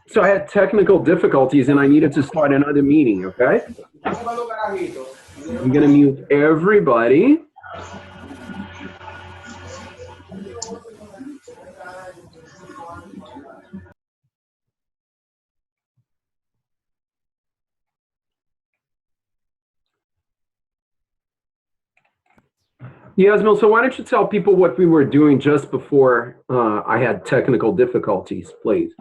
So I had technical difficulties and I needed to start another meeting, okay? I'm gonna mute everybody. Yasmil, so why don't you tell people what we were doing just before I had technical difficulties, please?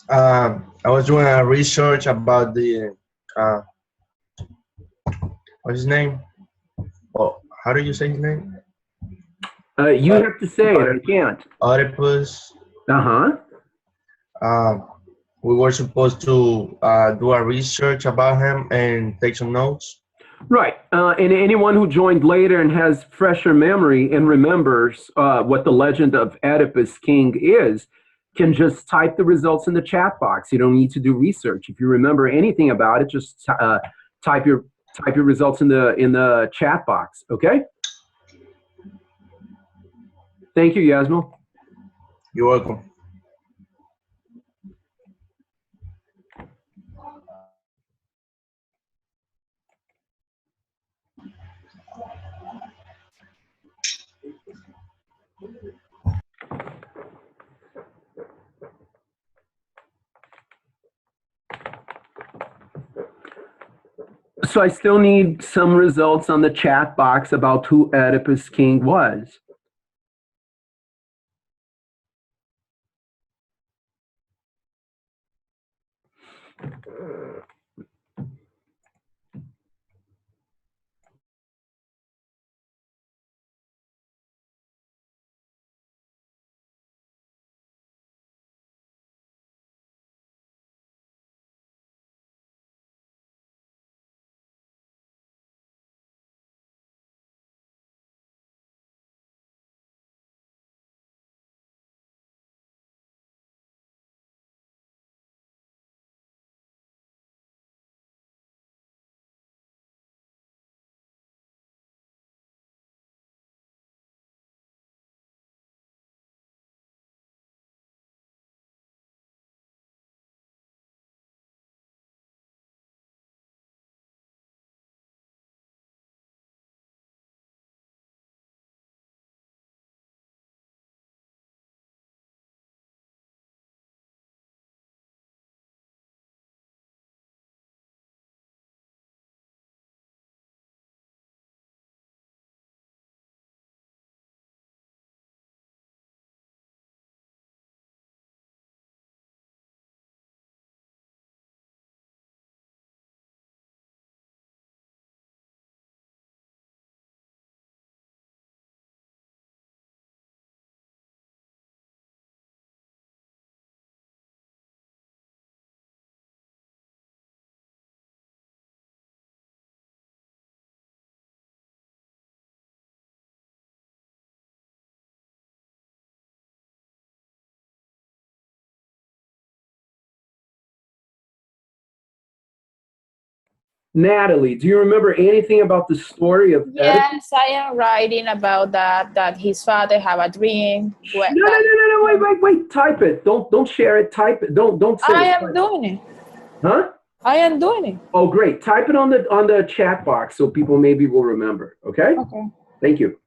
I was doing a research about the uh, what's his name? Oh, how do you say his name? You have to say it. I can't. Oedipus. Uh-huh. Um, we were supposed to do a research about him and take some notes. Right. And anyone who joined later and has fresher memory and remembers what the legend of Oedipus King is can just type the results in the chat box. You don't need to do research. If you remember anything about it, just type your results in the chat box. Okay. Thank you, Yasmil. You're welcome. So I still need some results on the chat box about who Oedipus King was. Natalie, do you remember anything about the story of Oedipus? Yes, I am writing about that his father have a dream. No, wait, type it. Don't share it, type it. Don't say I it. am doing it. Huh? I am doing it. Oh, great. Type it on the chat box so people maybe will remember. Okay? Okay. Thank you.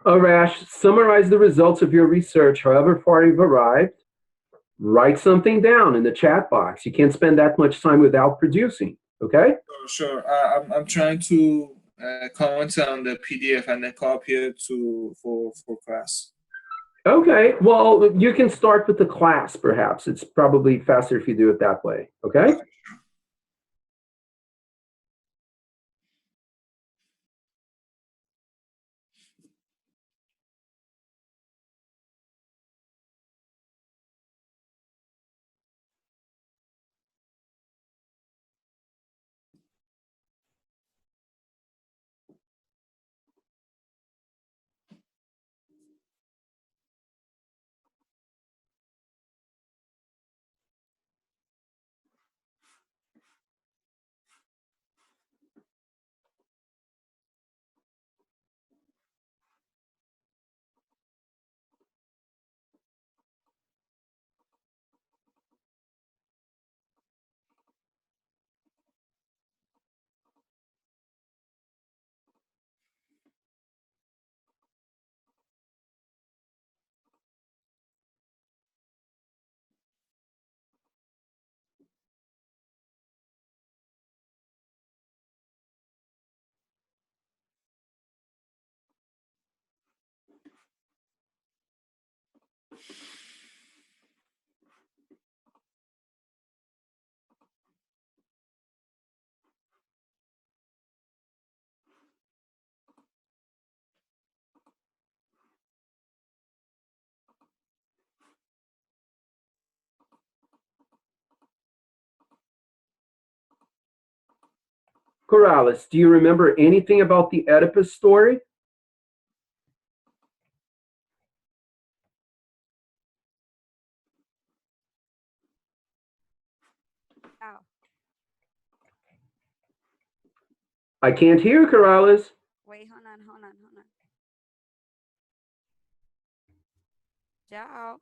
Arash, summarize the results of your research, however far you've arrived. Write something down in the chat box. You can't spend that much time without producing. Okay? Sure. I'm trying to comment on the PDF and then copy it to for class. Okay. Well, you can start with the class, perhaps. It's probably faster if you do it that way. Okay? Corrales, do you remember anything about the Oedipus story? Oh, I can't hear Corrales. wait, hold on, hold on, hold on. Ciao.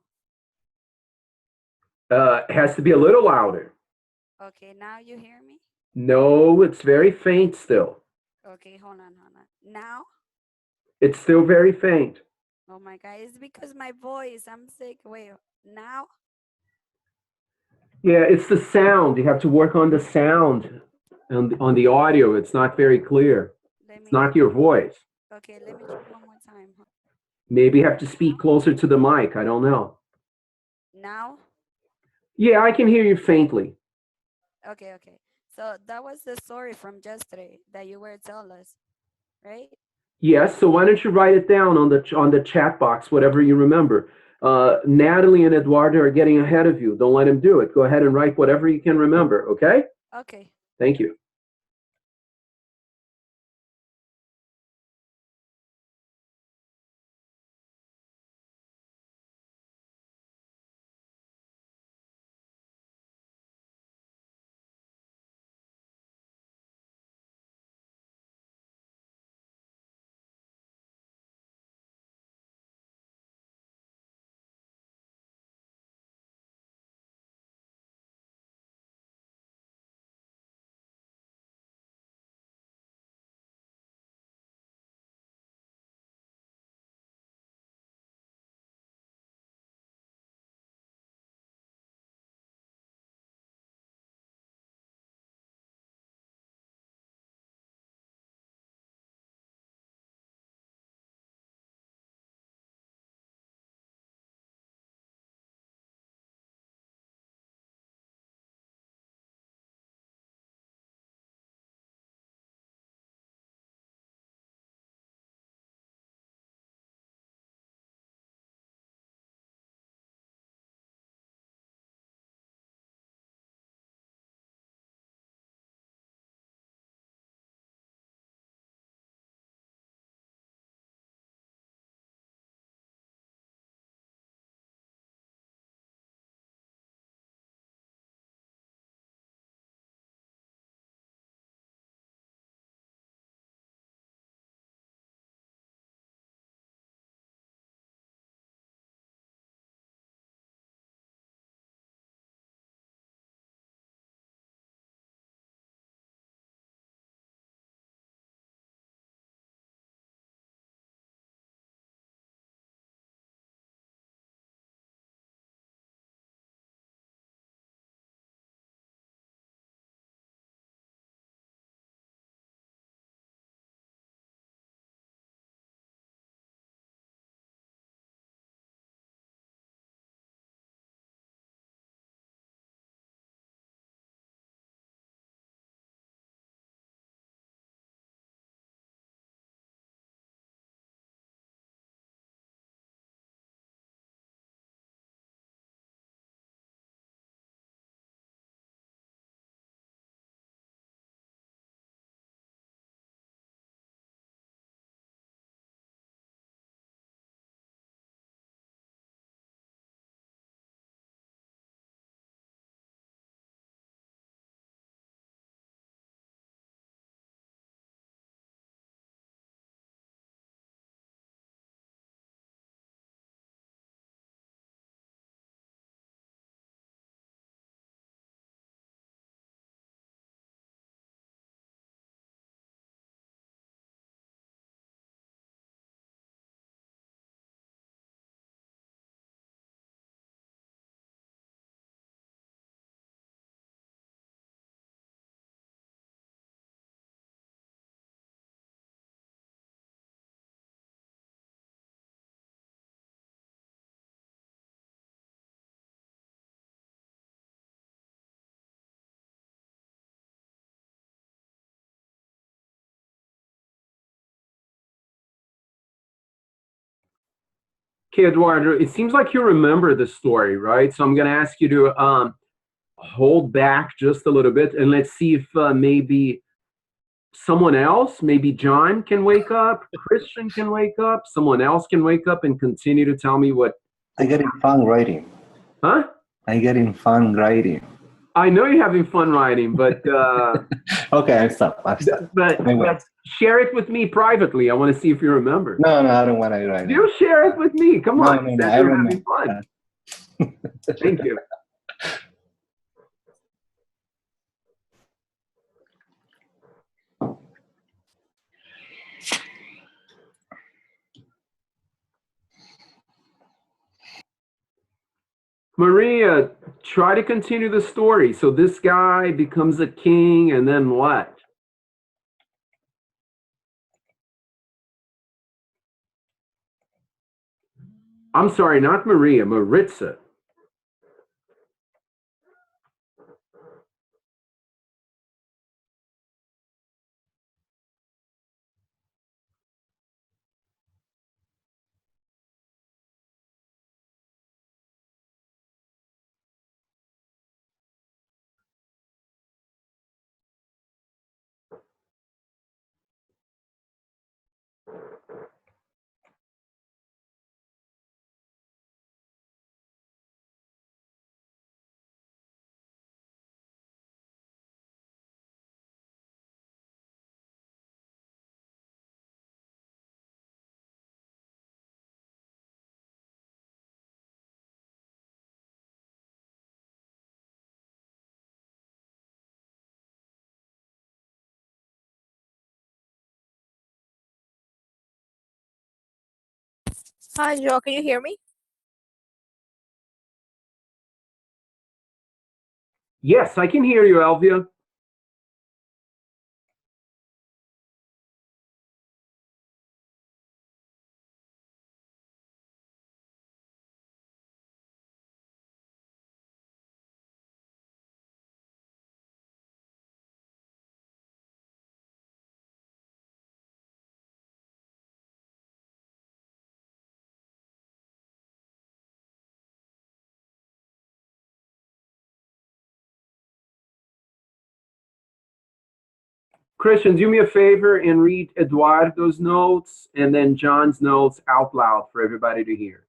It has to be a little louder. Okay, now you hear me? No, it's very faint still. Okay, hold on, hold on. Now? It's still very faint. Oh my God, it's because my voice, I'm sick. Wait, now? Yeah, it's the sound. You have to work on the sound on the audio. It's not very clear. Let It's me, not your voice. okay, let me try one more time. Maybe you have to speak closer to the mic. I don't know. Now? Yeah, I can hear you faintly. Okay, okay. So that was the story from yesterday that you were telling us, right? Yes, so why don't you write it down on the chat box, whatever you remember. Natalie and Eduardo are getting ahead of you. Don't let them do it. Go ahead and write whatever you can remember, okay? Okay. Thank you. Okay, Eduardo, it seems like you remember the story, right? So I'm going to ask you to hold back just a little bit and let's see if maybe someone else, maybe John can wake up, Christian can wake up, someone else can wake up and continue to tell me what. I getting fun writing. Huh? I getting fun writing. I know you're having fun writing, but Okay, I stop. but share it with me privately. I want to see if you remember. No, I don't want to write. You share it with me. Come on. No, You said I you're remember. having fun. Thank you. Maria, try to continue the story. So this guy becomes a king, and then what? I'm sorry, not Maria, Maritza. Hi, Joe. Can you hear me? Yes, I can hear you, Elvia. Christian, do me a favor and read Eduardo's notes and then John's notes out loud for everybody to hear.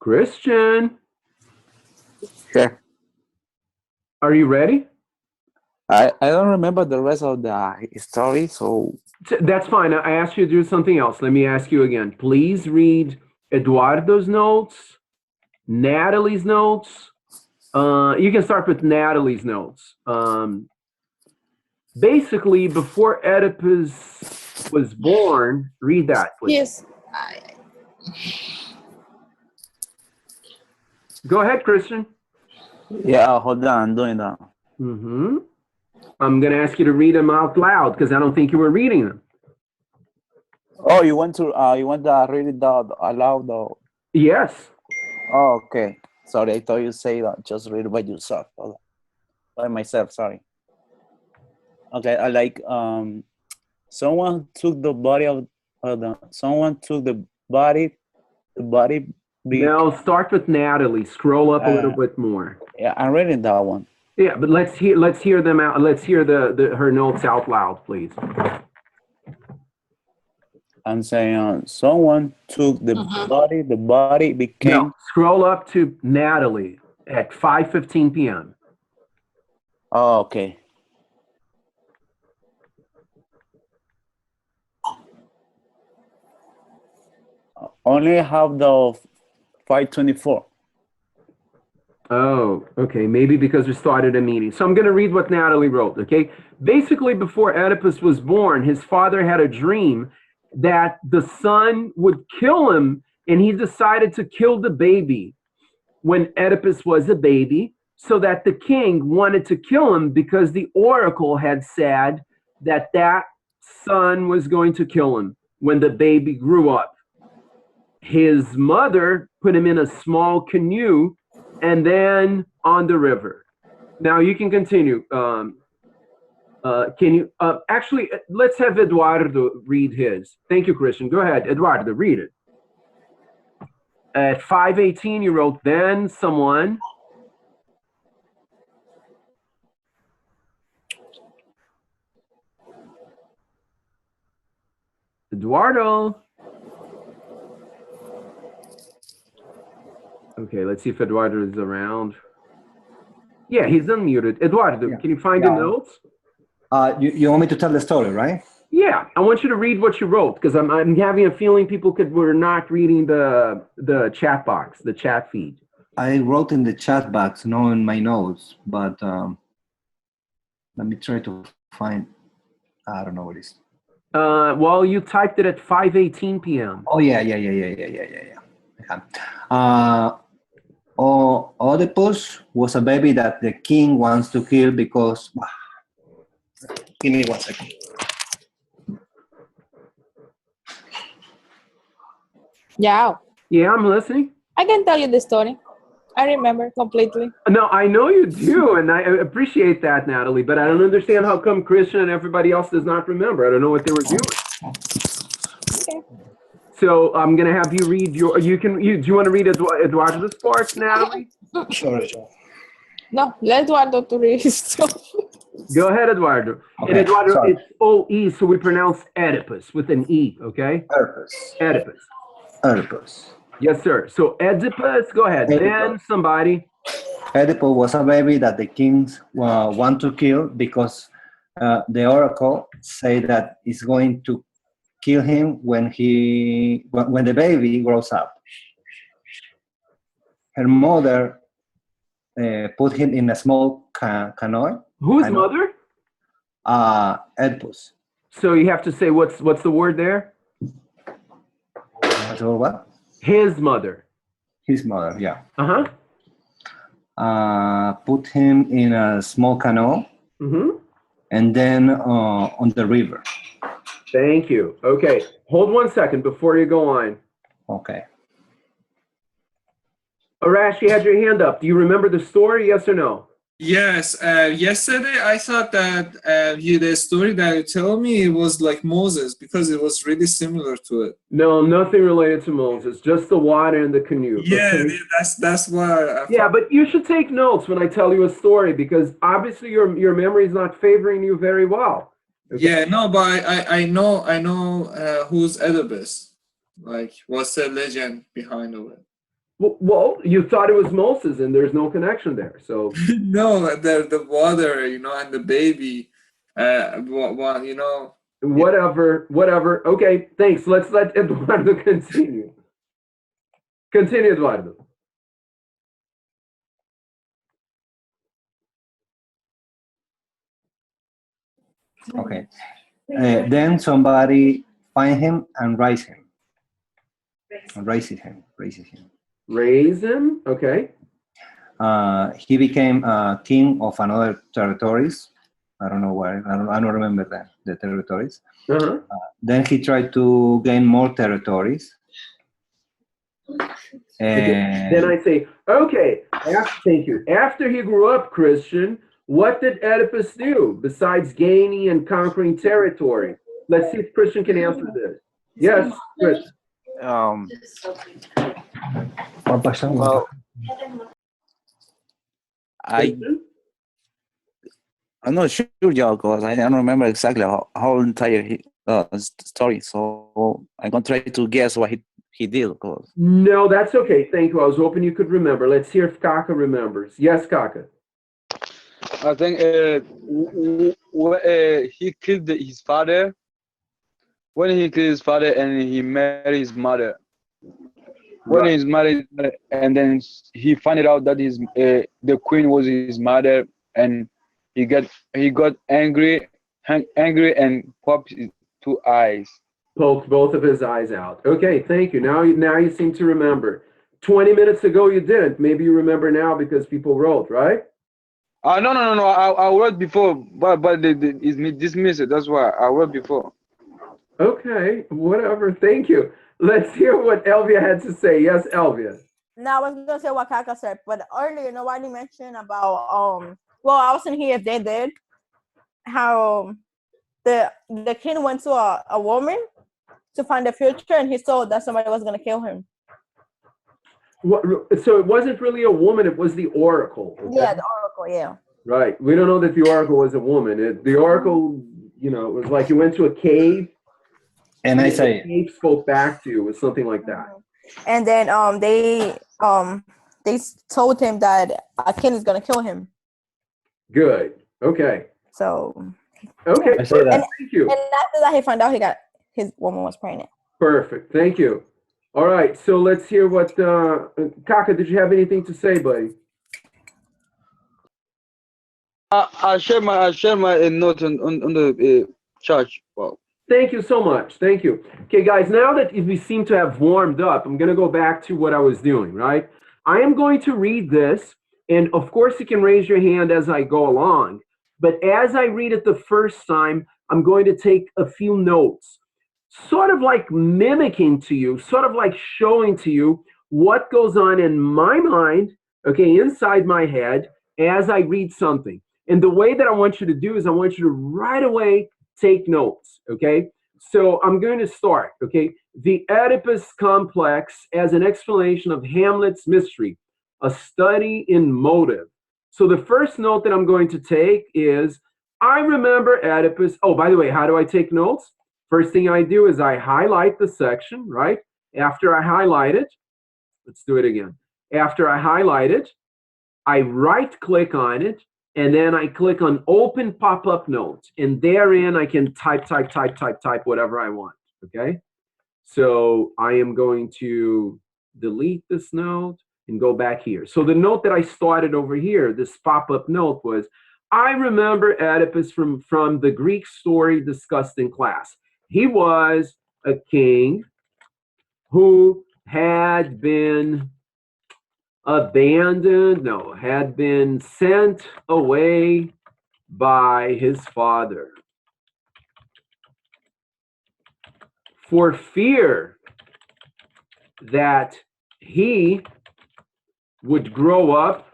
Christian, Sure. are you ready? I don't remember the rest of the story, so That's fine. I asked you to do something else. Let me ask you again. Please read Eduardo's notes, Natalie's notes. You can start with Natalie's notes. Basically, before Oedipus was born, read that, please. Yes. Go ahead, Christian. yeah, hold on, I'm doing that. Mm-hmm. I'm going to ask you to read them out loud because I don't think you were reading them. Oh, you want to read it out aloud though? Yes. Oh, okay. Sorry, I thought you say that. Just read it by yourself. By myself, sorry. Okay, I like someone took the body of someone took the body Now start with Natalie. Scroll up a little bit more. Yeah, I'm reading that one. Yeah, but let's hear them out. Let's hear her notes out loud, please. I'm saying someone took the body became. No, scroll up to Natalie at 5:15 p.m. Oh, okay. Only have the 5:24. Oh, okay. Maybe because we started a meeting. So I'm going to read what Natalie wrote, okay? Basically, before Oedipus was born, his father had a dream that the son would kill him, and he decided to kill the baby when Oedipus was a baby, so that the king wanted to kill him because the oracle had said that that son was going to kill him when the baby grew up. His mother put him in a small canoe and then on the river. Now you can continue. Can you actually let's have Eduardo read his. Thank you, Christian. Go ahead, Eduardo, read it. At 5:18, you wrote then someone. Eduardo. Okay, let's see if Eduardo is around. Yeah, he's unmuted. Eduardo, Yeah. can you find the Yeah. notes? You want me to tell the story, right? Yeah, I want you to read what you wrote because I'm having a feeling people were not reading the chat box, the chat feed. I wrote in the chat box, not in my notes, but let me try to find. I don't know what it is. Well, you typed it at 5:18 p.m. Oh yeah. Oedipus was a baby that the king wants to kill because. Give me 1 second. Yeah, Yeah, I'm listening. I can tell you the story. I remember completely. No, I know you do, and I appreciate that, Natalie. But I don't understand how come Christian and everybody else does not remember. I don't know what they were doing. Okay. So I'm gonna have you read your. Do you want to read Eduardo's part, Natalie? Sure. No, let Eduardo to read his story. Go ahead, Eduardo. And Okay, Eduardo, sorry. it's O-E, so we pronounce Oedipus with an E, okay? Oedipus. Oedipus. Yes, sir. So Oedipus, go ahead. Oedipus. Then somebody. Oedipus was a baby that the kings want to kill because the oracle say that it's going to kill him when the baby grows up. Her mother put him in a small canoe. Whose mother? Oedipus. So you have to say what's the word there? So what? His mother. His mother, yeah. Uh-huh. Put him in a small canoe Mm-hmm. and then on the river. Thank you. Okay. Hold 1 second before you go on. Okay. Arash, you had your hand up. Do you remember the story? Yes or no? Yes, yesterday I thought that the story that you told me it was like Moses because it was really similar to it. No, nothing related to Moses. Just the water and the canoe. Yeah, Okay? that's why. Yeah, but you should take notes when I tell you a story because obviously your memory is not favoring you very well. Okay? Yeah, no, but I know who's Oedipus. Like, what's the legend behind of it? Well, you thought it was Moses, and there's no connection there. So No, the water, and the baby, whatever. Okay, thanks. Let's let Eduardo continue. Continue, Eduardo. Okay. Then somebody find him and raise him. Raises him. Raise him. Okay. He became king of another territories. I don't know where. I don't remember the territories. Uh-huh. Then he tried to gain more territories. And Then I say, okay, thank you. After he grew up Christian, what did Oedipus do besides gaining and conquering territory? Let's see if Christian can answer this. Yes, Christian. Well, I'm not sure, Joe, because I don't remember exactly how entire story. So I'm gonna try to guess what he did. Cause No, that's okay. Thank you. I was hoping you could remember. Let's hear if Kaka remembers. Yes, Kaka. I think he killed his father. When he killed his father and he married his mother. When Right. he's married, and then he found out that the queen was his mother, and he got angry and popped his 2 eyes. Poked both of his eyes out. Okay, thank you. Now you seem to remember. 20 minutes ago you didn't. Maybe you remember now because people wrote, right? No. I wrote before, but it's dismissed. That's why I wrote before. Okay, whatever. Thank you. Let's hear what Elvia had to say. Yes, Elvia. Now I was gonna say what Kaka said, but earlier nobody mentioned about Well, I was thinking if they did, how the king went to a woman to find the future, and he saw that somebody was gonna kill him. What, so it wasn't really a woman, it was the oracle. Okay? Yeah, the oracle. Yeah. Right. We don't know that the oracle was a woman. The oracle, you know, it was like you went to a cave And I the say, cave spoke back to you. It was something like that. And then they told him that a king is gonna kill him. Good. Okay. So Okay. I say that. Thank you. and after that he found out his woman was pregnant. Perfect. Thank you. All right. So let's hear what Kaka, did you have anything to say, buddy? I share my notes on the church. Wow. Thank you so much. Thank you. Okay, guys, now that we seem to have warmed up, I'm going to go back to what I was doing, right? I am going to read this, and of course you can raise your hand as I go along. But as I read it the first time, I'm going to take a few notes, sort of like mimicking to you, sort of like showing to you what goes on in my mind, okay, inside my head as I read something. And the way that I want you to do is I want you to right away take notes, okay? So I'm going to start, okay? The Oedipus complex as an explanation of Hamlet's mystery, a study in motive. So the first note that I'm going to take is, I remember Oedipus. Oh, by the way, how do I take notes? First thing I do is I highlight the section, right? After I highlight it, let's do it again. After I highlight it, I right-click on it, and then I click on Open Pop-Up Notes. And therein, I can type whatever I want, okay? So I am going to delete this note and go back here. So the note that I started over here, this pop-up note was, I remember Oedipus from the Greek story discussed in class. He was a king who had been had been sent away by his father for fear that he would grow up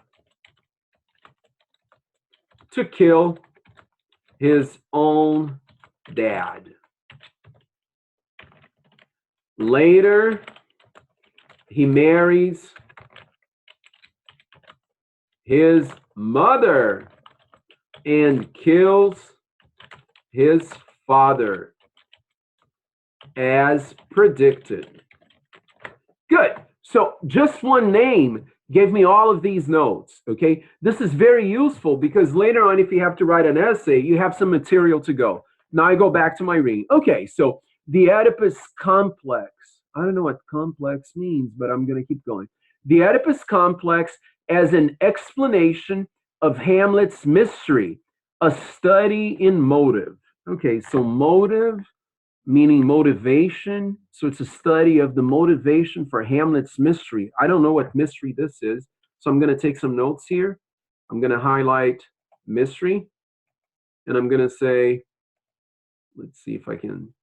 to kill his own dad. Later, he marries his mother and kills his father as predicted. Good. So just one name gave me all of these notes, okay? This is very useful because later on, if you have to write an essay, you have some material to go. Now I go back to my reading. Okay, so the Oedipus complex. I don't know what complex means, but I'm going to keep going. The Oedipus complex as an explanation of Hamlet's mystery, a study in motive. Okay, so motive meaning motivation. So it's a study of the motivation for Hamlet's mystery. I don't know what mystery this is, so I'm going to take some notes here. I'm going to highlight mystery, and I'm going to say, let's see if I can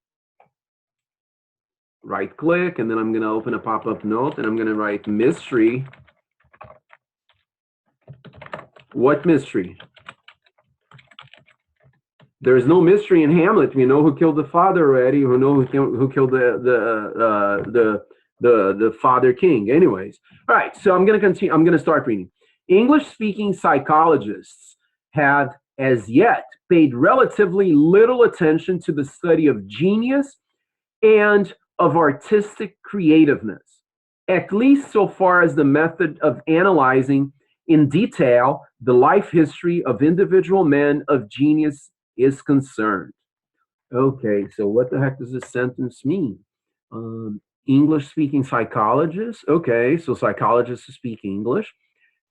right click, and then I'm going to open a pop-up note, and I'm going to write mystery. What mystery? There is no mystery in Hamlet. We know who killed the father already. We know who killed the father king. Anyways, all right. So I'm going to continue. I'm going to start reading. English-speaking psychologists have, as yet, paid relatively little attention to the study of genius and of artistic creativeness, at least so far as the method of analyzing in detail the life history of individual men of genius is concerned. Okay, so what the heck does this sentence mean? English-speaking psychologists, okay, so psychologists who speak English,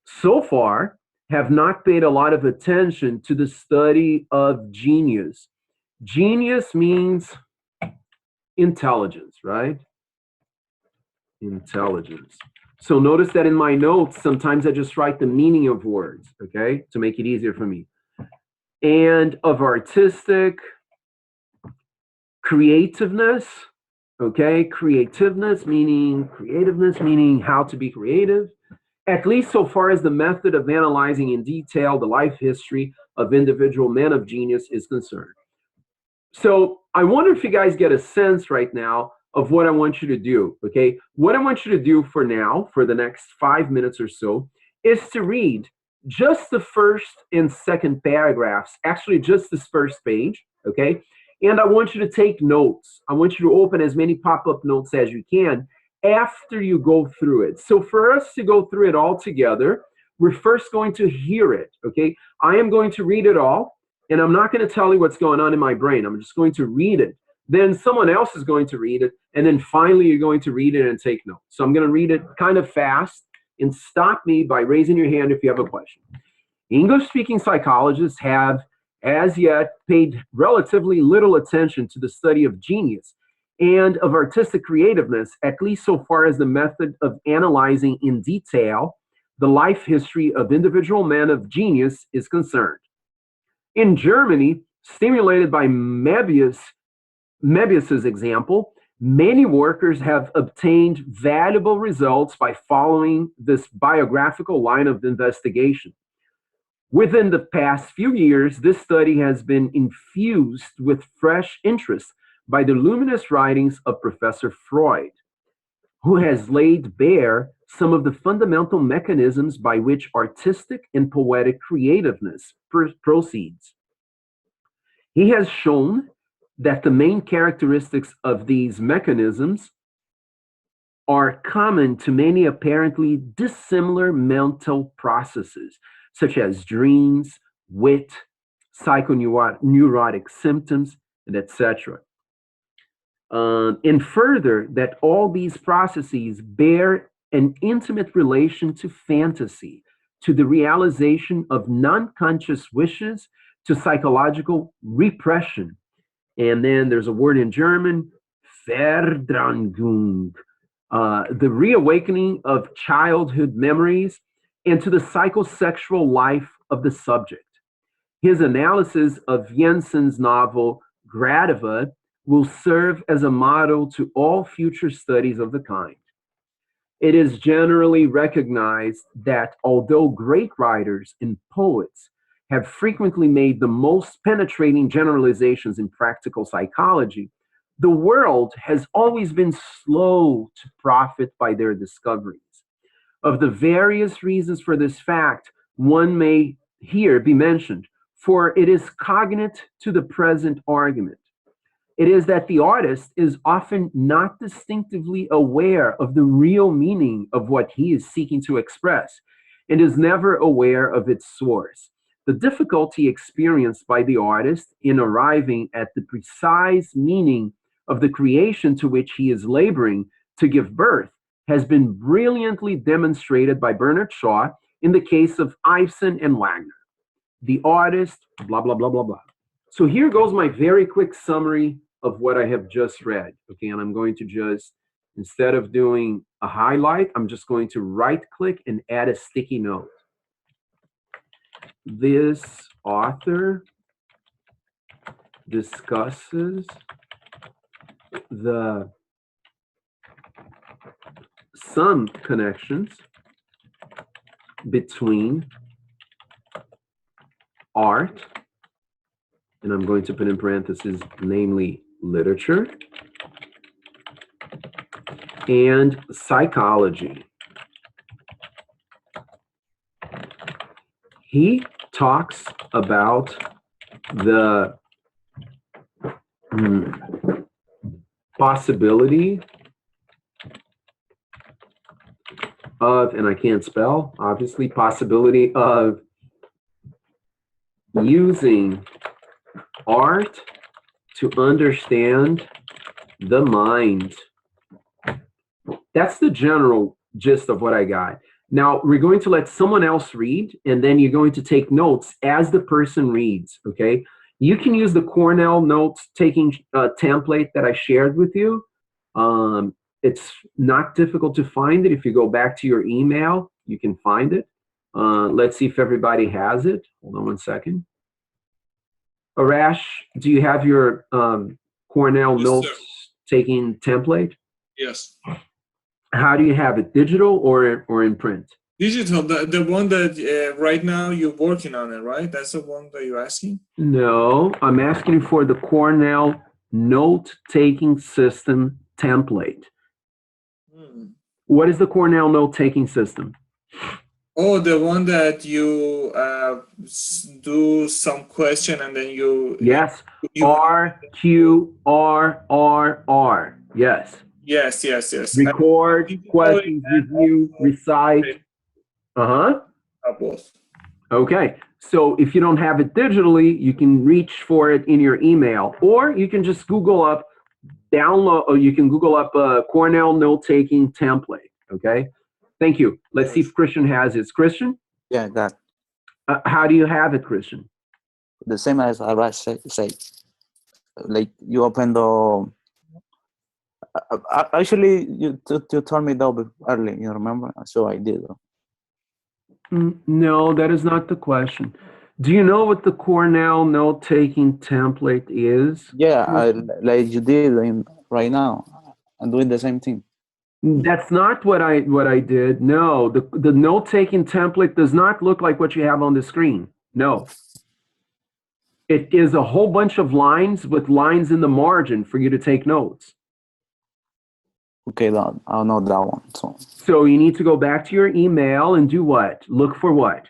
so far have not paid a lot of attention to the study of genius. Genius means intelligence, right? Intelligence. So notice that in my notes, sometimes I just write the meaning of words, okay, to make it easier for me. And of artistic creativeness, okay, creativeness meaning how to be creative, at least so far as the method of analyzing in detail the life history of individual men of genius is concerned. So I wonder if you guys get a sense right now of what I want you to do, okay? What I want you to do for now, for the next 5 minutes or so, is to read just the first and second paragraphs, actually just this first page, okay? And I want you to take notes. I want you to open as many pop-up notes as you can after you go through it. So for us to go through it all together, we're first going to hear it, okay? I am going to read it all, and I'm not going to tell you what's going on in my brain. I'm just going to read it. Then someone else is going to read it, and then finally you're going to read it and take notes. So I'm going to read it kind of fast, and stop me by raising your hand if you have a question. English-speaking psychologists have, as yet, paid relatively little attention to the study of genius and of artistic creativeness, at least so far as the method of analyzing in detail the life history of individual men of genius is concerned. In Germany, stimulated by Möbius's example, many workers have obtained valuable results by following this biographical line of investigation. Within the past few years, this study has been infused with fresh interest by the luminous writings of Professor Freud, who has laid bare some of the fundamental mechanisms by which artistic and poetic creativeness proceeds. He has shown that the main characteristics of these mechanisms are common to many apparently dissimilar mental processes, such as dreams, wit, psychoneurotic symptoms, and etc. And further, that all these processes bear an intimate relation to fantasy, to the realization of non-conscious wishes, to psychological repression. And then there's a word in German, Verdrängung, the reawakening of childhood memories, and to the psychosexual life of the subject. His analysis of Jensen's novel Gradiva will serve as a model to all future studies of the kind. It is generally recognized that although great writers and poets have frequently made the most penetrating generalizations in practical psychology, the world has always been slow to profit by their discoveries. Of the various reasons for this fact, one may here be mentioned, for it is cognate to the present argument. It is that the artist is often not distinctively aware of the real meaning of what he is seeking to express, and is never aware of its source. The difficulty experienced by the artist in arriving at the precise meaning of the creation to which he is laboring to give birth has been brilliantly demonstrated by Bernard Shaw in the case of Ibsen and Wagner. The artist, blah, blah, blah, blah, blah. So here goes my very quick summary of what I have just read, okay? And I'm going to just, instead of doing a highlight, I'm just going to right-click and add a sticky note. This author discusses some connections between art, and I'm going to put in parentheses, namely literature, and psychology. He talks about the possibility of, and I can't spell, obviously, possibility of using art to understand the mind. That's the general gist of what I got. Now, we're going to let someone else read, and then you're going to take notes as the person reads, okay? You can use the Cornell notes-taking template that I shared with you. It's not difficult to find it. If you go back to your email, you can find it. Let's see if everybody has it. Hold on one second. Arash, do you have your Cornell Yes, notes-taking template? Yes. How do you have it, digital or in print? Digital, the one that right now you're working on it, right? That's the one that you're asking? No, I'm asking you for the Cornell note-taking system template. Hmm. What is the Cornell note-taking system? Oh, the one that you do some question and then you Yes, you RQRRR. Yes. yes. Record, questions, review, recite. Uh-huh. Both. Okay. So if you don't have it digitally, you can reach for it in your email, or you can just Google up, download, or you can Google up a Cornell note-taking template. Okay. Thank you. Let's see if Christian has it. Christian, Yeah, that how do you have it, Christian? the same as I say. Like you open the. Actually, you told me that early. You remember? So I did. No, that is not the question. Do you know what the Cornell note-taking template is? Yeah, like you did right now. I'm doing the same thing. That's not what I did. No, the note-taking template does not look like what you have on the screen. No. It is a whole bunch of lines with lines in the margin for you to take notes. Okay, I'll know that one. So you need to go back to your email and do what? Look for what?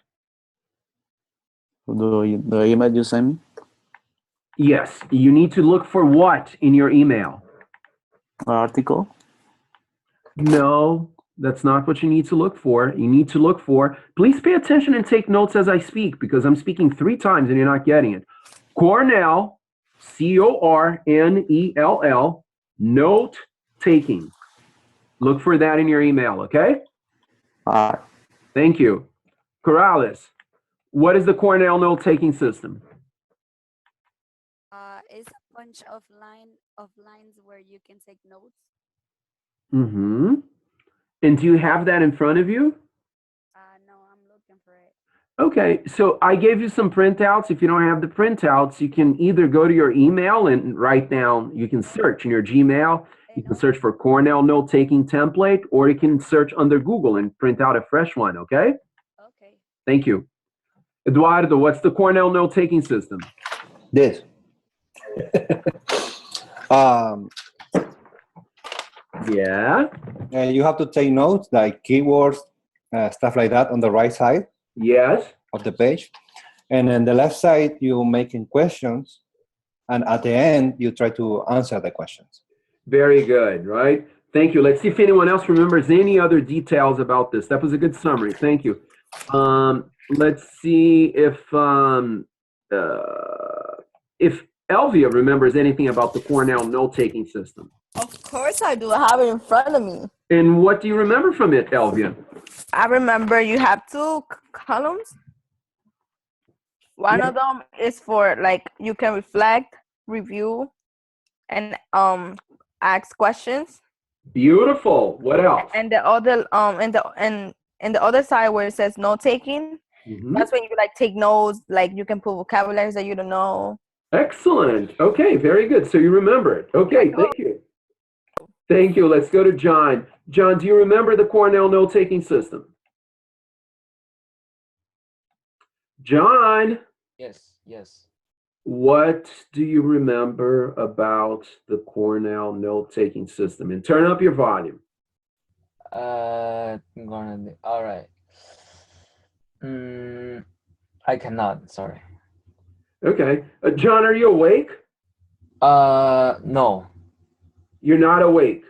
The email you sent me? Yes, you need to look for what in your email? An article? No, that's not what you need to look for. You need to look for, please pay attention and take notes as I speak, because I'm speaking 3 times and you're not getting it. Cornell, Cornell, note taking. Look for that in your email, okay? Thank you. Corrales, what is the Cornell note taking system? It's a bunch of lines where you can take notes. Mm-hmm. And do you have that in front of you? No, I'm looking for it. Okay, so I gave you some printouts. If you don't have the printouts, you can either go to your email and write down, you can search in your Gmail, you can search for Cornell note-taking template, or you can search under Google and print out a fresh one, okay? Okay. Thank you. Eduardo, what's the Cornell note-taking system? This. Yeah. You have to take notes like keywords, stuff like that on the right side. Yes. Of the page. And on the left side, you're making questions. And at the end, you try to answer the questions. Very good, right? Thank you. Let's see if anyone else remembers any other details about this. That was a good summary. Thank you. Let's see if Elvia remembers anything about the Cornell note-taking system. Of course I do. I have it in front of me. And what do you remember from it, Elvia? I remember you have 2 columns. One of them is for like you can reflect, review, and ask questions. Beautiful. What else? And the other and the other side where it says note taking, that's when you like take notes, like you can put vocabularies that you don't know. Excellent. Okay, very good. So you remember it. Okay, thank you. Thank you. Let's go to John. John, do you remember the Cornell note-taking system? John. Yes. What do you remember about the Cornell note-taking system? And turn up your volume. All right. I cannot, sorry. Okay. John, are you awake? No. You're not awake?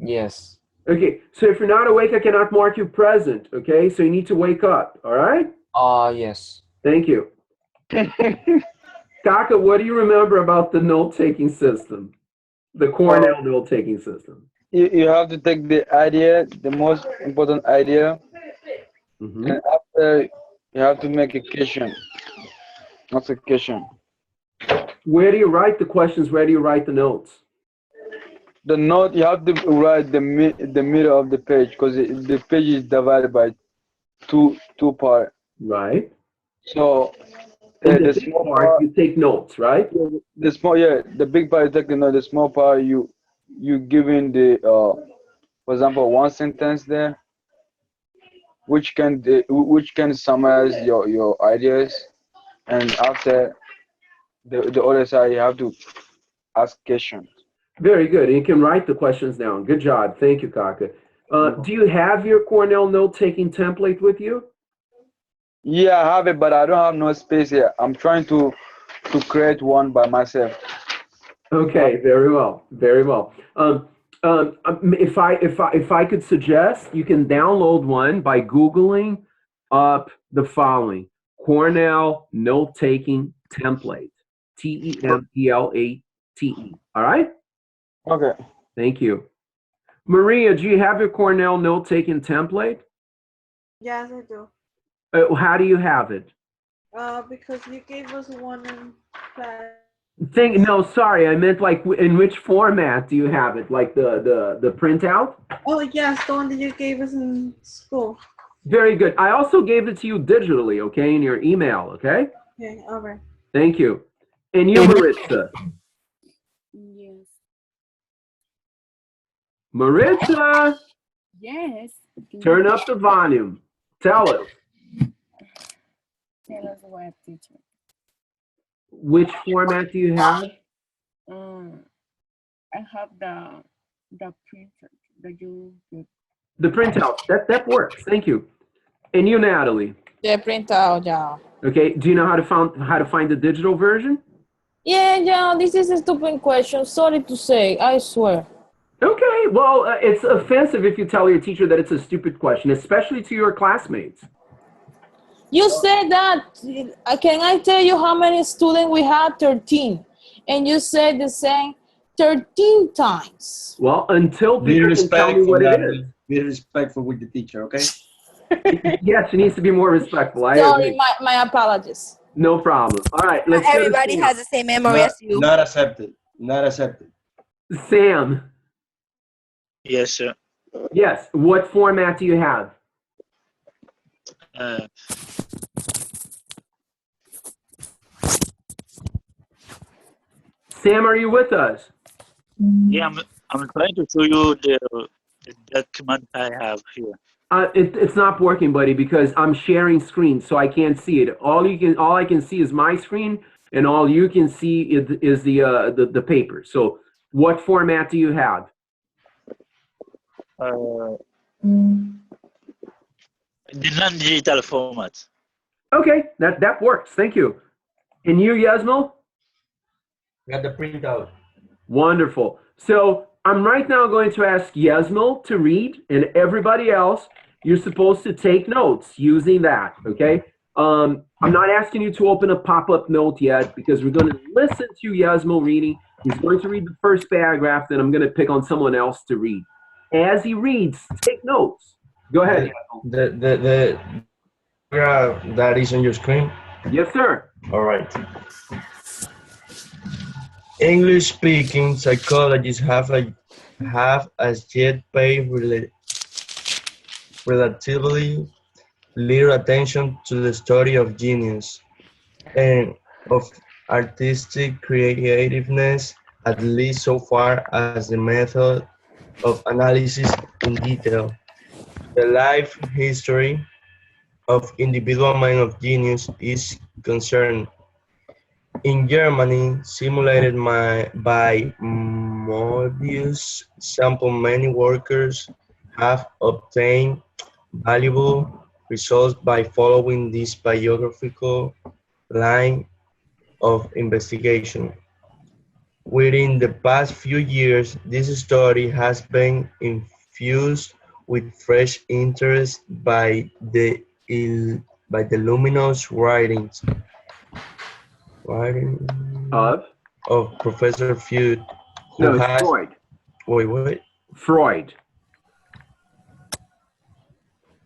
Yes. Okay, so if you're not awake, I cannot mark you present, okay? So you need to wake up, all right? Yes. Thank you. Kaka, what do you remember about the note-taking system? The Cornell note-taking system? You have to take the idea, the most important idea, and after you have to make a question. Not a question. Where do you write the questions? Where do you write the notes? The note, you have to write the middle of the page because the page is divided by two parts. Right. So the small part, you take notes, right? The small, the big part you take the note. The small part you giving the for example, one sentence there. which can summarize your ideas, and after the other side, you have to ask questions. Very good. You can write the questions down. Good job. Thank you, Kaka. Do you have your Cornell note-taking template with you? Yeah, I have it, but I don't have no space here. I'm trying to create one by myself. Okay, very well, very well. If I could suggest, you can download one by Googling up the following: Cornell note-taking template. TEMPLATE. All right. Okay. Thank you. Maria, do you have your Cornell note-taking template? Yes, I do. How do you have it? Because you gave us one in class. No, sorry, I meant like in which format do you have it? Like the printout? Oh, yes, the one that you gave us in school. Very good. I also gave it to you digitally, okay, in your email, okay? Okay, all right. Thank you. And you, Maritza? Yes. Maritza, Yes. turn up the volume. Tell us. Tell us what, teacher. Which format do you have? I have the printer that you get. The printout. That works. Thank you. And you, Natalie? The printout, yeah. Okay. Do you know how to find the digital version? Yeah, this is a stupid question. Sorry to say, I swear. Okay. Well, it's offensive if you tell your teacher that it's a stupid question, especially to your classmates. You said that, can I tell you how many students we had? 13. And you said the same 13 times. Well, until Be people can tell me respectful, what it Natalie. is. Be respectful with the teacher, okay? Yes, she needs to be more respectful. I Sorry, agree. my apologies. No problem. All right, let's Not go to everybody Sam. has the same memory as you. Not accepted. Not accepted. Sam. Yes, sir. Yes. What format do you have? Sam, are you with us? Yeah, I'm trying to show you the document I have here. It's not working, buddy, because I'm sharing screen, so I can't see it. All I can see is my screen, and all you can see is the paper. So, what format do you have? The non-digital format. Okay, that works. Thank you. And you, Yasmo? Got the printout. Wonderful. So I'm right now going to ask Yasmo to read, and everybody else, you're supposed to take notes using that, okay? I'm not asking you to open a pop-up note yet because we're going to listen to Yasmo reading. He's going to read the first paragraph, then I'm going to pick on someone else to read. As he reads, take notes. Go ahead. The paragraph that is on your screen? Yes, sir. All right. English-speaking psychologists have as yet paid relatively little attention to the study of genius and of artistic creativeness, at least so far as the method of analysis in detail. The life history of individual mind of genius is concerned. In Germany, simulated by Mobius sample, many workers have obtained valuable results by following this biographical line of investigation. Within the past few years, this study has been infused with fresh interest by the luminous writings of Professor Freud, No, it's Freud. Wait. Freud.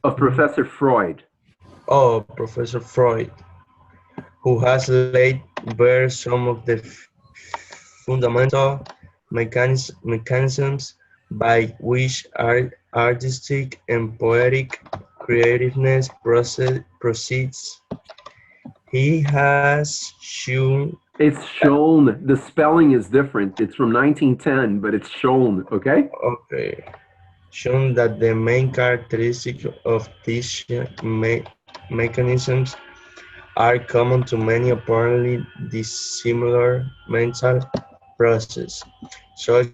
Of Professor Freud. Oh, Professor Freud, who has laid bare some of the fundamental mechanisms by which artistic and poetic creativeness proceeds. He has shown. It's shown. The spelling is different. It's from 1910, but it's shown. Okay. Okay. shown that the main characteristic of these mechanisms are common to many apparently dissimilar mental processes, such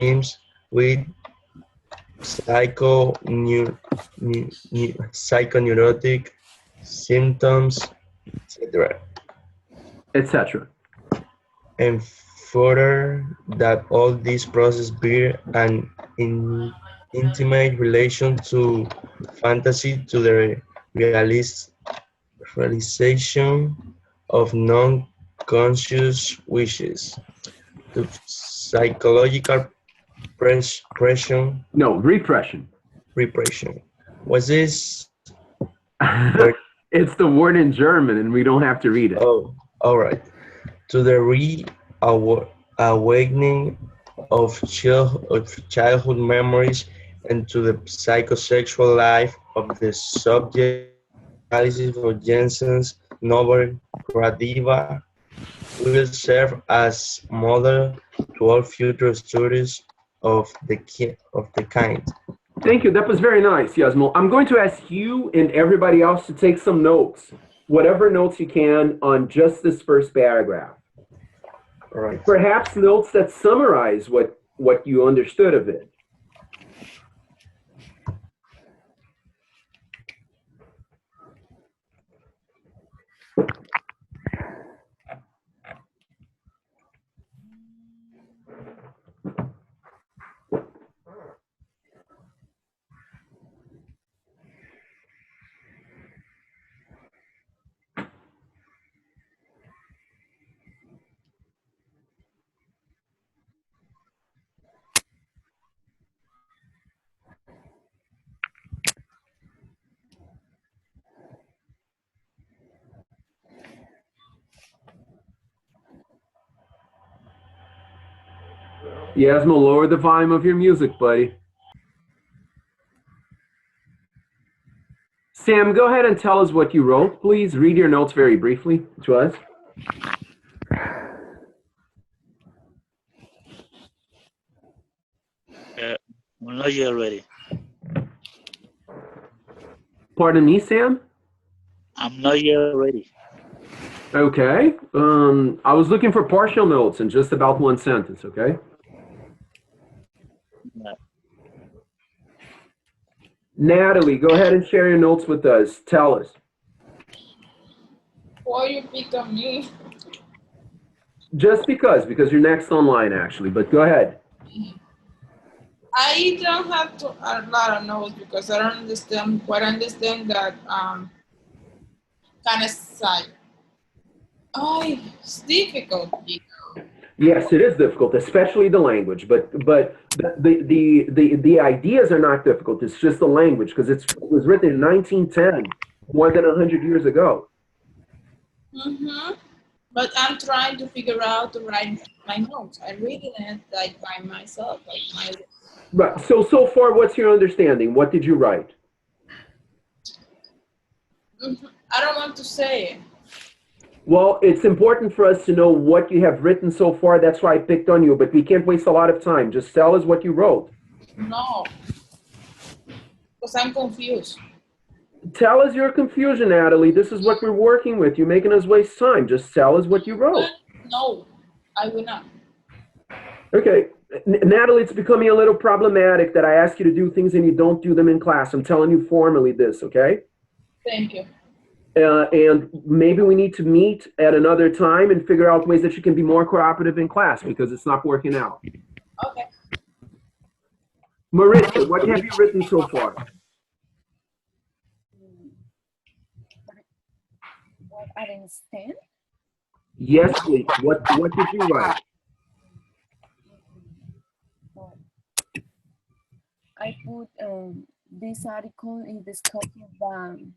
as with psychoneurotic symptoms, etc. Etc. And further, that all these processes bear an intimate relation to fantasy, to the realization of non-conscious wishes, to psychological No, repression. repression. Was this? It's the word in German, and we don't have to read it. Oh, all right. To the awakening of childhood memories and to the psychosexual life of the subject. Analysis of Jensen's novel Gradiva will serve as model to all future studies of the kind. Thank you. That was very nice, Yasmo. I'm going to ask you and everybody else to take some notes, whatever notes you can on just this first paragraph. All right. Perhaps notes that summarize what you understood of it. Yasmo, lower the volume of your music, buddy. Sam, go ahead and tell us what you wrote. Please read your notes very briefly to us. I'm not yet ready. Pardon me, Sam? I'm not yet ready. Okay. I was looking for partial notes in just about one sentence, okay? No. Natalie, go ahead and share your notes with us. Tell us. Why you pick on me? Just because you're next online, actually, but go ahead. I don't have a lot of notes because I don't understand that kind of side. Oh, it's difficult. Yes, it is difficult, especially the language, but the ideas are not difficult. It's just the language because it was written in 1910, more than 100 years ago. Mm-hmm. But I'm trying to figure out to write my notes. I'm reading it like by myself, like my. Right. So far, what's your understanding? What did you write? I don't want to say it. Well, it's important for us to know what you have written so far. That's why I picked on you, but we can't waste a lot of time. Just tell us what you wrote. No, because I'm confused. Tell us your confusion, Natalie. This is what we're working with. You're making us waste time. Just tell us what you wrote. No, I will not. Okay. Natalie, it's becoming a little problematic that I ask you to do things and you don't do them in class. I'm telling you formally this, okay? Thank you. And maybe we need to meet at another time and figure out ways that you can be more cooperative in class because it's not working out. Okay. Marissa, what have you written so far? What I understand? Yes, please. What did you write? I put this article is discussing the.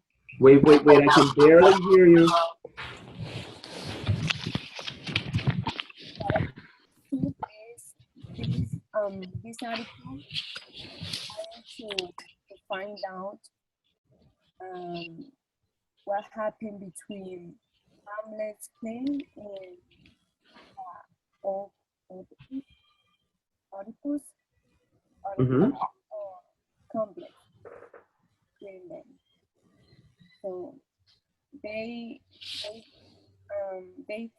Wait, I can barely hear you. This article trying to find out what happened between Hamlet's plane and Oedipus. Mm-hmm. complex between them. So they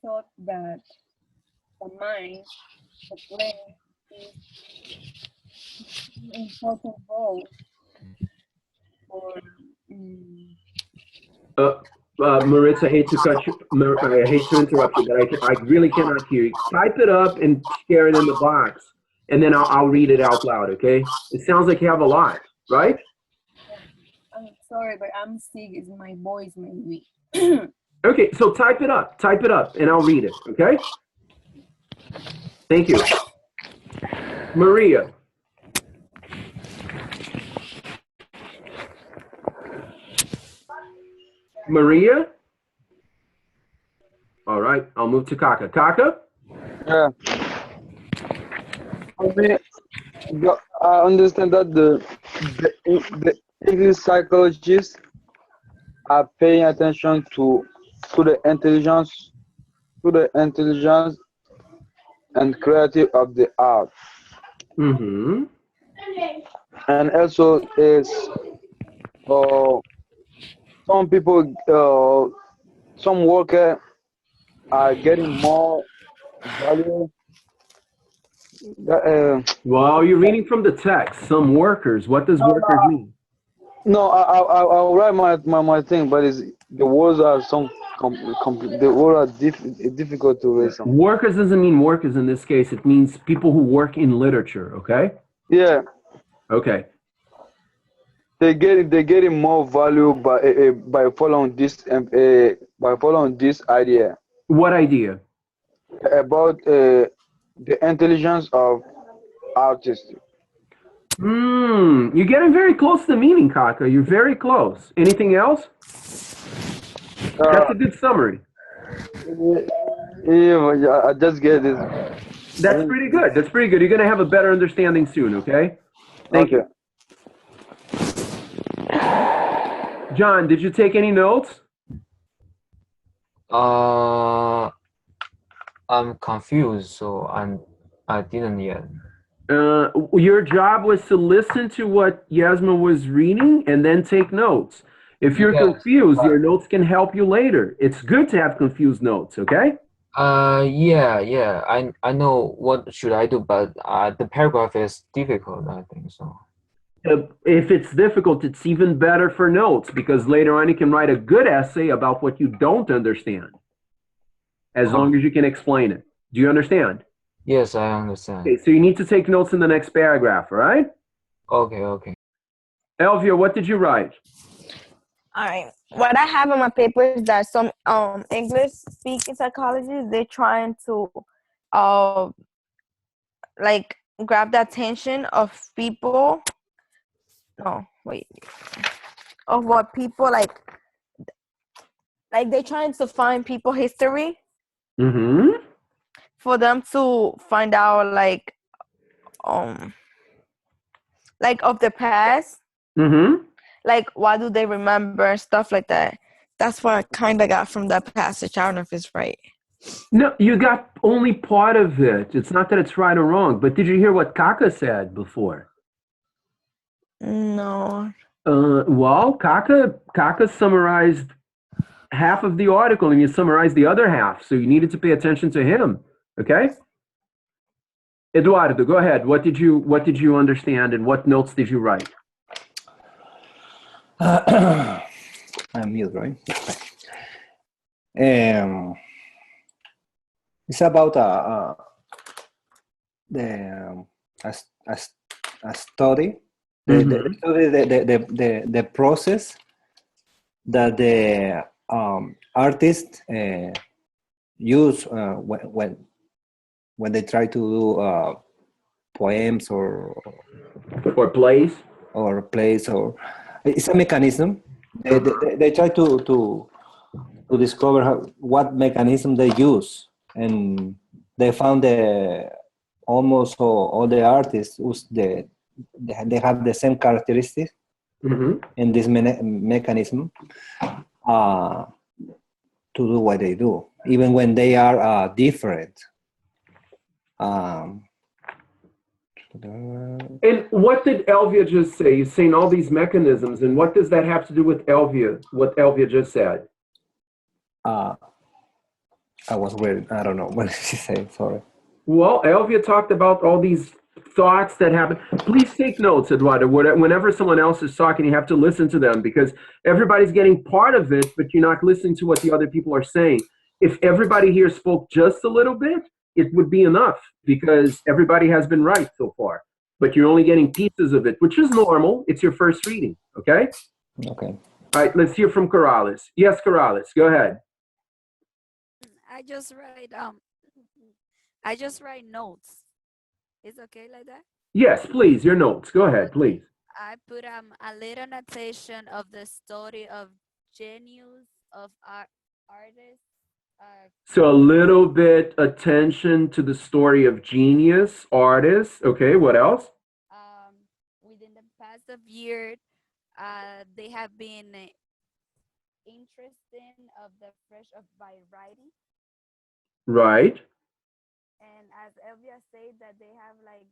thought that the mind, the brain, is an important role for Maritza, I hate to cut you. I hate to interrupt you, but I really cannot hear you. Type it up and share it in the box, and then I'll read it out loud. Okay? It sounds like you have a lot, right? I'm sorry, but I'm sick. It's my voice, maybe. Okay, so type it up, and I'll read it. Okay? Thank you, Maria. Maria? All right, I'll move to Kaka. Kaka? Yeah. I understand that the English psychologists are paying attention to the intelligence and creative of the art. Mm-hmm. And also is some people, some workers are getting more value. Well, you're reading from the text. Some workers. What does workers mean? No, I'll write my thing, but the words are the words are difficult to read. Workers doesn't mean workers in this case. It means people who work in literature. Okay. Yeah. Okay. They're getting more value by following this idea. What idea? About the intelligence of artists. You're getting very close to the meaning, Kaka. You're very close. Anything else? That's a good summary. Yeah, I just get this. That's pretty good. That's pretty good. You're going to have a better understanding soon, okay? Thank you. John, did you take any notes? I'm confused, so I didn't yet. Your job was to listen to what Yasmin was reading and then take notes. If you're confused, your notes can help you later. It's good to have confused notes, okay? Yeah. I know what should I do, but the paragraph is difficult, I think so. If it's difficult, it's even better for notes because later on you can write a good essay about what you don't understand, as long as you can explain it. Do you understand? Yes, I understand. Okay, so you need to take notes in the next paragraph, all right? Okay. Elvia, what did you write? All right. What I have on my paper is that some English speaking psychologists, they're trying to like grab the attention of people. No, wait. Of what people like they're trying to find people history. Mm-hmm. For them to find out like of the past. Mm-hmm. Like why do they remember stuff like that? That's what I kind of got from that passage. I don't know if it's right. No, you got only part of it. It's not that it's right or wrong, but did you hear what Kaka said before? No. Well, Kaka summarized half of the article and you summarized the other half, so you needed to pay attention to him. Okay? Eduardo, go ahead. What did you understand and what notes did you write? I'm mute, right? It's about a study. The process that the artists use when they try to do poems or plays or it's a mechanism. They try to discover what mechanism they use, and they found almost all the artists they have the same characteristics in this mechanism to do what they do, even when they are different. And what did Elvia just say? You're saying all these mechanisms, and what does that have to do with Elvia, what Elvia just said? I was weird. I don't know what did she say. Sorry. Well, Elvia talked about all these thoughts that happen. Please take notes, Eduardo. Whenever someone else is talking, you have to listen to them because everybody's getting part of it, but you're not listening to what the other people are saying. If everybody here spoke just a little bit, it would be enough because everybody has been right so far. But you're only getting pieces of it, which is normal. It's your first reading, okay? Okay. All right, let's hear from Corrales. Yes, Corrales, go ahead. I just write notes. Is okay like that? Yes, please, your notes. Go ahead, please. I put a little notation of the story of genius of artists. So a little bit attention to the story of genius artists. Okay, what else? Within the past of year, they have been interested of the fresh of by writing. Right. And as Elvia said that they have like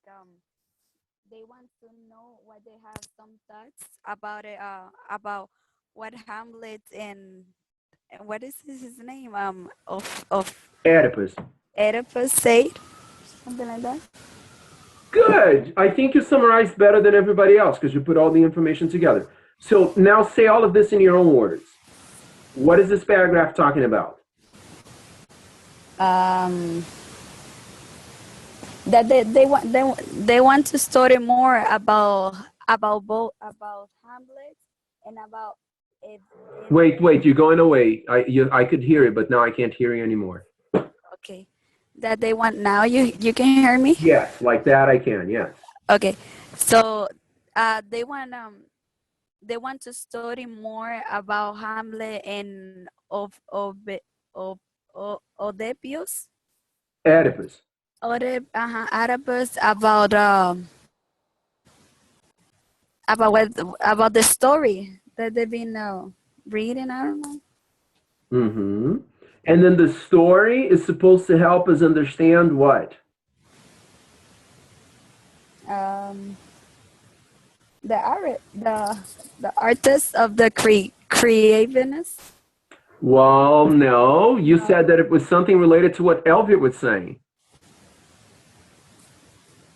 they want to know what they have some thoughts about it about what Hamlet and what is his name of Oedipus said, something like that. Good. I think you summarized better than everybody else because you put all the information together. So now say all of this in your own words. What is this paragraph talking about? That they want to study more about Hamlet and about it. Wait, you're going away. I could hear it, but now I can't hear you anymore. Okay, that they want now. You can hear me? Yes, like that I can. Yes. Okay, so they want to study more about Hamlet and Oedipus. Oedipus. Oedipus about the story that they've been reading. I don't know. Mm-hmm. And then the story is supposed to help us understand what? The artist of the creativeness. Well, no. You said that it was something related to what Elvia was saying.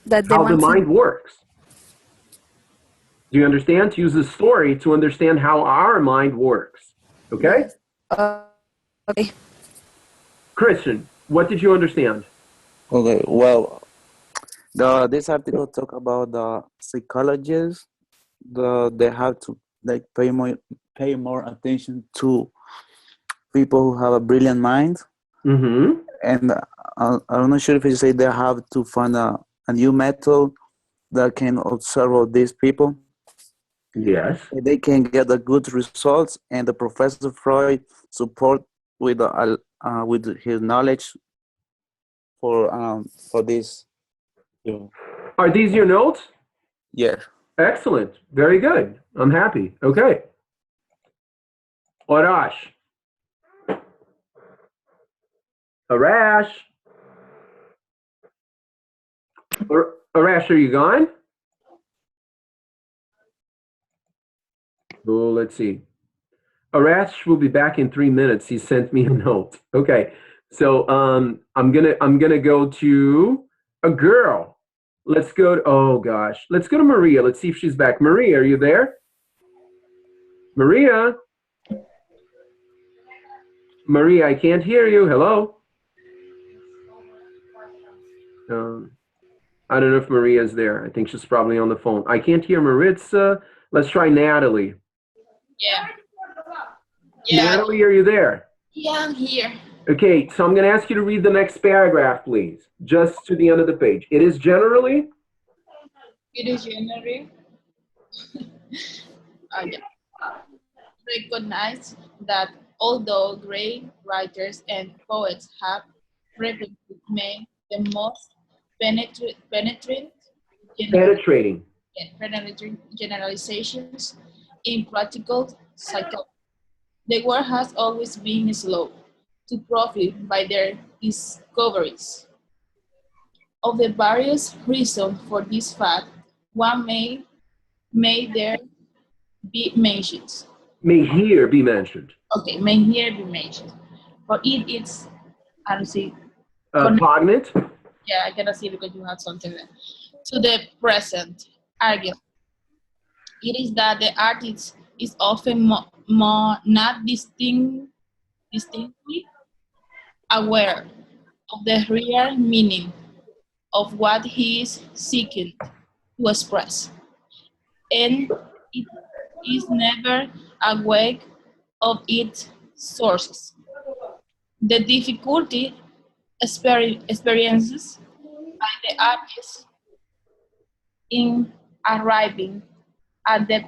That how the mind works. Do you understand? To use the story to understand how our mind works. Okay? Okay. Christian, what did you understand? Okay, well, this article talk about the psychologists. They have to like pay more attention to people who have a brilliant mind. Mm-hmm. And I'm not sure if you say they have to find a new method that can observe all these people. Yes. They can get the good results, and the Professor Freud support with his knowledge for this. Are these your notes? Yes. Excellent. Very good. I'm happy. Okay. Arash. Arash. Arash, are you gone? Oh, let's see. Arash will be back in 3 minutes. He sent me a note. Okay. So I'm gonna go to a girl. Let's go to, oh gosh. Let's go to Maria. Let's see if she's back. Maria, are you there? Maria? Maria, I can't hear you. Hello? I don't know if Maria's there. I think she's probably on the phone. I can't hear Maritza. Let's try Natalie. Yeah. Natalie, are you there? Yeah, I'm here. Okay, so I'm going to ask you to read the next paragraph, please, just to the end of the page. It is generally? It is generally recognized that although great writers and poets have frequently made the most penetrating generalizations in practical psychology, the world has always been slow to profit by their discoveries. Of the various reasons for this fact, one may there be mentioned. May here be mentioned. Okay, may here be mentioned. For it is, I don't see. Cognate? Yeah, I cannot see because you have something there. To the present argument. It is that the artist is often more not distinctly aware of the real meaning of what he is seeking to express, and it is never aware of its sources. The difficulty experiences by the artist in arriving at the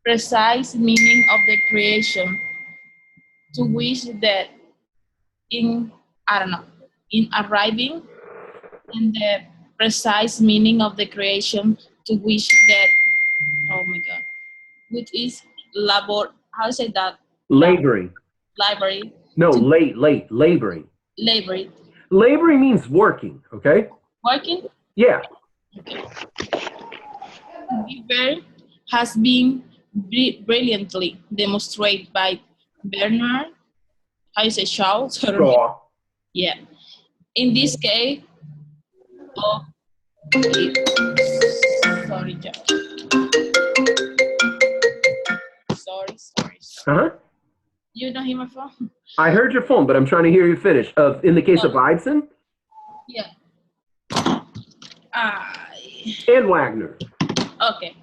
precise meaning of the creation to which that in arriving in the precise meaning of the creation to which that, oh my god, which is how to say that? Laboring. Library. No, laboring. Laboring. Laboring means working, okay? Working? Yeah. Okay. Weber has been brilliantly demonstrated by Bernard, how you say Shaw? Shaw. Yeah. In this case, sorry, John. Sorry. Uh-huh. You don't hear my phone? I heard your phone, but I'm trying to hear you finish. In the case of Ibsen? Yeah. And Wagner. Okay.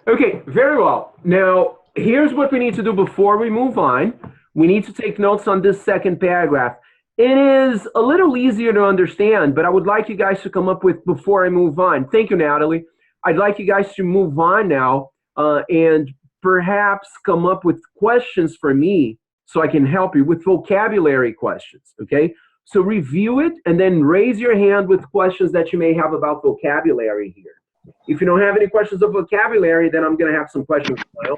Okay, very well. Now, here's what we need to do before we move on. We need to take notes on this second paragraph. It is a little easier to understand, but I would like you guys to come up with before I move on. Thank you, Natalie. I'd like you guys to move on now and perhaps come up with questions for me so I can help you with vocabulary questions, okay? So review it and then raise your hand with questions that you may have about vocabulary here. If you don't have any questions of vocabulary, then I'm going to have some questions of my own.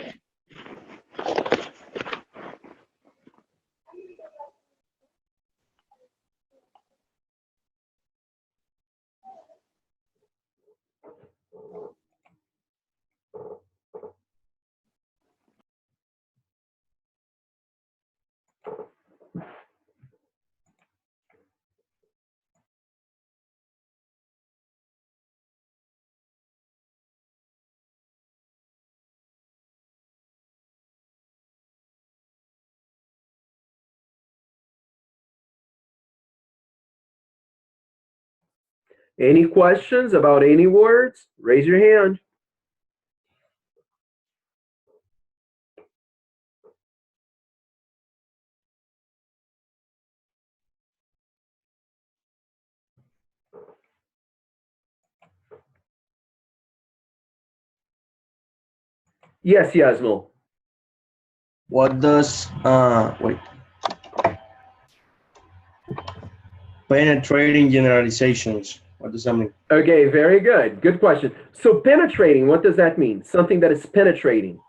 Any questions about any words? Raise your hand. Yes, Yasmo. What does penetrating generalizations, what does that mean? Okay, very good. Good question. So penetrating, what does that mean? Something that is penetrating.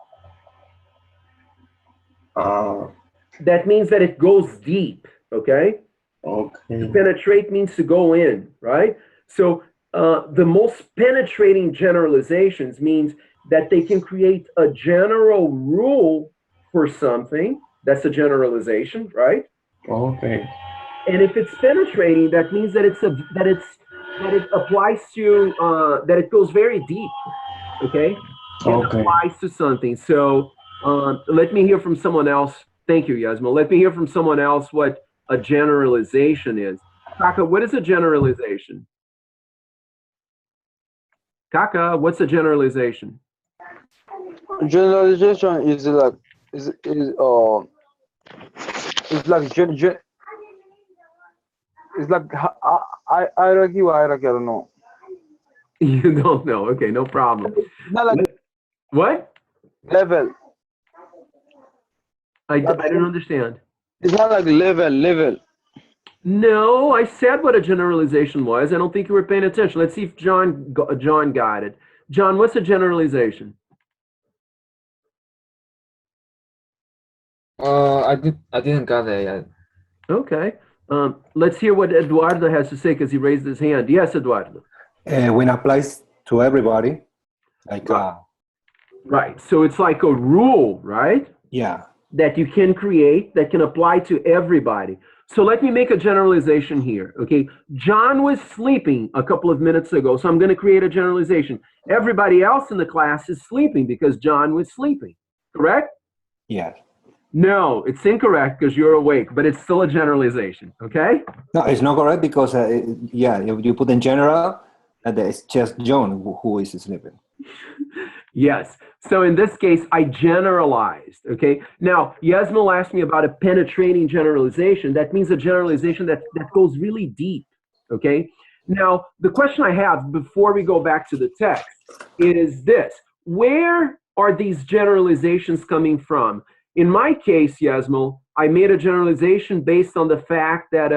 That means that it goes deep, okay? Okay. To penetrate means to go in, right? So the most penetrating generalizations means that they can create a general rule for something. That's a generalization, right? Okay. And if it's penetrating, that means that it applies to that it goes very deep. Okay. It applies to something. So let me hear from someone else. Thank you, Yasmo. Let me hear from someone else what a generalization is. Kaka, what is a generalization? Kaka, what's a generalization? Generalization is like it's like hierarchy or hierarchy, I don't know. You don't know. Okay, no problem. Not like what? Level. I don't understand. It's not like level. No, I said what a generalization was. I don't think you were paying attention. Let's see if John got it. John, what's a generalization? I didn't got it yet. Okay. Let's hear what Eduardo has to say because he raised his hand. Yes, Eduardo. When applies to everybody, like Right. So it's like a rule, right? yeah. That you can create that can apply to everybody. So let me make a generalization here. Okay. John was sleeping a couple of minutes ago. So I'm going to create a generalization. Everybody else in the class is sleeping because John was sleeping. Correct? Yeah. No, it's incorrect because you're awake, but it's still a generalization. Okay. No, it's not correct because yeah, if you put in general, it's just John who is sleeping. Yes. So in this case, I generalized. Okay. Now, Yasmil asked me about a penetrating generalization. That means a generalization that goes really deep. Okay. Now, the question I have before we go back to the text is this: where are these generalizations coming from? In my case, Yasmil, I made a generalization based on the fact that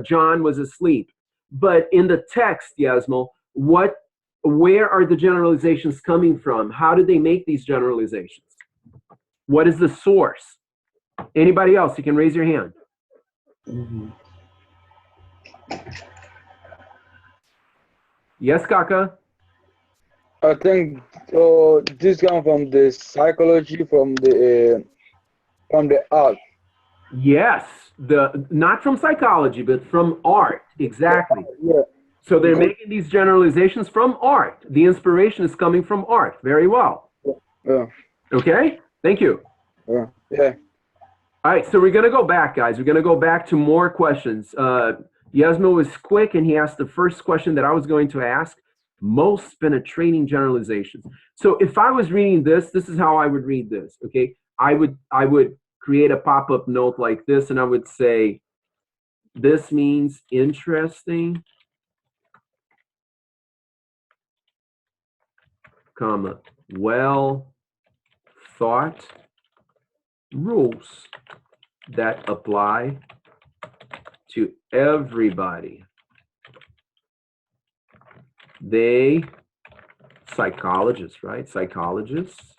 John was asleep. But in the text, Yasmil, where are the generalizations coming from? How did they make these generalizations? What is the source? Anybody else? You can raise your hand. Yes, Kaka? I think this comes from the psychology, from the art. Yes, not from psychology, but from art. Exactly. Yeah. So they're making these generalizations from art. The inspiration is coming from art. Very well. Yeah. Okay, thank you. Yeah. Yeah. All right, so we're going to go back, guys. We're going to go back to more questions. Yasmil was quick, and he asked the first question that I was going to ask: most penetrating generalizations. So if I was reading this is how I would read this. Okay, I would create a pop-up note like this, and I would say, this means interesting, comma, well thought rules that apply to everybody. They, psychologists, right? Psychologists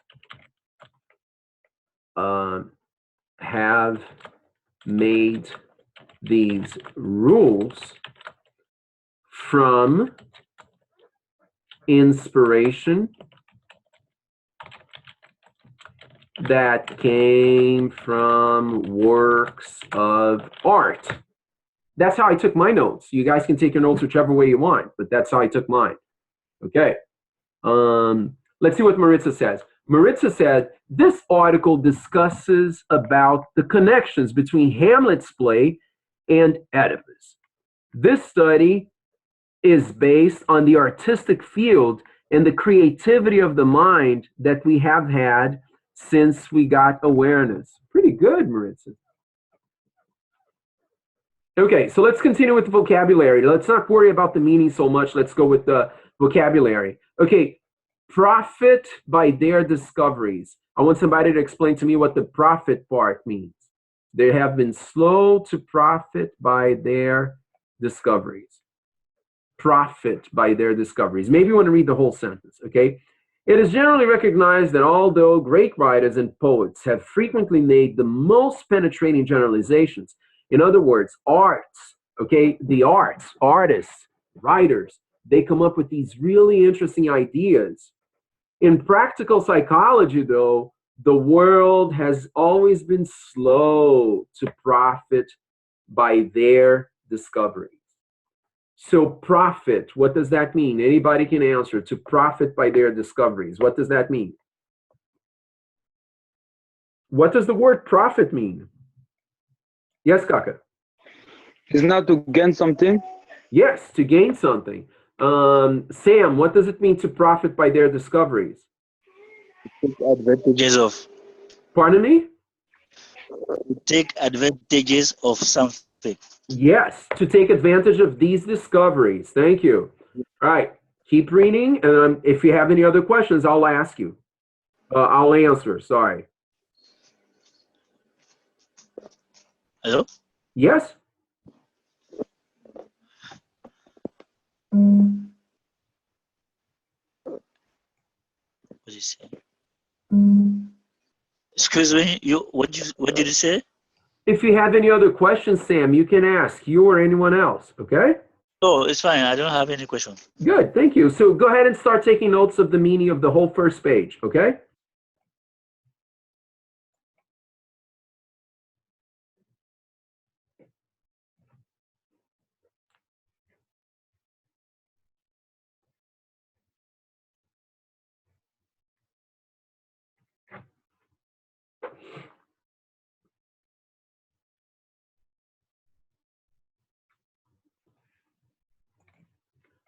have made these rules from inspiration that came from works of art. That's how I took my notes. You guys can take your notes whichever way you want, but that's how I took mine. Okay. Let's see what Maritza says. Maritza said, this article discusses about the connections between Hamlet's play and Oedipus. This study is based on the artistic field and the creativity of the mind that we have had since we got awareness. Pretty good, Maritza. Okay, so let's continue with the vocabulary. Let's not worry about the meaning so much. Let's go with the vocabulary. Okay, profit by their discoveries. I want somebody to explain to me what the profit part means. They have been slow to profit by their discoveries. Profit by their discoveries. Maybe you want to read the whole sentence, okay? It is generally recognized that although great writers and poets have frequently made the most penetrating generalizations, in other words, arts, okay, the arts, artists, writers, they come up with these really interesting ideas. In practical psychology, though, the world has always been slow to profit by their discoveries. So profit, what does that mean? Anybody can answer. To profit by their discoveries. What does that mean? What does the word profit mean? Yes, Kaka. It's not to gain something? Yes, to gain something. Sam, what does it mean to profit by their discoveries? Take advantages of. Pardon me? Take advantages of something. Yes, to take advantage of these discoveries. Thank you. All right, keep reading, and if you have any other questions, I'll ask you. I'll answer, sorry. Hello? Yes? What did you say? Excuse me, what did you say? If you have any other questions, Sam, you can ask, you or anyone else, okay? No, it's fine. I don't have any question. Good, thank you. So go ahead and start taking notes of the meaning of the whole first page, okay?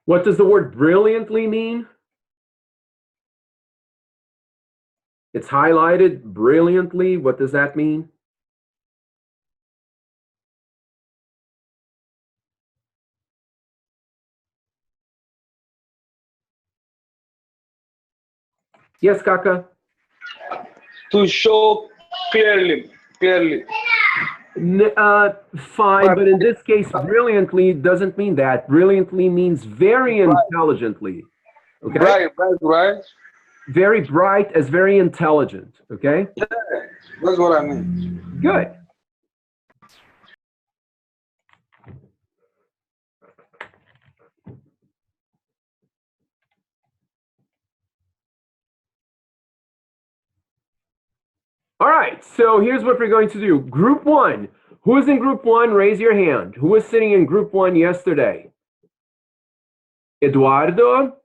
What does the word brilliantly mean? It's highlighted brilliantly. What does that mean? Yes, Kaka? To show clearly. Fine, but in this case, brilliantly doesn't mean that. Brilliantly means very intelligently. Okay? Right. Very bright as very intelligent. Okay? That's what I mean. Good. All right, so here's what we're going to do. Group one. Who is in group one? Raise your hand. Who was sitting in group one yesterday? Eduardo?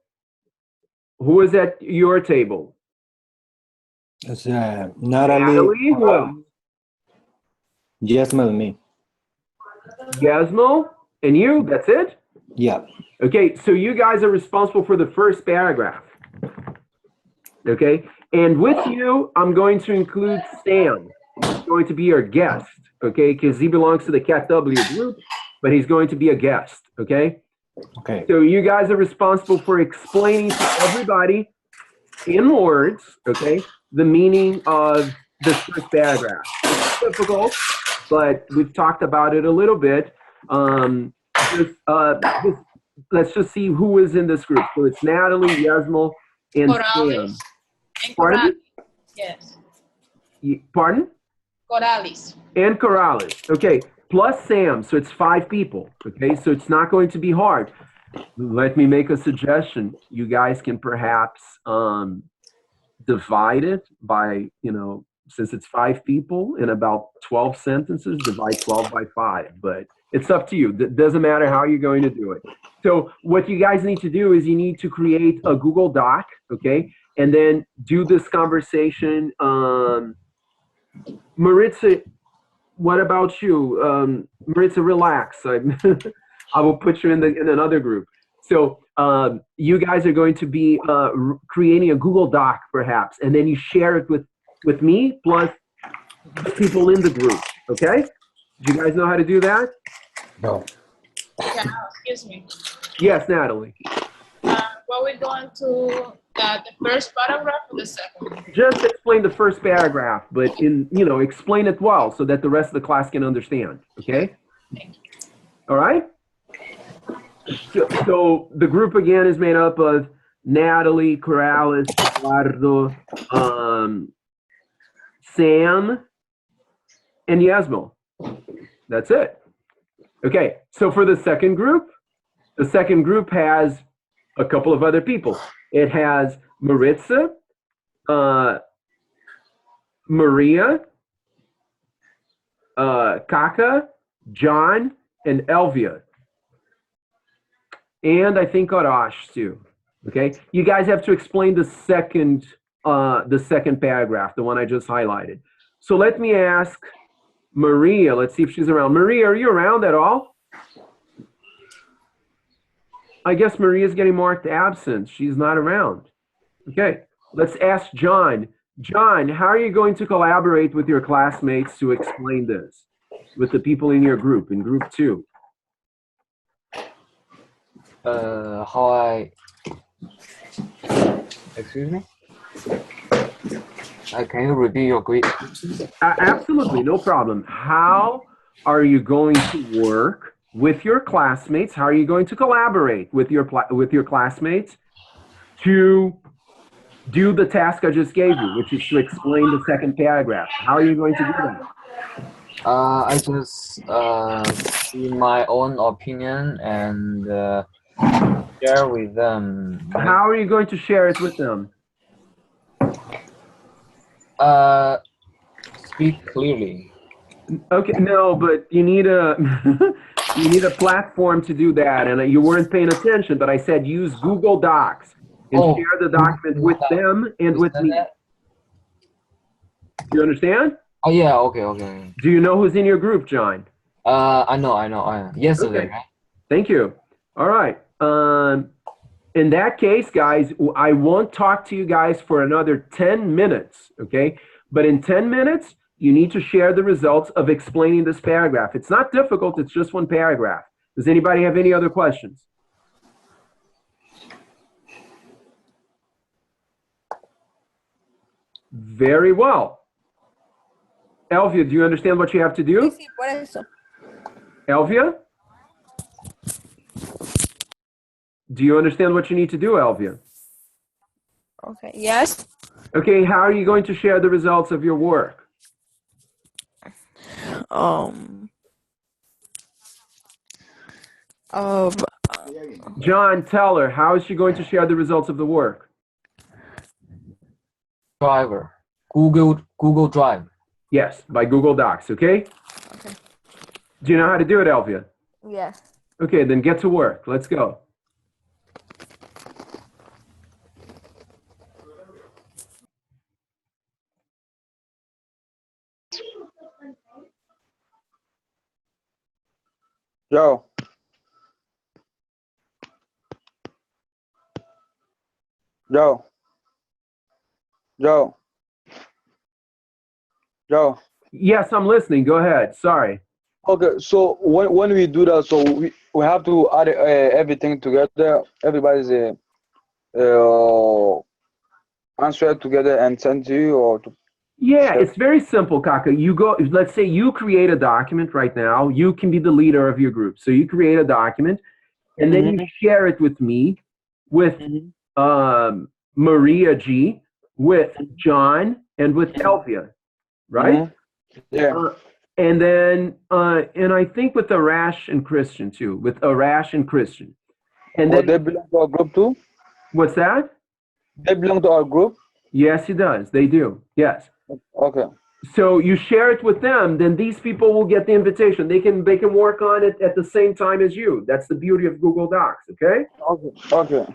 Who was at your table? It's, Natalie. Natalie? Who else? Yasma and me. Yasmo? And you? That's it? Yeah. Okay, so you guys are responsible for the first paragraph. Okay, and with you, I'm going to include Sam. He's going to be your guest, okay, because he belongs to the Cat W group, but he's going to be a guest, okay? Okay. So you guys are responsible for explaining to everybody in words, okay, the meaning of this first paragraph. It's difficult, but we've talked about it a little bit. Let's just see who is in this group. So it's Natalie, Yasmo, and Corrales. Sam. Pardon? Yes. Pardon? Corrales. And Corrales. Okay, plus Sam, so it's 5 people. Okay, so it's not going to be hard. Let me make a suggestion. You guys can perhaps divide it by, since it's 5 people in about 12 sentences, divide 12 by 5. But it's up to you. It doesn't matter how you're going to do it. So what you guys need to do is you need to create a Google Doc, okay? And then do this conversation. Maritza, what about you? Maritza, relax. I will put you in another group. So you guys are going to be creating a Google Doc, perhaps, and then you share it with me plus the people in the group. Okay? Do you guys know how to do that? No. Yeah, excuse me. Yes, Natalie. What we're going to the first paragraph or the second? Just explain the first paragraph, but explain it well so that the rest of the class can understand. Okay? Thank you. All right? So the group again is made up of Natalie, Corrales, Eduardo, Sam, and Yasmo. That's it. Okay, so for the second group has a couple of other people. It has Maritza, Maria, Kaka, John, and Elvia. And I think Arash too. Okay, you guys have to explain the second paragraph, the one I just highlighted. So let me ask Maria. Let's see if she's around. Maria, are you around at all? I guess Maria's getting marked absent. She's not around. Okay, let's ask John. John, how are you going to collaborate with your classmates to explain this with the people in your group, in group 2? Excuse me? Can you repeat your question? Absolutely, no problem. How are you going to work with your classmates? How are you going to collaborate with your classmates to do the task I just gave you, which is to explain the second paragraph? How are you going to do that? I just see my own opinion and share with them. How are you going to share it with them? Speak clearly. Okay, no, but you need a you need a platform to do that, and you weren't paying attention. But I said use Google Docs and Oh, share the document with them and with me. Do you understand? Oh yeah, okay. Do you know who's in your group, John? I know. Yesterday, Okay. right? Thank you. All right. In that case, guys, I won't talk to you guys for another 10 minutes, okay? But in 10 minutes, you need to share the results of explaining this paragraph. It's not difficult, it's just one paragraph. Does anybody have any other questions? Very well. Elvia, do you understand what you have to do? Sí, por eso. Elvia? Do you understand what you need to do, Elvia? Okay. Yes. Okay, how are you going to share the results of your work? Um. John, tell her, how is she going to share the results of the work? Driver. Google Drive. Yes, by Google Docs, okay? Okay. Do you know how to do it, Elvia? Yes. Okay, then get to work. Let's go. Yo. Yo. Yo. Yo. Yes, I'm listening. Go ahead. Sorry. Okay, so when we do that, so we have to add everything together. Everybody's answer together and send to you, or to Yeah, share. it's very simple, Kaka. You go, let's say you create a document right now. You can be the leader of your group. So you create a document and then you share it with me, with Maria G, with John, and with Elvia, right? Yeah. And then, and I think with Arash and Christian too, with Arash and Christian. And Oh, then, they belong to our group too? what's that? They belong to our group? Yes, he does. They do. Yes. Okay. So you share it with them, then these people will get the invitation. They can work on it at the same time as you. That's the beauty of Google Docs, okay? Okay.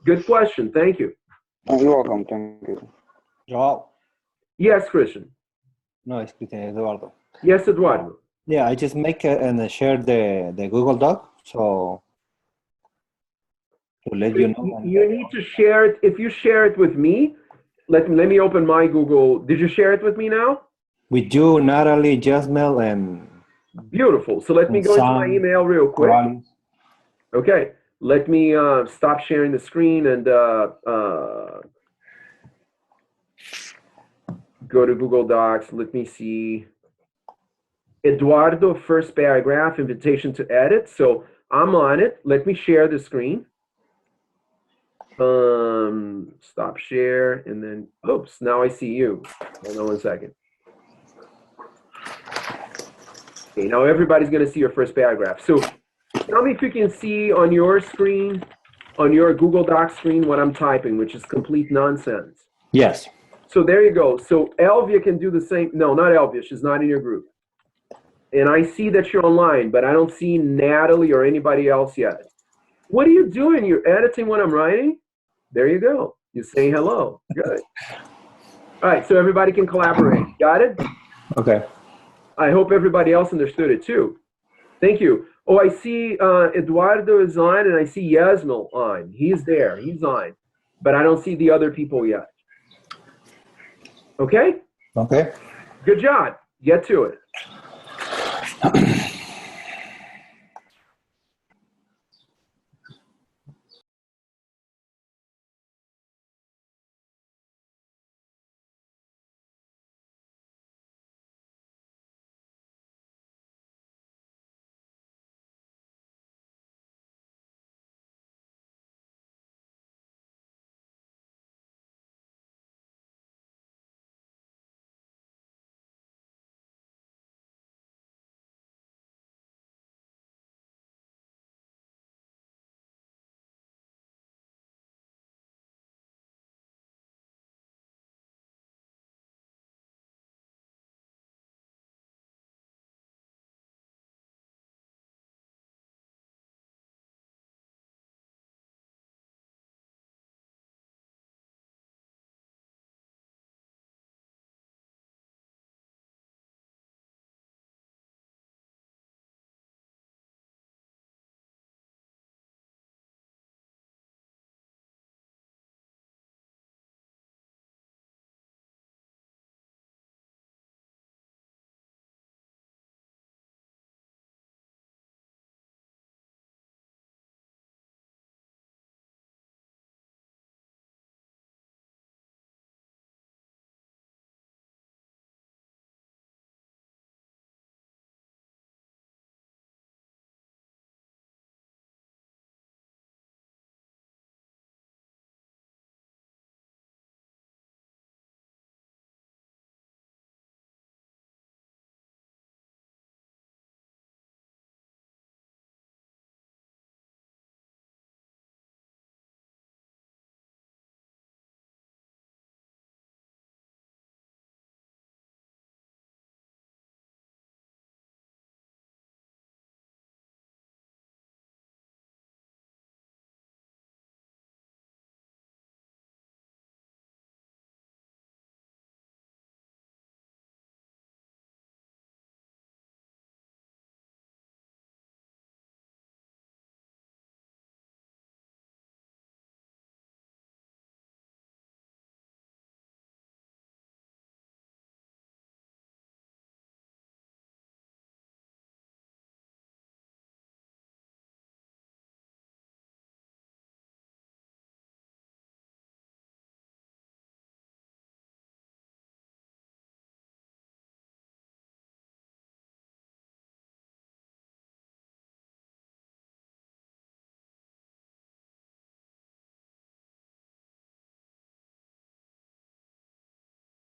Good question. Thank you. You're welcome. Thank you. Joao. Yes, Christian. No, it's Eduardo. Yes, Eduardo. Yeah, I just make and share the Google Doc. So to let you know. You need to share it. If you share it with me, let me open my Google. Did you share it with me now? With you, Natalie, Jasmine, and beautiful. So let me go into my email real quick. Okay, let me stop sharing the screen and go to Google Docs. Let me see. Eduardo, first paragraph, invitation to edit. So I'm on it. Let me share the screen. Stop share, and then, oops, now I see you. Hold on 1 second. Okay, now everybody's going to see your first paragraph. So tell me if you can see on your screen, on your Google Docs screen, what I'm typing, which is complete nonsense. Yes. So there you go. So Elvia can do the same. No, not Elvia. She's not in your group. And I see that you're online, but I don't see Natalie or anybody else yet. What are you doing? You're editing what I'm writing? There you go. You're saying hello. Good. All right, so everybody can collaborate. Got it? Okay. I hope everybody else understood it too. Thank you. Oh, I see Eduardo is on, and I see Yasmil on. He's there. He's on. But I don't see the other people yet. Okay? Okay. Good job. Get to it.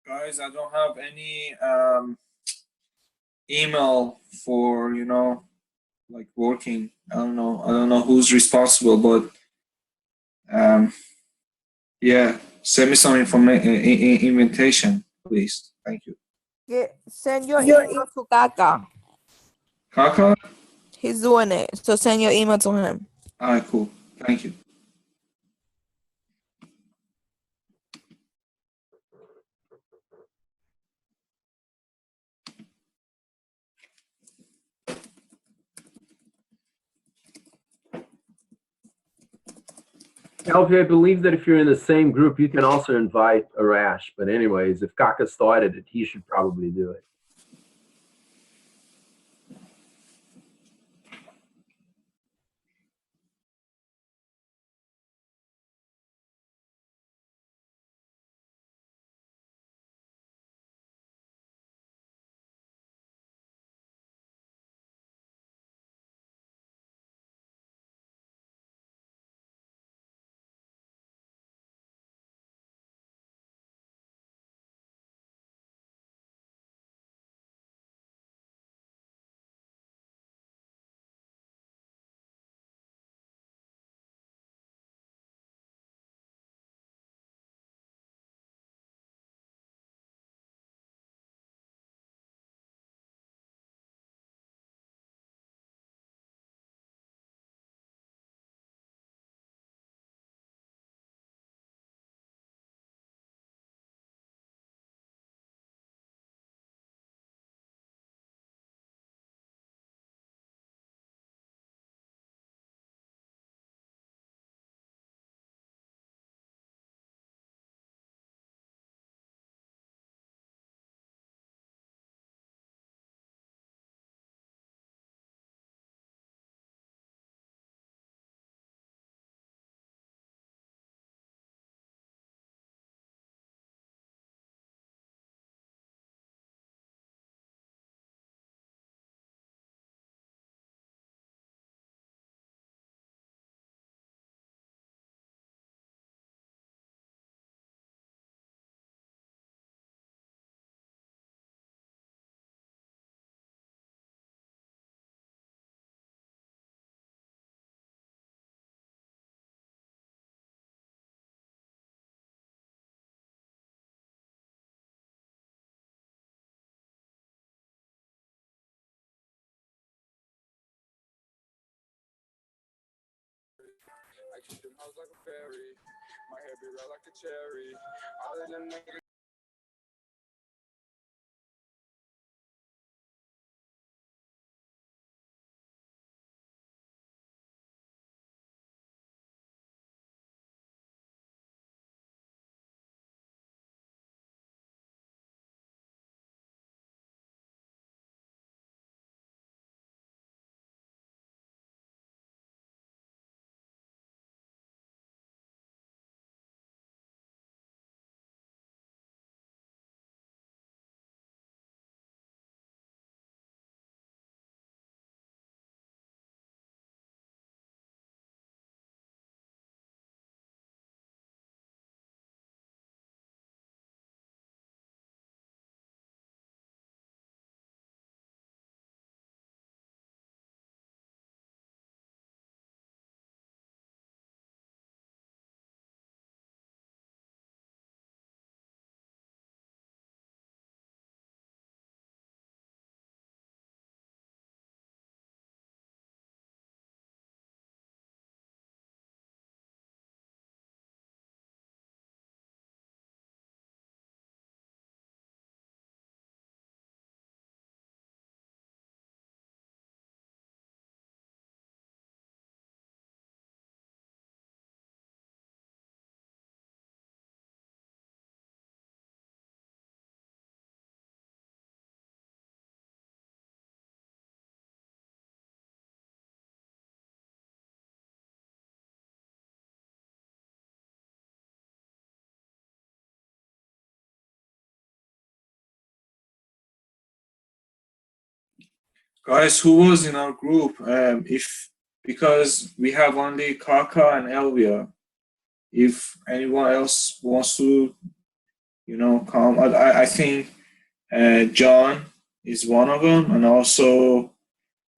Guys, I don't have any email for, like working. I don't know who's responsible, but yeah, send me some invitation, please. Thank you. Send your email to Kaka. Kaka? He's doing it. So send your email to him. All right, cool. Thank you. Elvie, I believe that if you're in the same group, you can also invite Arash. But anyways, if Kaka started it, he should probably do it. I keep them hoes like a fairy. My hair be red like a cherry. All of them niggas. Guys, who was in our group? Because we have only Kaka and Elvia. If anyone else wants to come. I think John is one of them, and also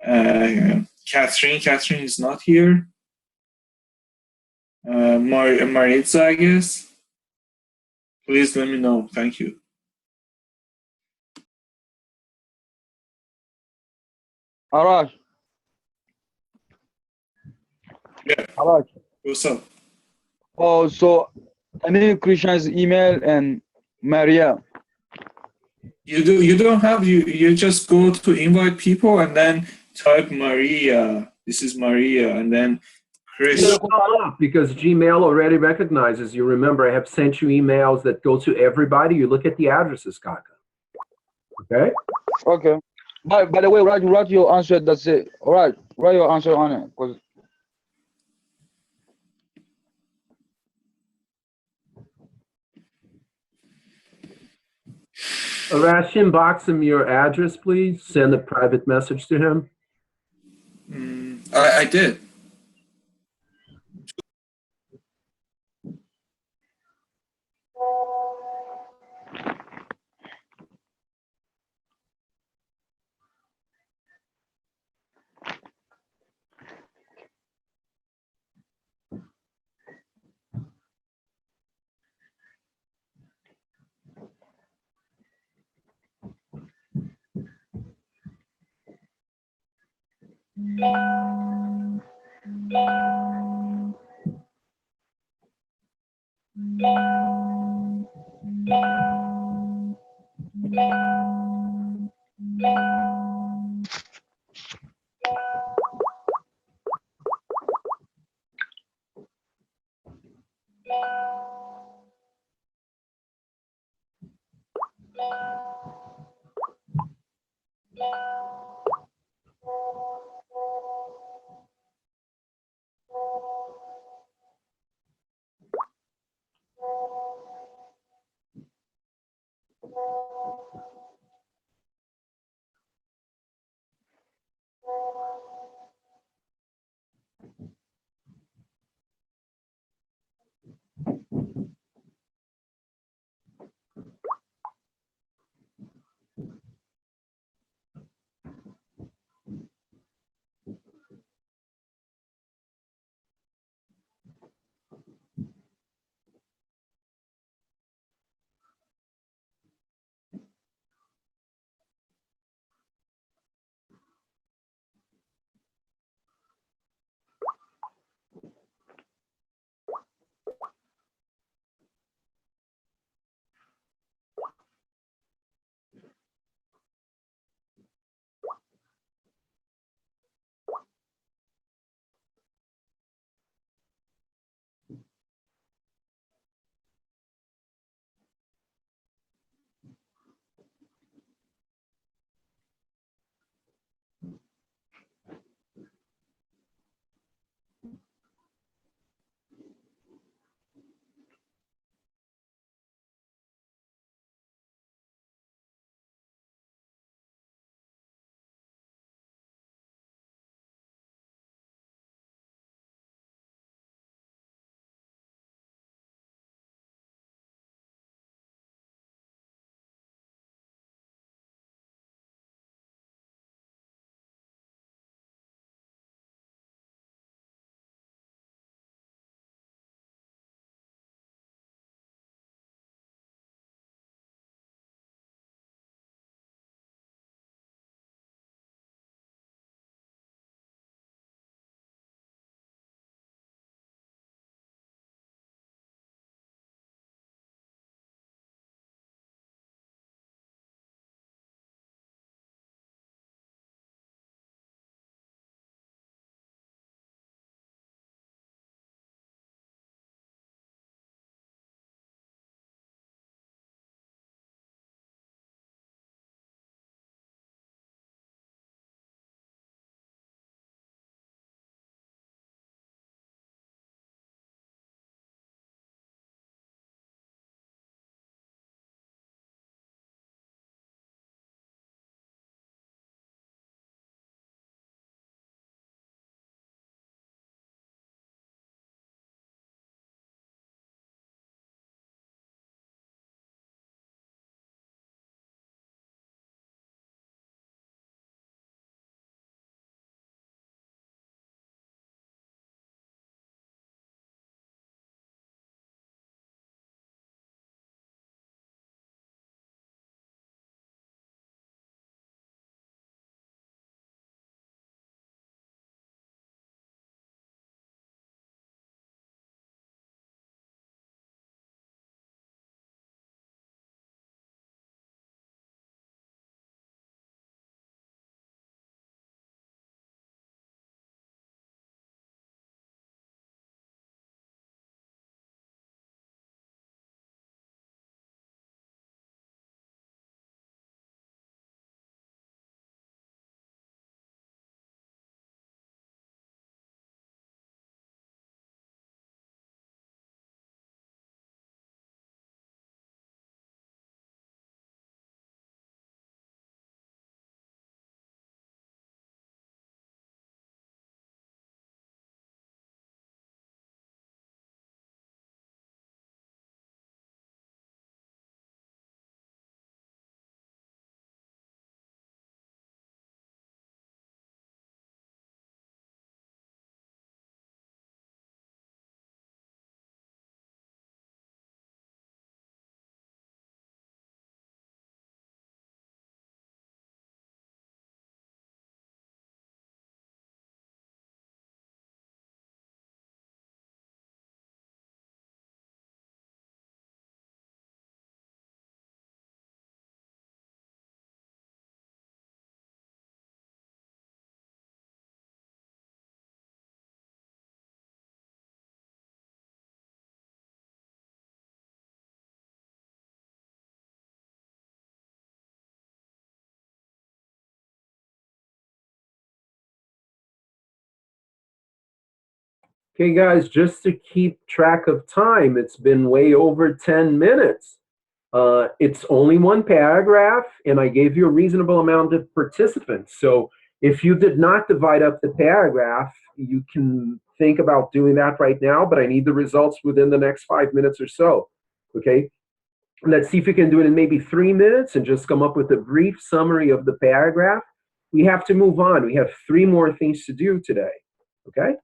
Catherine. Catherine is not here. Maritza, I guess. Please let me know. Thank you. Arash. Yeah. Arash. What's up? Oh, so I need Krishna's email and Maria. You don't have you just go to invite people and then type Maria. This is Maria, and then Chris. It'll come up because Gmail already recognizes you. Remember, I have sent you emails that go to everybody. You look at the addresses, Kaka. Okay? Okay. By the way, write your answer. That's it. All right. Write your answer on it. 'Cause Arash, inbox him your address, please. Send a private message to him. I did. Okay, guys, just to keep track of time, it's been way over 10 minutes. It's only one paragraph, and I gave you a reasonable amount of participants. So if you did not divide up the paragraph, you can think about doing that right now, but I need the results within the next 5 minutes or so. Okay? Let's see if you can do it in maybe 3 minutes and just come up with a brief summary of the paragraph. We have to move on. We have 3 more things to do today. Okay?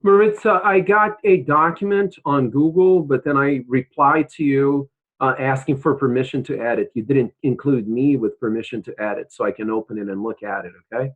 Maritza, I got a document on Google, but then I replied to you asking for permission to edit. You didn't include me with permission to edit, so I can open it and look at it, okay?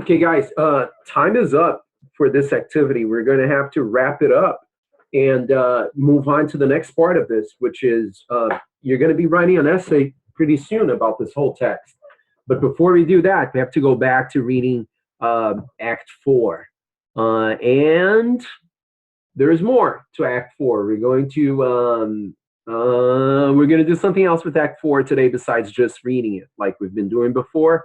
Okay, guys, time is up for this activity. We're going to have to wrap it up and move on to the next part of this, which is you're going to be writing an essay pretty soon about this whole text. But before we do that, we have to go back to reading Act 4. And there's more to Act 4. We're going to do something else with Act 4 today besides just reading it like we've been doing before.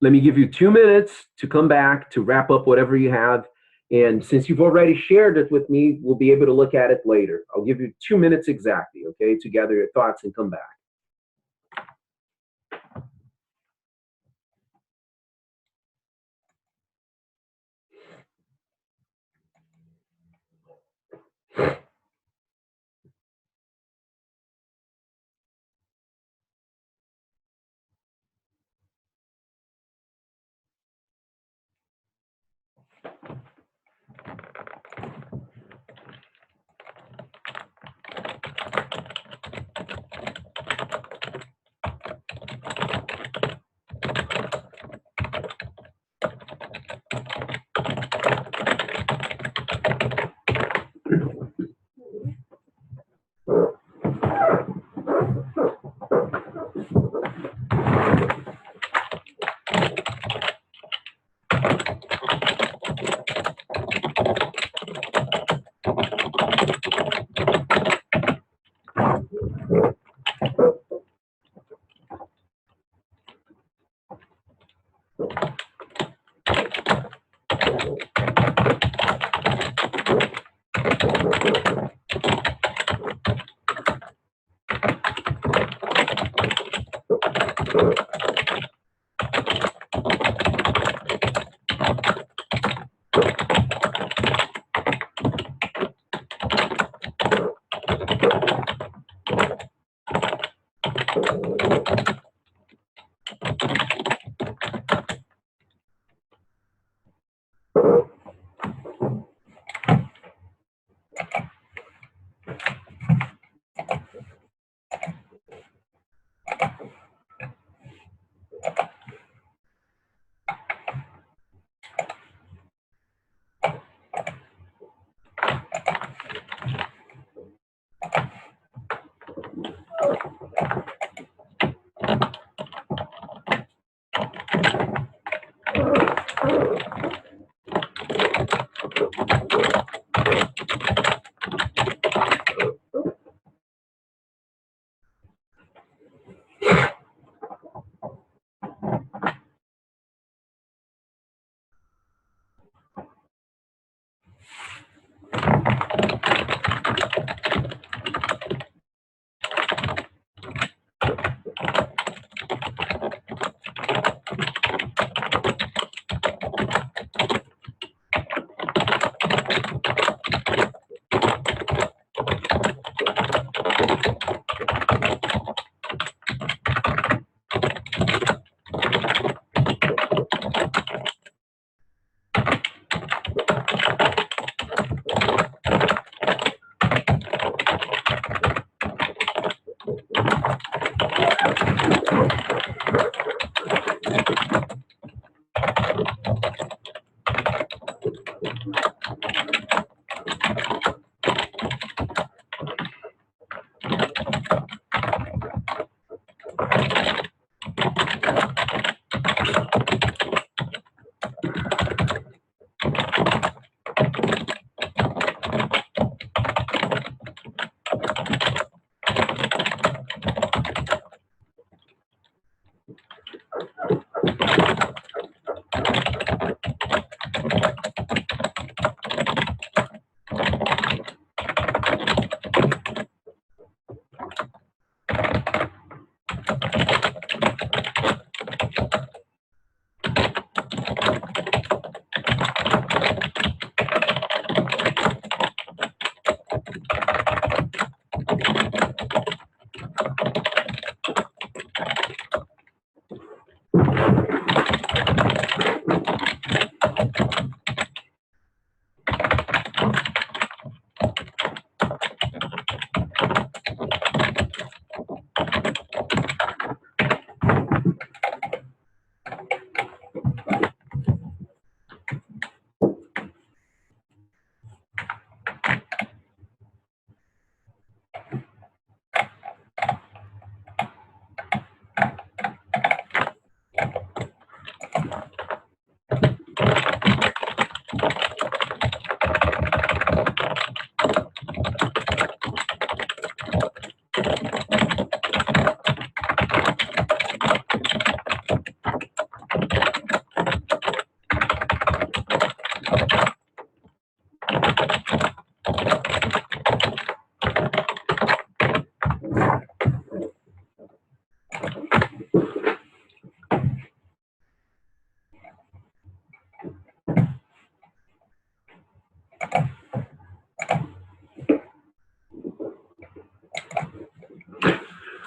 Let me give you 2 minutes to come back to wrap up whatever you have. And since you've already shared it with me, we'll be able to look at it later. I'll give you 2 minutes exactly, okay, to gather your thoughts and come back.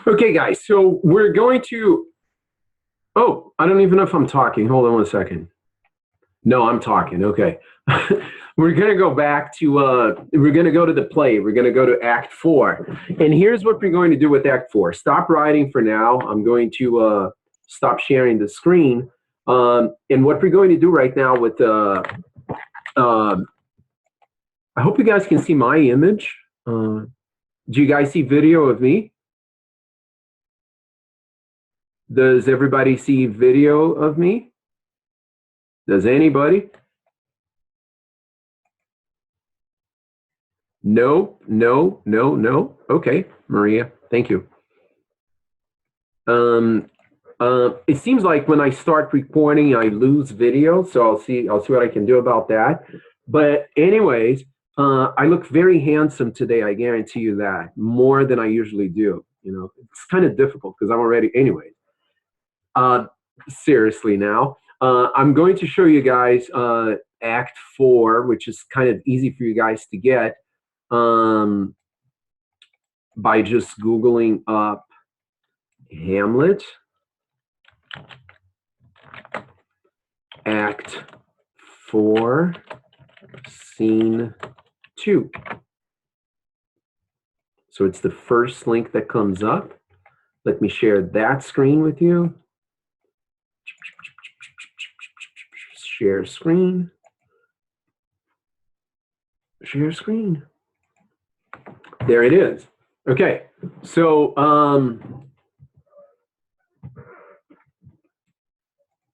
Okay, guys, so we're going to. Oh, I don't even know if I'm talking. Hold on one second. No, I'm talking. Okay. We're going to go back to, we're going to go to the play. We're going to go to Act 4. And here's what we're going to do with Act 4. Stop writing for now. I'm going to stop sharing the screen. And what we're going to do right now with, I hope you guys can see my image. Do you guys see video of me? Does everybody see video of me? Does anybody? No, no, no, no. Okay, Maria, thank you. It seems like when I start recording, I lose video, so I'll see what I can do about that. But anyways, I look very handsome today. I guarantee you that, more than I usually do. You know, it's kind of difficult because I'm already, anyways. Seriously now, I'm going to show you guys Act 4, which is kind of easy for you guys to get by just Googling up Hamlet, Act 4, Scene 2. So it's the first link that comes up. Let me share that screen with you. Share screen. Share screen. There it is. Okay, so all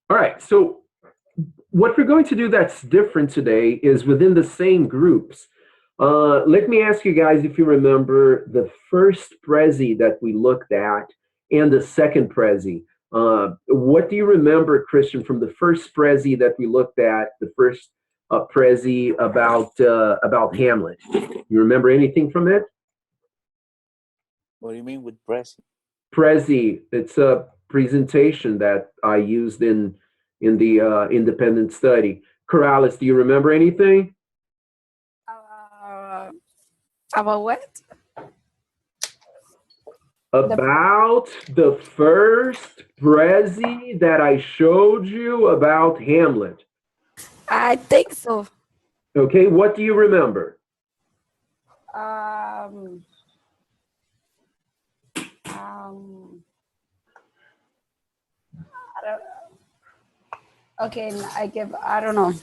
right, so what we're going to do that's different today is within the same groups. Let me ask you guys if you remember the first Prezi that we looked at and the second Prezi. What do you remember, Christian, from the first Prezi that we looked at, the first Prezi about Hamlet? You remember anything from it? What do you mean with Prezi? Prezi, it's a presentation that I used in the independent study. Corrales, do you remember anything? About what? About the first Prezi that I showed you about Hamlet. I think so. Okay, what do you remember? Okay, I don't know.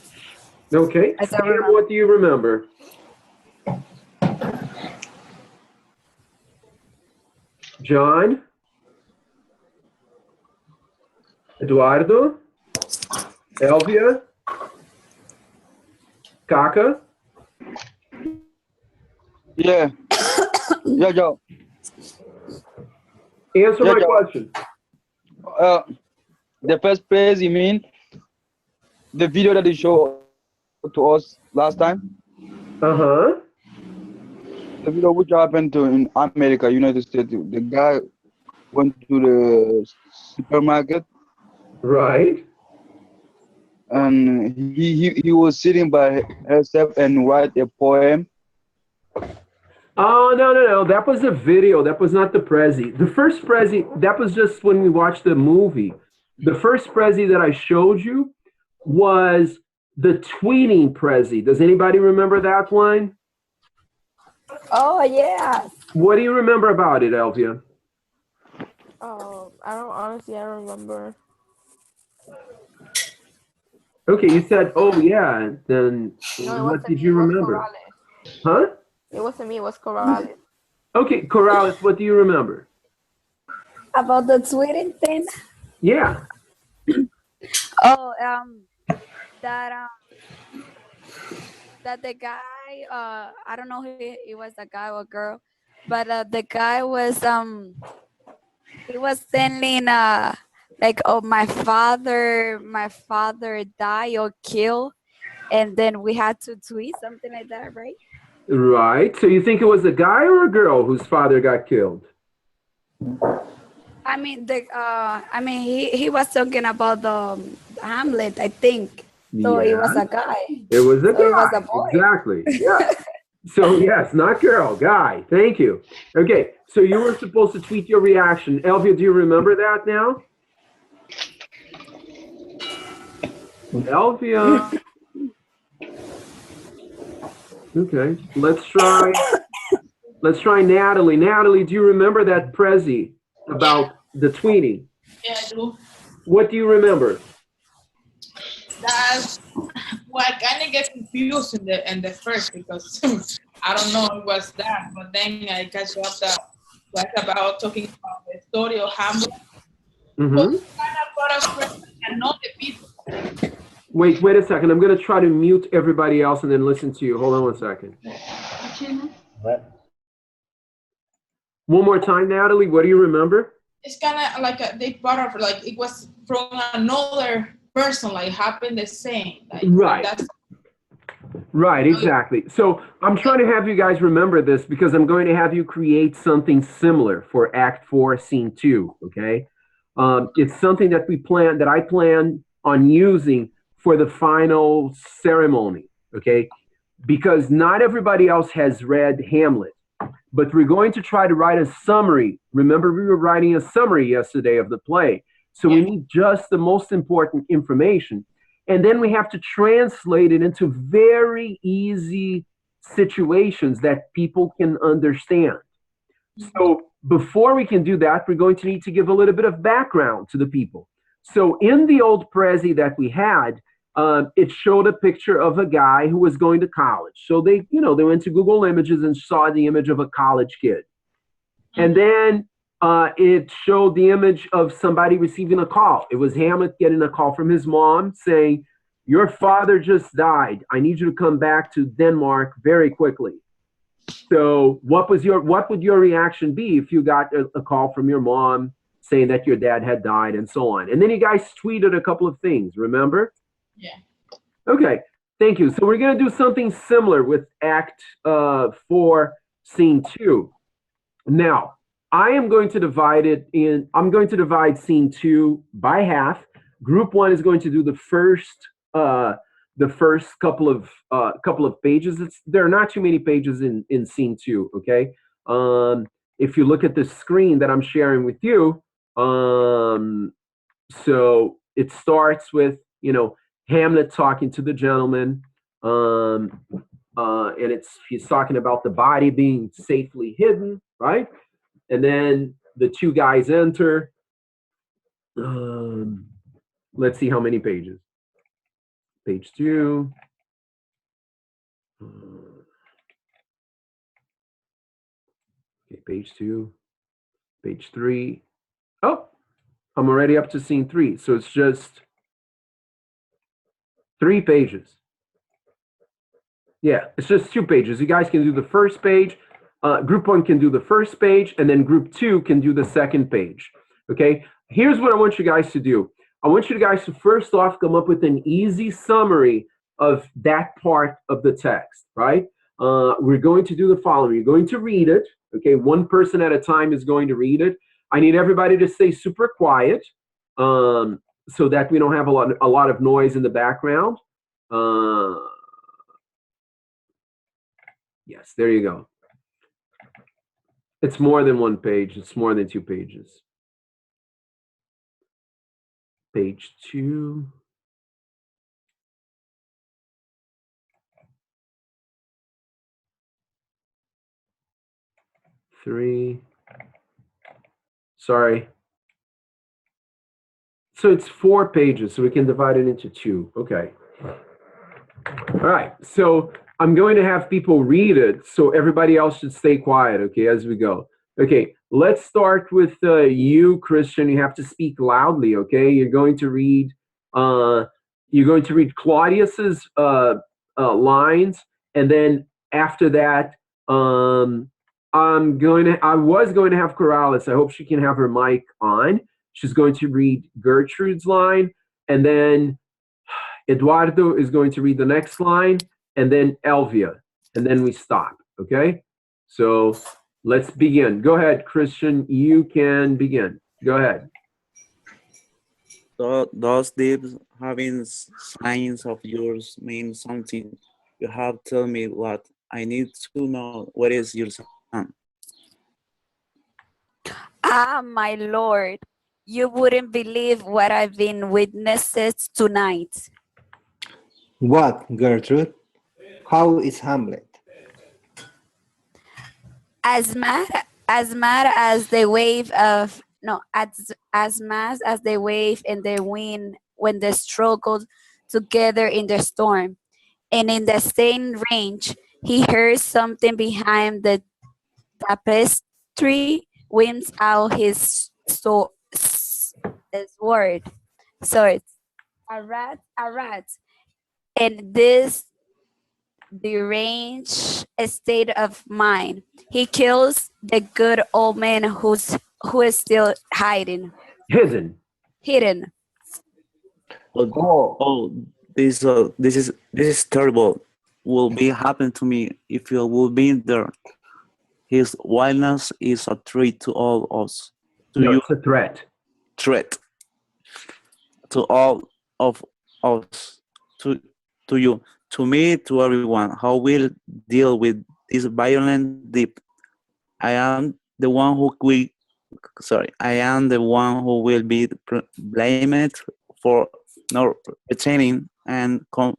Okay, Sam, what do you remember? John? Eduardo? Elvia? Kaka? Yeah. Yeah, Joe. Answer Yeah, my Joe. question. The first praise, you mean the video that you showed to us last time? Uh-huh. The video which happened in America, United States. The guy went to the supermarket. Right. And he was sitting by himself and write a poem. Oh, no. That was a video. That was not the Prezi. The first Prezi, that was just when we watched the movie. The first Prezi that I showed you was the tweeting Prezi. Does anybody remember that one? Oh, yeah. What do you remember about it, Elvia? Oh, I don't remember. Okay, you said, oh, yeah. Then No, it what wasn't did me, you it was remember? Corrales. Huh? It wasn't me, it was Corrales. Okay, Corrales, what do you remember? About the tweeting thing? Yeah. Oh, that the guy, I don't know if it was a guy or a girl, but the guy was he was sending like, oh, my father died or killed, and then we had to tweet something like that, right? Right. So you think it was a guy or a girl whose father got killed? I mean, he was talking about the Hamlet, I think. So it was Yeah. a guy. It was a So guy. it was a boy. Exactly. Yeah. So yes, not girl, guy. Thank you. Okay, so you were supposed to tweet your reaction. Elvia, do you remember that now? Elvia. Okay, let's try Natalie. Natalie, do you remember that Prezi about the tweeting? Yeah, I do. What do you remember? That's well, I kind of get confused in the first because I don't know it was that, but then I catch up that was about talking about the story of Hamlet. Mm-hmm. But kind of got us and not the people. Wait a second. I'm going to try to mute everybody else and then listen to you. Hold on 1 second. One more time, Natalie. What do you remember? It's kind of like they brought up like it was from another person, like happened the same. Like, Right. That's, Right, exactly. So I'm trying to have you guys remember this because I'm going to have you create something similar for Act 4, Scene 2, okay? It's something that I plan on using for the final ceremony, okay? Because not everybody else has read Hamlet, but we're going to try to write a summary. Remember, we were writing a summary yesterday of the play. So we need just the most important information. And then we have to translate it into very easy situations that people can understand. So before we can do that, we're going to need to give a little bit of background to the people. So in the old Prezi that we had, it showed a picture of a guy who was going to college. So they went to Google Images and saw the image of a college kid. And then it showed the image of somebody receiving a call. It was Hamlet getting a call from his mom saying, "Your father just died. I need you to come back to Denmark very quickly." So what would your reaction be if you got a call from your mom saying that your dad had died and so on? And then you guys tweeted a couple of things, remember? Yeah. Okay, thank you. So we're going to do something similar with Act 4, Scene 2. Now, I'm going to divide Scene 2 by half. Group 1 is going to do the first couple of pages. There are not too many pages in Scene 2, okay? If you look at the screen that I'm sharing with you, so it starts with, Hamlet talking to the gentleman, and he's talking about the body being safely hidden, right? And then the two guys enter. Let's see how many pages. Page 2. Okay, page 2. Page 3. Oh, I'm already up to Scene 3. So it's just 3 pages. Yeah, it's just 2 pages. You guys can do the first page. Group 1 can do the first page, and then Group 2 can do the second page. Okay, here's what I want you guys to do. I want you guys to first off come up with an easy summary of that part of the text, right? We're going to do the following. You're going to read it. Okay, one person at a time is going to read it. I need everybody to stay super quiet so that we don't have a lot of noise in the background. Yes, there you go. It's more than 1 page. It's more than 2 pages. Page 2. Three. Sorry. So it's 4 pages, so we can divide it into 2. Okay. All right. So I'm going to have people read it, so everybody else should stay quiet, okay, as we go. Okay, let's start with you, Christian. You have to speak loudly, okay? You're going to read Claudius's lines, and then after that, I was going to have Corrales. I hope she can have her mic on. She's going to read Gertrude's line, and then Eduardo is going to read the next line, and then Elvia, and then we stop, okay? So let's begin. Go ahead, Christian. You can begin. Go ahead. Does this having signs of yours mean something? You have to tell me what I need to know where is your son. Ah, my lord, you wouldn't believe what I've been witnessing tonight. What, Gertrude? How is Hamlet? As mad as the wave of no, as mad as the wave and the wind when they struggled together in the storm. And in the same range, he heard something behind the tapestry, whims out his sword. Sword. A rat. And this deranged state of mind, he kills the good old man who is still Hidden. hidden. Oh, this is terrible. Will be happen to me if you will be there. His wildness is a threat to all us. To No, you, it's a threat. threat to all of us. To you, to me, to everyone. How will deal with this violent deep? I am the one who will. Sorry, I am the one who will be blamed for not retaining and confining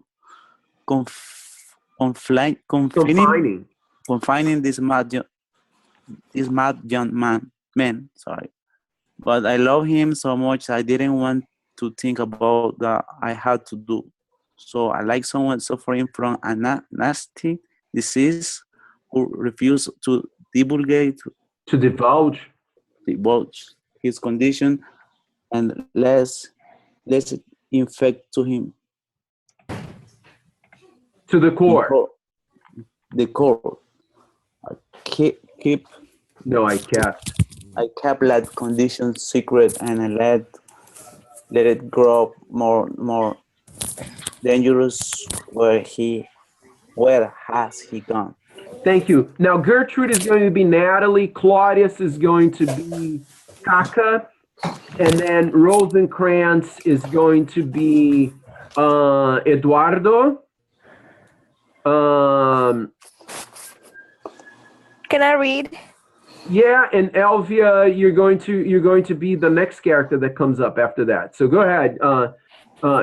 this mad young man. Sorry, but I love him so much. I didn't want to think about that. I had to do. So I like someone suffering from a nasty disease who refused to divulgate, to divulge his condition and less infect to him. To the core. The core. I kept that condition secret, and I let it grow more dangerous. Where has he gone? Thank you. Now Gertrude is going to be Natalie, Claudius is going to be Kaka, and then Rosencrantz is going to be Eduardo. Can I read? Yeah, and Elvia, you're going to be the next character that comes up after that. So go ahead.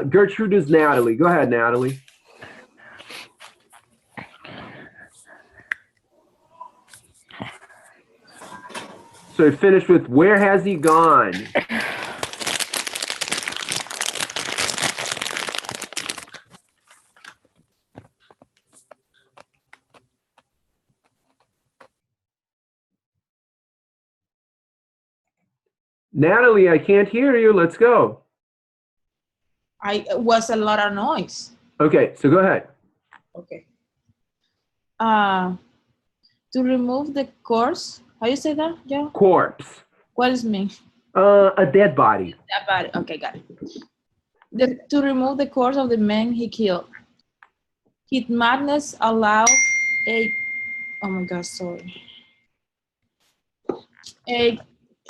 Gertrude is Natalie. Go ahead, Natalie. So finish with where has he gone? Natalie, I can't hear you. Let's go. It was a lot of noise. Okay, so go ahead. Okay. To remove the corpse, how you say that, Joe? Corpse. What does it mean? A dead body. Dead body. Okay, got it. To remove the corpse of the man he killed. His madness allowed oh my God, sorry.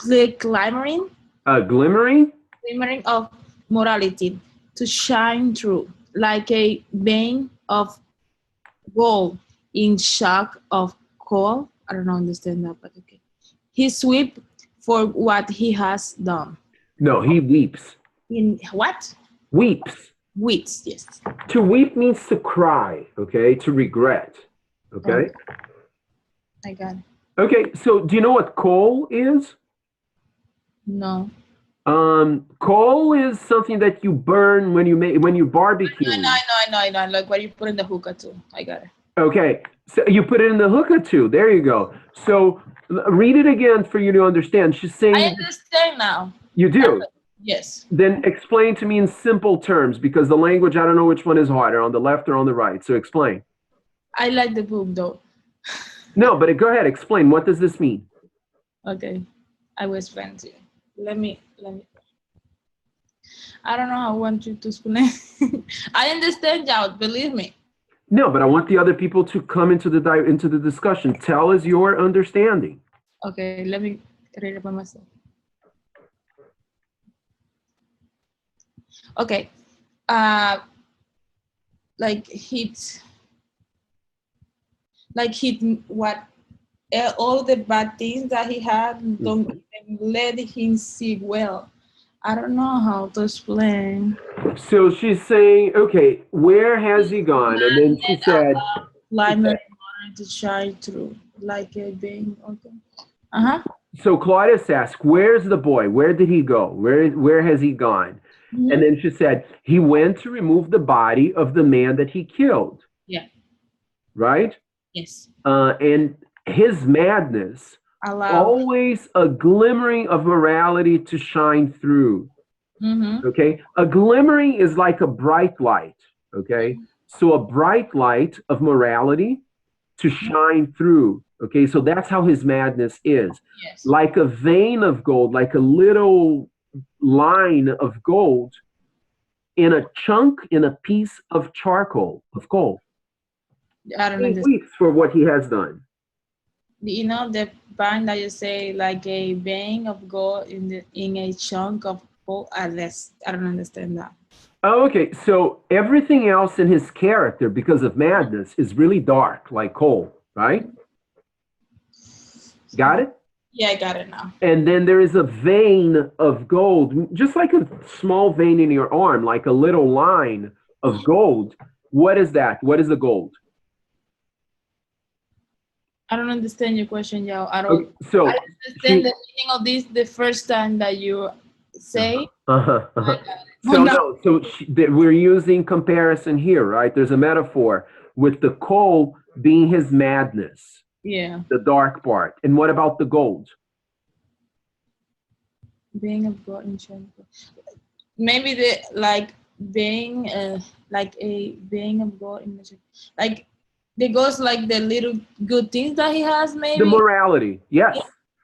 The glimmering of morality to shine through like a vein of gold in shock of coal. I don't understand that, but okay. He weeps for what he has done. No, he weeps. In what? Weeps. Weeps, yes. To weep means to cry, okay? To regret, okay? I got it. Okay, so do you know what coal is? No. Coal is something that you burn when you barbecue. I know. Like what you put in the hookah too. I got it. Okay, so you put it in the hookah too. There you go. So read it again for you to understand. She's saying. I understand now. You do? Yes. Then explain to me in simple terms, because the language, I don't know which one is harder, on the left or on the right. So explain. I like the book though. No, but go ahead, explain. What does this mean? Okay, I will explain to you. Let me. I don't know how I want you to explain. I understand, y'all. Believe me. No, but I want the other people to come into the discussion. Tell us your understanding. Okay, let me read it by myself. Okay, like like all the bad things that he had don't even let him see well. I don't know how to explain. So she's saying, okay, where has he gone? And then she said, Light my morning to shine through, like a being. Okay. Uh-huh. so Claudius asked, where's the boy? Where did he go? Where has he gone? Mhm. And then she said, he went to remove the body of the man that he killed, Yeah. right? Yes. And his madness, Allow. always a glimmering of morality to shine through. Mm-hmm. Okay, a glimmering is like a bright light. Okay, so a bright light of morality to shine through. Okay, so that's how his madness is. Yes. Like a vein of gold, like a little line of gold in a chunk, in a piece of charcoal, of coal. I don't 8 understand. weeks for what he has done. You know the band that you say like a vein of gold in a chunk of gold. I don't understand that. Oh, okay, so everything else in his character, because of madness, is really dark, like coal, right? Got it? Yeah, I got it now. And then there is a vein of gold, just like a small vein in your arm, like a little line of gold. What is that? What is the gold? I don't understand your question, Yao. I don't. Okay, so I understand the meaning of this the first time that you say. So no, so we're using comparison here, right? There's a metaphor with the coal being his madness, Yeah. the dark part. And what about the gold? Being of God in chunk. Maybe the like being like a being of God in the like the goes like the little good things that he has, maybe. The morality, yes,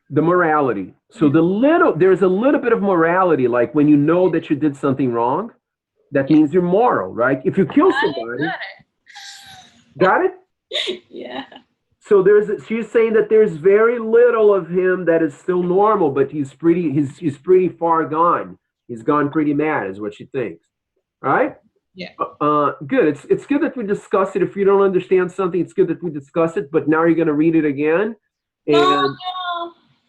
the morality. So there's a little bit of morality, like when you know that you did something wrong, that means you're moral, right? If you kill somebody, got it? Yeah. So she's saying that there's very little of him that is still normal, but he's pretty far gone. He's gone pretty mad, is what she thinks. All right? Yeah. Good. It's good that we discuss it. If you don't understand something, it's good that we discuss it. But now you're going to read it again. And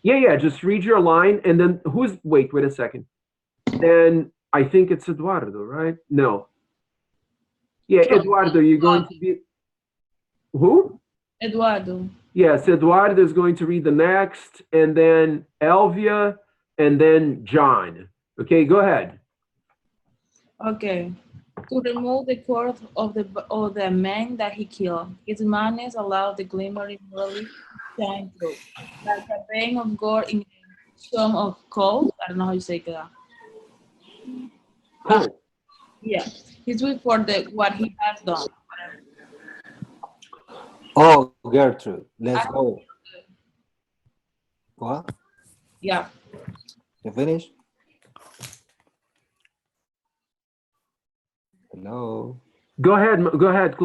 yeah. Just read your line, and then wait a second. Then I think it's Eduardo, right? No. Yeah, Eduardo, you're going to be who? Eduardo. Yes, Eduardo is going to read the next, and then Elvia, and then John. Okay, go ahead. Okay. To remove the corpse of the man that he killed, his madness allowed the glimmering relief to shine through, like a vein of gold in some of coal. I don't know how you say that. Cool. Yeah, he's with for what he has done. Oh, Gertrude, let's go. What? Yeah. You finished? Hello. Go ahead,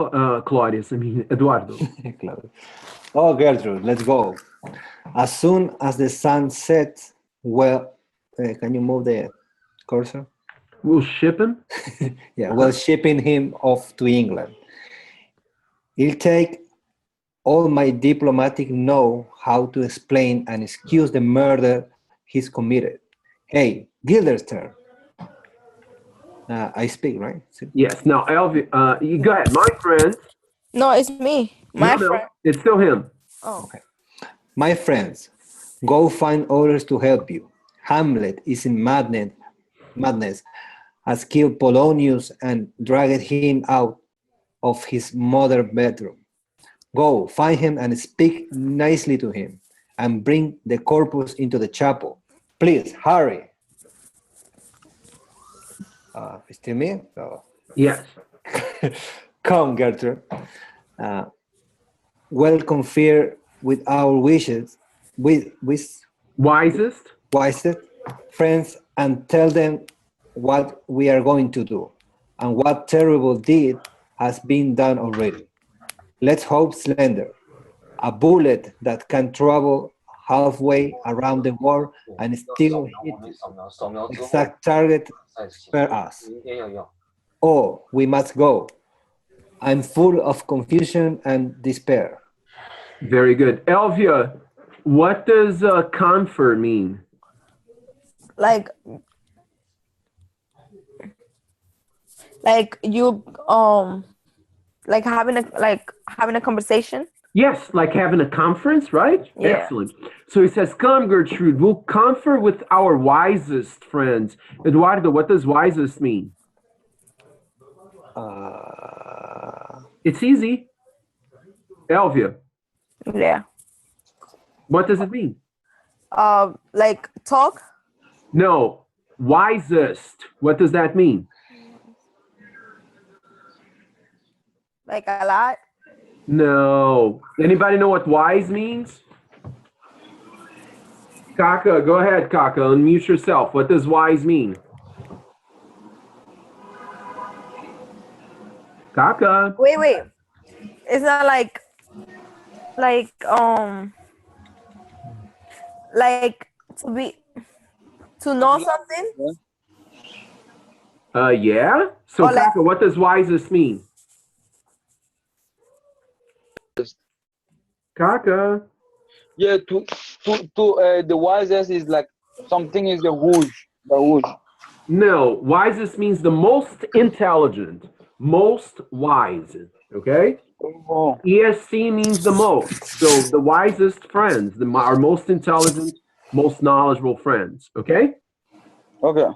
Claudius. I mean, Eduardo. Oh, Gertrude, let's go. As soon as the sun sets, can you move the cursor? We'll ship him? Yeah, we're shipping him off to England. It'll take all my diplomatic know how to explain and excuse the murder he's committed. Hey, Gilder's turn. I speak, right? Yes. Now, Elvia, you go ahead. My friend. No, it's me. My friend. It's still him. Oh. Okay. My friends, go find others to help you. Hamlet is in madness, has killed Polonius and dragged him out of his mother's bedroom. Go, find him and speak nicely to him, and bring the corpus into the chapel. Please, hurry. Still me? Oh. Yes. Come, Gertrude. Well confer with our wishes, wisest friends, and tell them what we are going to do and what terrible deed has been done already. Let's hope slender, a bullet that can travel halfway around the world and still hit the exact target spare us. Oh, we must go. I'm full of confusion and despair. Very good. Elvia, what does confer mean? Like you like having a conversation. Yes, like having a conference, right? Yeah. Excellent. So he says, come, Gertrude, we'll confer with our wisest friends. Eduardo, what does wisest mean? It's easy. Elvia, Yeah. what does it mean? Like talk. No, wisest. What does that mean? Like a lot. No. Anybody know what wise means? Kaka, go ahead, Kaka. Unmute yourself. What does wise mean? Kaka. Wait. It's not like to know something. Yeah. So Or like- Kaka, what does wisest mean? Kaka. Yeah, to the wisest is like something is the rouge. No, wisest means the most intelligent, most wise. Okay. Oh. ESC means the most. So the wisest friends, our most intelligent, most knowledgeable friends. Okay. Okay.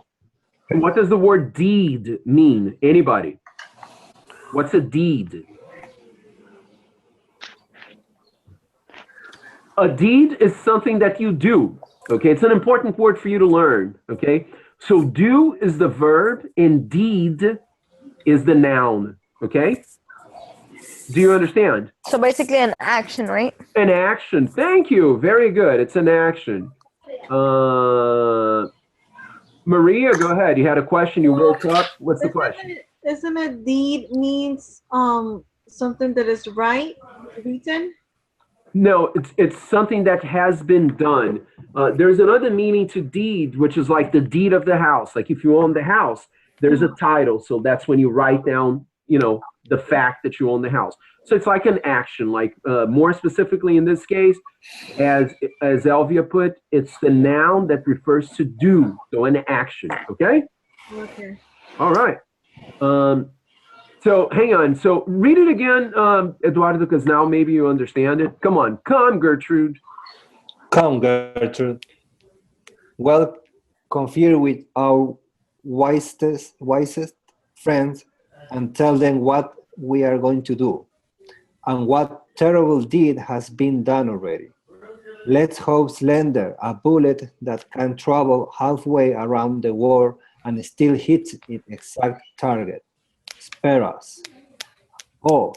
And what does the word deed mean? Anybody? What's a deed? A deed is something that you do. Okay, it's an important word for you to learn. Okay, so do is the verb and deed is the noun. Okay, do you understand? So basically an action, right? An action. Thank you. Very good. It's an action. Maria, go ahead. You had a question. You woke up. What's the question? Isn't a deed means something that is right, written? No, it's something that has been done. There's another meaning to deed, which is like the deed of the house. Like if you own the house, there's a title. So that's when you write down, the fact that you own the house. So it's like an action. Like more specifically in this case, as Elvia put, it's the noun that refers to do. So an action. Okay. Okay. All right. So hang on. So read it again, Eduardo, because now maybe you understand it. Come on. Come, Gertrude. Come, Gertrude. Well, confer with our wisest friends and tell them what we are going to do and what terrible deed has been done already. Let's hope slender, a bullet that can travel halfway around the world and still hit its exact target. Spare us. Oh,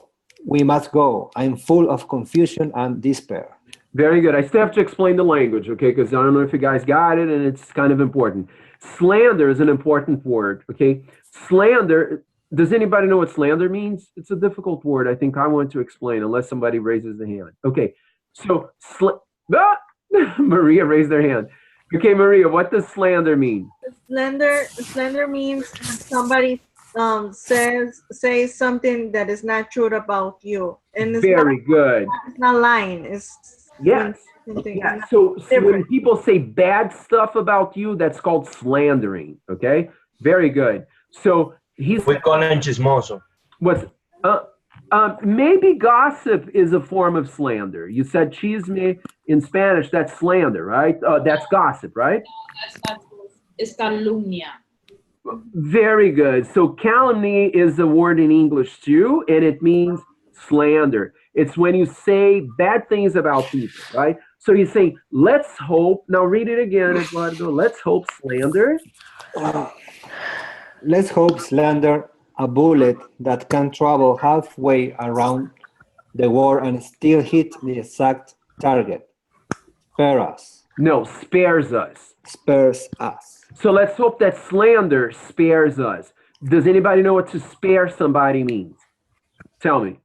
we must go. I'm full of confusion and despair. Very good. I still have to explain the language, okay? Because I don't know if you guys got it, and it's kind of important. Slander is an important word, okay? Slander, does anybody know what slander means? It's a difficult word. I think I want to explain, unless somebody raises the hand. Okay, so Maria raised their hand. Okay, Maria, what does slander mean? Slander means somebody says something that is not true about you, and it's Very good. It's not lying. It's Yes. something Yeah. not So when different. people say bad stuff about you, that's called slandering. Okay. Very good. So he's. We call him chismoso. What's maybe gossip is a form of slander. You said chisme in Spanish. That's slander, right? That's gossip, right? Es calumnia. Very good. So calumny is a word in English too, and it means slander. It's when you say bad things about people, right? So you say, let's hope. Now read it again, Eduardo. Let's hope slander. Let's hope slander, a bullet that can travel halfway around the world and still hit the exact target. Spare us. No, spares us. Spares us. So let's hope that slander spares us. Does anybody know what to spare somebody means? Tell me.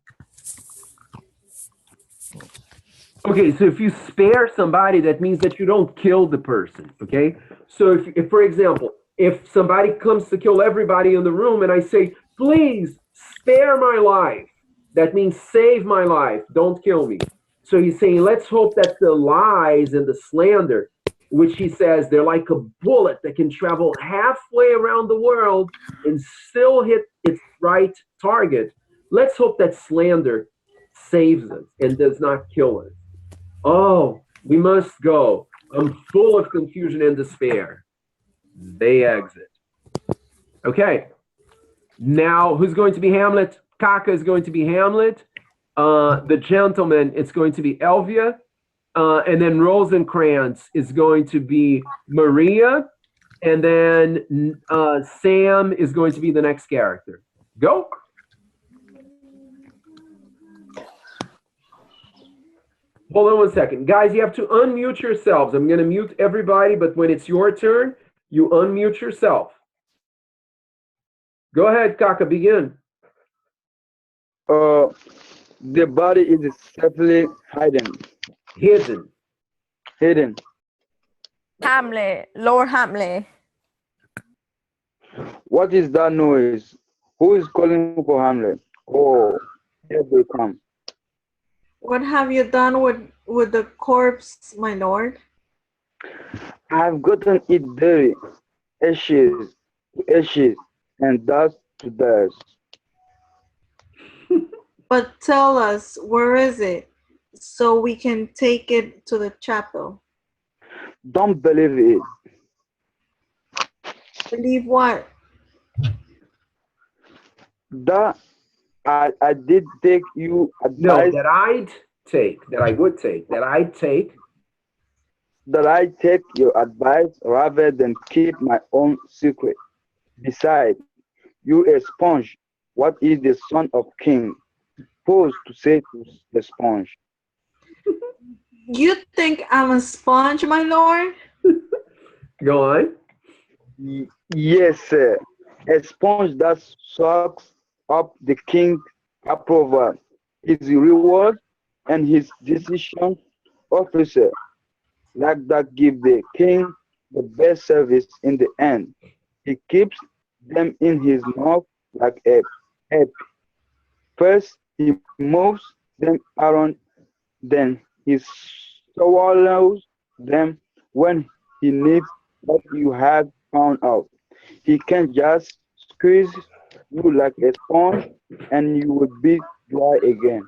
Okay, so if you spare somebody, that means that you don't kill the person, okay? So if for example, if somebody comes to kill everybody in the room and I say, please spare my life, that means save my life, don't kill me. So he's saying, let's hope that the lies and the slander, which he says they're like a bullet that can travel halfway around the world and still hit its right target. Let's hope that slander saves us and does not kill us. Oh, we must go. I'm full of confusion and despair. They exit. Okay. Now, who's going to be Hamlet? Kaka is going to be Hamlet. The gentleman, it's going to be Elvia. And then Rosencrantz is going to be Maria. And then Sam is going to be the next character. Go. Hold on one second. Guys, you have to unmute yourselves. I'm going to mute everybody, but when it's your turn, you unmute yourself. Go ahead, Kaka, begin. The body is safely hidden. Hidden. Hidden. Hamlet, Lord Hamlet. What is that noise? Who is calling for Hamlet? Oh, here they come. What have you done with the corpse, my lord? I've gotten it dirty, ashes to ashes, and dust to dust. But tell us, where is it, so we can take it to the chapel? Don't believe it. Believe what? That I did take you No, advice. that I take your advice rather than keep my own secret. Besides, you a sponge. What is the son of king supposed to say to the sponge? You think I'm a sponge, my lord? Go on. Yes, sir. A sponge that sucks up the king's approval, his reward, and his decision officer, like that give the king the best service in the end. He keeps them in his mouth like a pet. First, he moves them around, then he swallows them when he needs what you have found out. He can just squeeze you like a sponge and you would be dry again.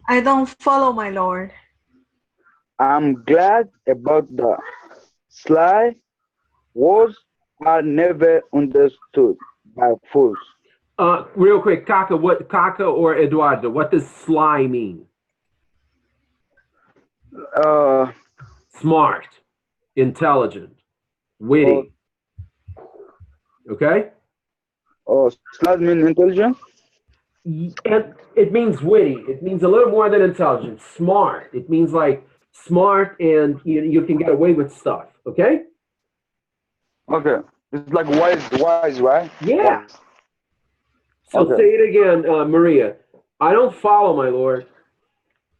I don't follow, my lord. I'm glad about that. Sly words are never understood by fools. Real quick, Kaka or Eduardo, what does sly mean? Smart, intelligent, witty. Okay? Oh, sly means intelligent? And it means witty. It means a little more than intelligent. Smart. It means like smart and you can get away with stuff. Okay? Okay. It's like wise, right? Yeah. Wise. So Okay. say it again, Maria. I don't follow, my lord.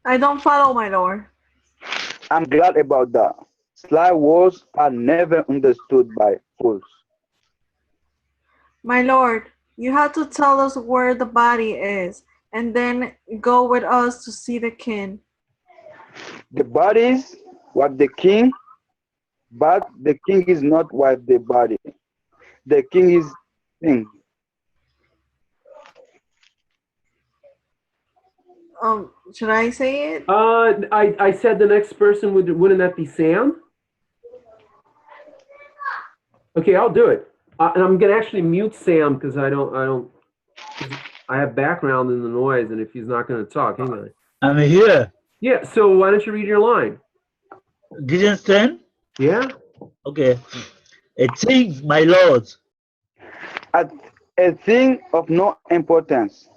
I don't follow, my lord. I'm glad about that. Sly words are never understood by fools. My lord, you have to tell us where the body is, and then go with us to see the king. The bodies what the king, but the king is not what the body. The king is king. Should I say it? I said the next person wouldn't that be Sam? Okay, I'll do it. And I'm gonna actually mute Sam because I have background in the noise, and if he's not gonna talk, hang on. I'm here. Yeah. So why don't you read your line? Didn't stand? Yeah. Okay. A thing, my lord. A thing of no importance.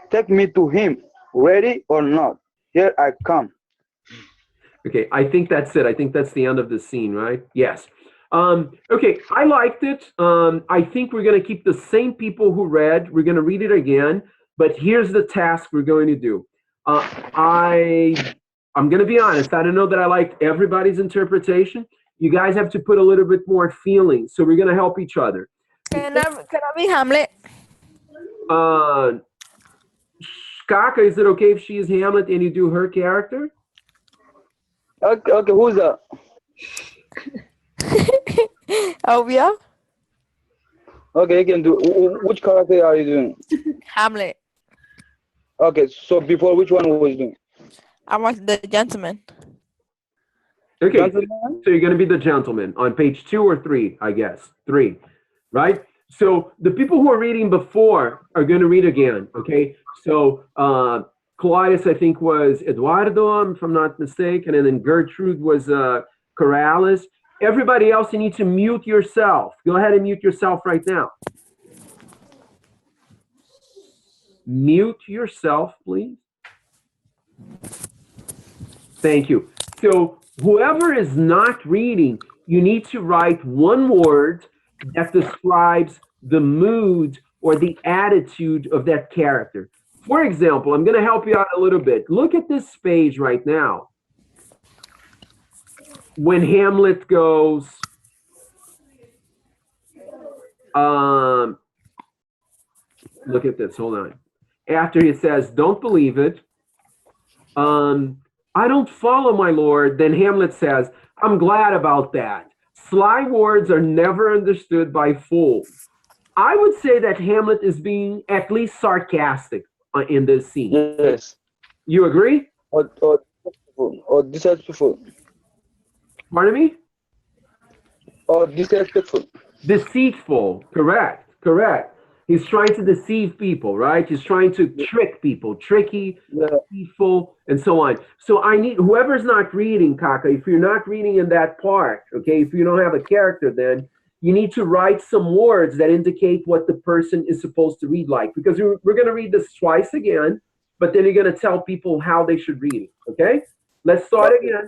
Take me to him, ready or not. Here I come. Okay, I think that's it. I think that's the end of the scene, right? Yes. Okay, I liked it. I think we're going to keep the same people who read. We're going to read it again, but here's the task we're going to do. I'm going to be honest. I don't know that I liked everybody's interpretation. You guys have to put a little bit more feeling, so we're going to help each other. Can I be Hamlet? Kaka, is it okay if she is Hamlet and you do her character? Okay, who's that? Elvia? Okay, you can do. Which character are you doing? Hamlet. Okay, so before, which one was doing? I was the gentleman. Okay, Gentleman? so you're going to be the gentleman on page 2 or 3, I guess. 3, right? So the people who are reading before are going to read again, okay? So Claudius, I think, was Eduardo, if I'm not mistaken, and then Gertrude was Corrales. Everybody else, you need to mute yourself. Go ahead and mute yourself right now. Mute yourself, please. Thank you. So whoever is not reading, you need to write one word that describes the mood or the attitude of that character. For example, I'm going to help you out a little bit. Look at this page right now. When Hamlet goes, look at this, hold on. After he says, don't believe it, I don't follow, my lord, then Hamlet says, I'm glad about that. Sly words are never understood by fools. I would say that Hamlet is being at least sarcastic in this scene. Yes. You agree? Or disrespectful. Pardon me? Or disrespectful. Deceitful, correct, correct. He's trying to deceive people, right? He's trying to trick people, tricky, deceitful, and so on. So I need, whoever's not reading, Kaka, if you're not reading in that part, okay, if you don't have a character, then you need to write some words that indicate what the person is supposed to read like. Because we're going to read this twice again, but then you're going to tell people how they should read it, okay? Let's start again.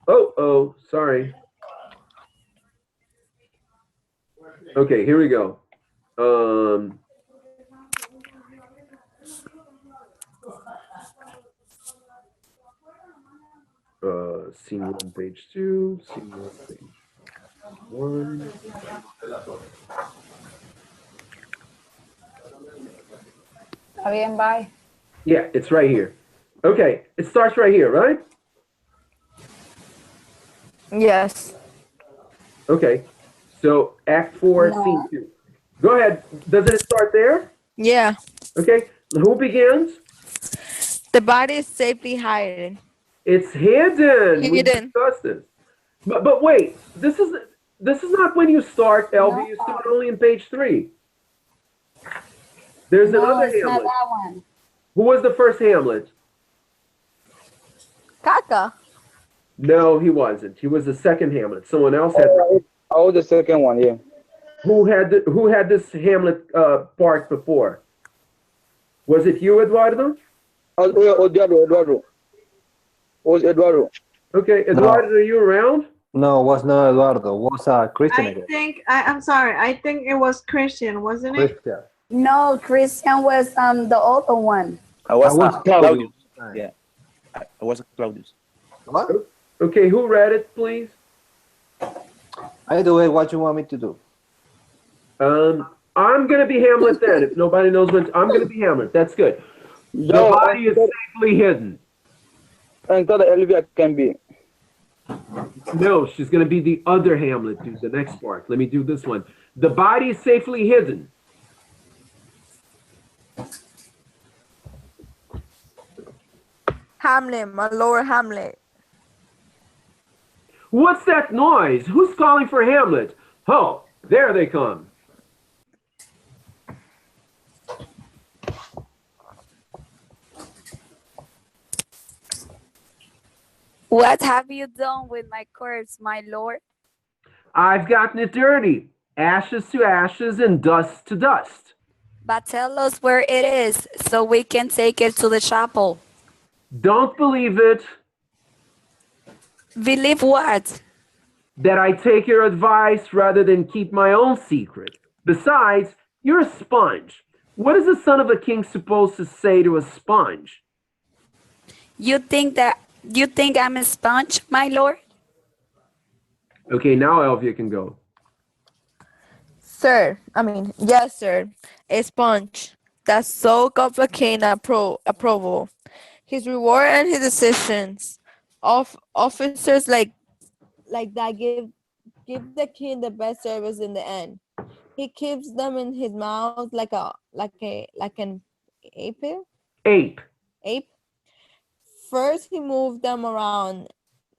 Oh, sorry. Okay, here we go. Scene 1, page 2, scene 1, page 1. Está bien, bye. Yeah, it's right here. Okay, it starts right here, right? Yes. Okay, so Act 4, No. Scene 2. Go ahead. Doesn't it start there? Yeah. Okay, who begins? The body is safely hidden. It's hidden. We Hidden. discussed this. But wait, this is not when you start, LV. You start only in page 3. There's No, another it's not Hamlet. that one. Who was the first Hamlet? Kaka. No, he wasn't. He was the second Hamlet. Someone else had. Oh, the second one, yeah. Who had this Hamlet part before? Was it you, Eduardo? Eduardo. Was Eduardo. Okay, Eduardo, are you around? No, was not Eduardo. Was Christian I again. think, I'm sorry, I think it was Christian, wasn't it? Christian. No, Christian was the other one. I was Claudius. Claudius. Yeah, I was Claudius. What? Okay, who read it, please? I do it. What you want me to do? I'm gonna be Hamlet then. If nobody knows when, I'm gonna be Hamlet. That's good. The body is safely hidden. And thought Elvia can be. No, she's gonna be the other Hamlet. Do the next part. Let me do this one. The body is safely hidden. Hamlet, my Lord Hamlet. What's that noise? Who's calling for Hamlet? Oh, there they come. What have you done with my corpse, my lord? I've gotten it dirty. Ashes to ashes and dust to dust. But tell us where it is so we can take it to the chapel. Don't believe it. Believe what? That I take your advice rather than keep my own secret. Besides, you're a sponge. What is the son of a king supposed to say to a sponge? You think I'm a sponge, my lord? Okay, now Elvia can go. Sir, yes, sir. A sponge. that so complicate approval. His reward and his decisions. Officers like that give the king the best service in the end. He keeps them in his mouth like an ape. Ape. First he moved them around,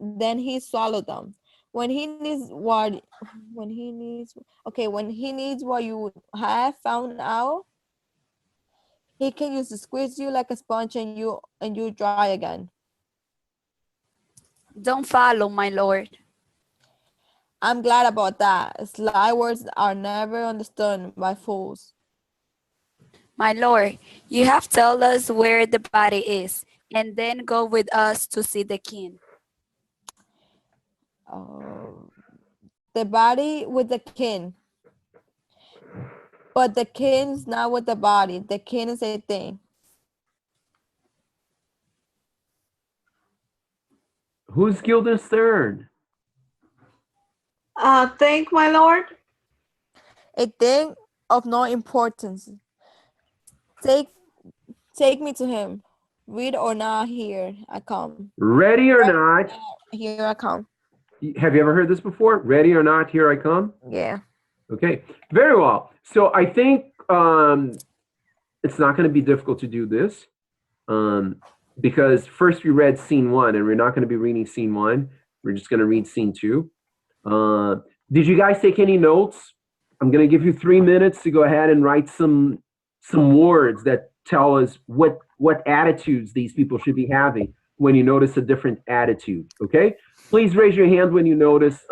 then he swallowed them. When he needs what you have found out, he can use to squeeze you like a sponge and you dry again. Don't follow, my lord. I'm glad about that. Sly words are never understood by fools. My lord, you have told us where the body is, and then go with us to see the king. The body with the king. But the king's not with the body. The king is a thing. Who's Guildenstern? Thank my lord. A thing of no importance. Take me to him. Read or not, here I come. Ready or not? Here I come. Have you ever heard this before? Ready or not, here I come? Yeah. Okay, very well. So I think it's not going to be difficult to do this because first we read scene 1 and we're not going to be reading scene 1. We're just going to read scene 2. Did you guys take any notes? I'm going to give you 3 minutes to go ahead and write some words that tell us what attitudes these people should be having when you notice a different attitude, okay? Please raise your hand when you notice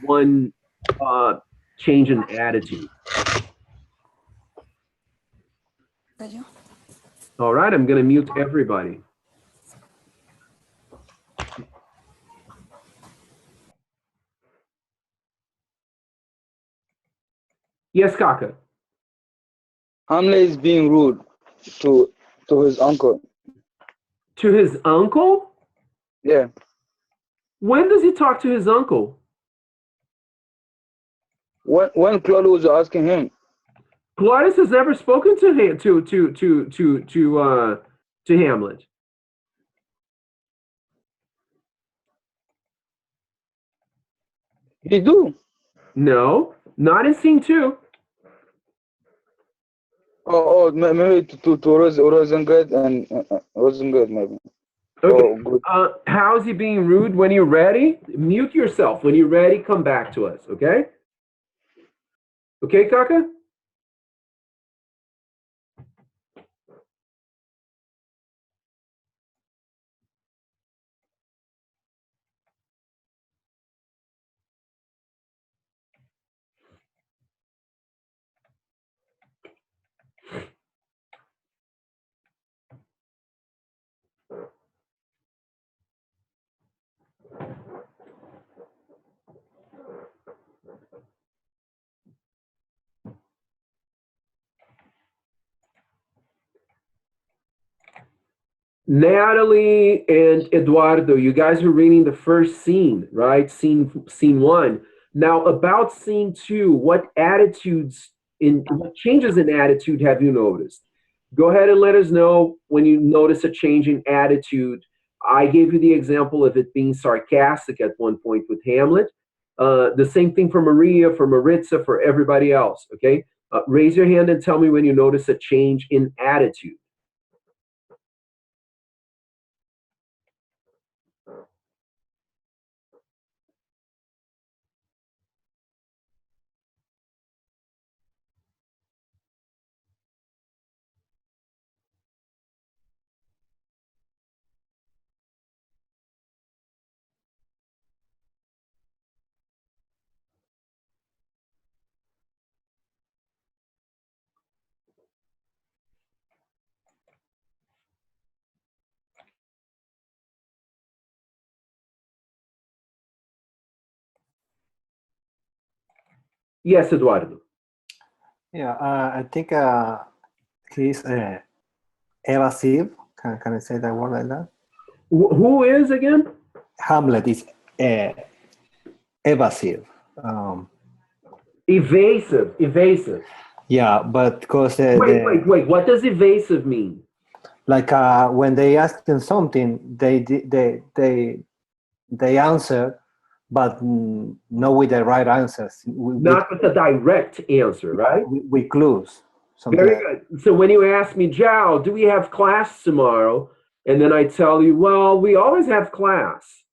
one change in attitude. All right, I'm going to mute everybody. Yes, Kaka. Hamlet is being rude to his uncle. To his uncle? Yeah. When does he talk to his uncle? When Claude was asking him. Claudius has never spoken to him to Hamlet. He do? No, not in scene 2. Oh, maybe to Rosengard and Rosengard maybe. Okay. Oh, how is he being rude? When you're ready, mute yourself. When you're ready, come back to us, okay? Okay, Kaka? Natalie and Eduardo, you guys are reading the first scene, right? Scene 1. Now, about scene 2, what changes in attitude have you noticed? Go ahead and let us know when you notice a change in attitude. I gave you the example of it being sarcastic at one point with Hamlet. The same thing for Maria, for Maritza, for everybody else, okay? Raise your hand and tell me when you notice a change in attitude. Yes, Eduardo. Yeah, I think he's evasive. Can I say that word like that? Who is again? Hamlet is evasive. Evasive. Yeah, but because Wait. What does evasive mean? like when they ask them something, they answer, but not with the right answers. Not with a direct answer, right? With clues. Something Very like good. So when you ask me, Jao, do we have class tomorrow? And then I tell you, well, we always have class,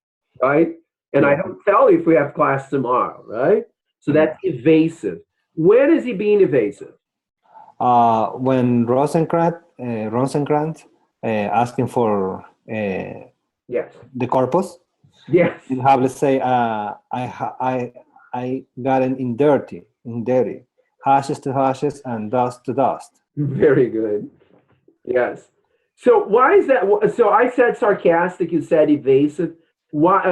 right? And I don't tell you if we have class tomorrow, right? So that's evasive. When is he being evasive? when Rosencrantz asking for Yes. the corpus. Yes. You have, let's say, I got it in dirty, hashes to hashes and dust to dust. Very good. Yes. So why is that? So I said sarcastic. You said evasive. Why?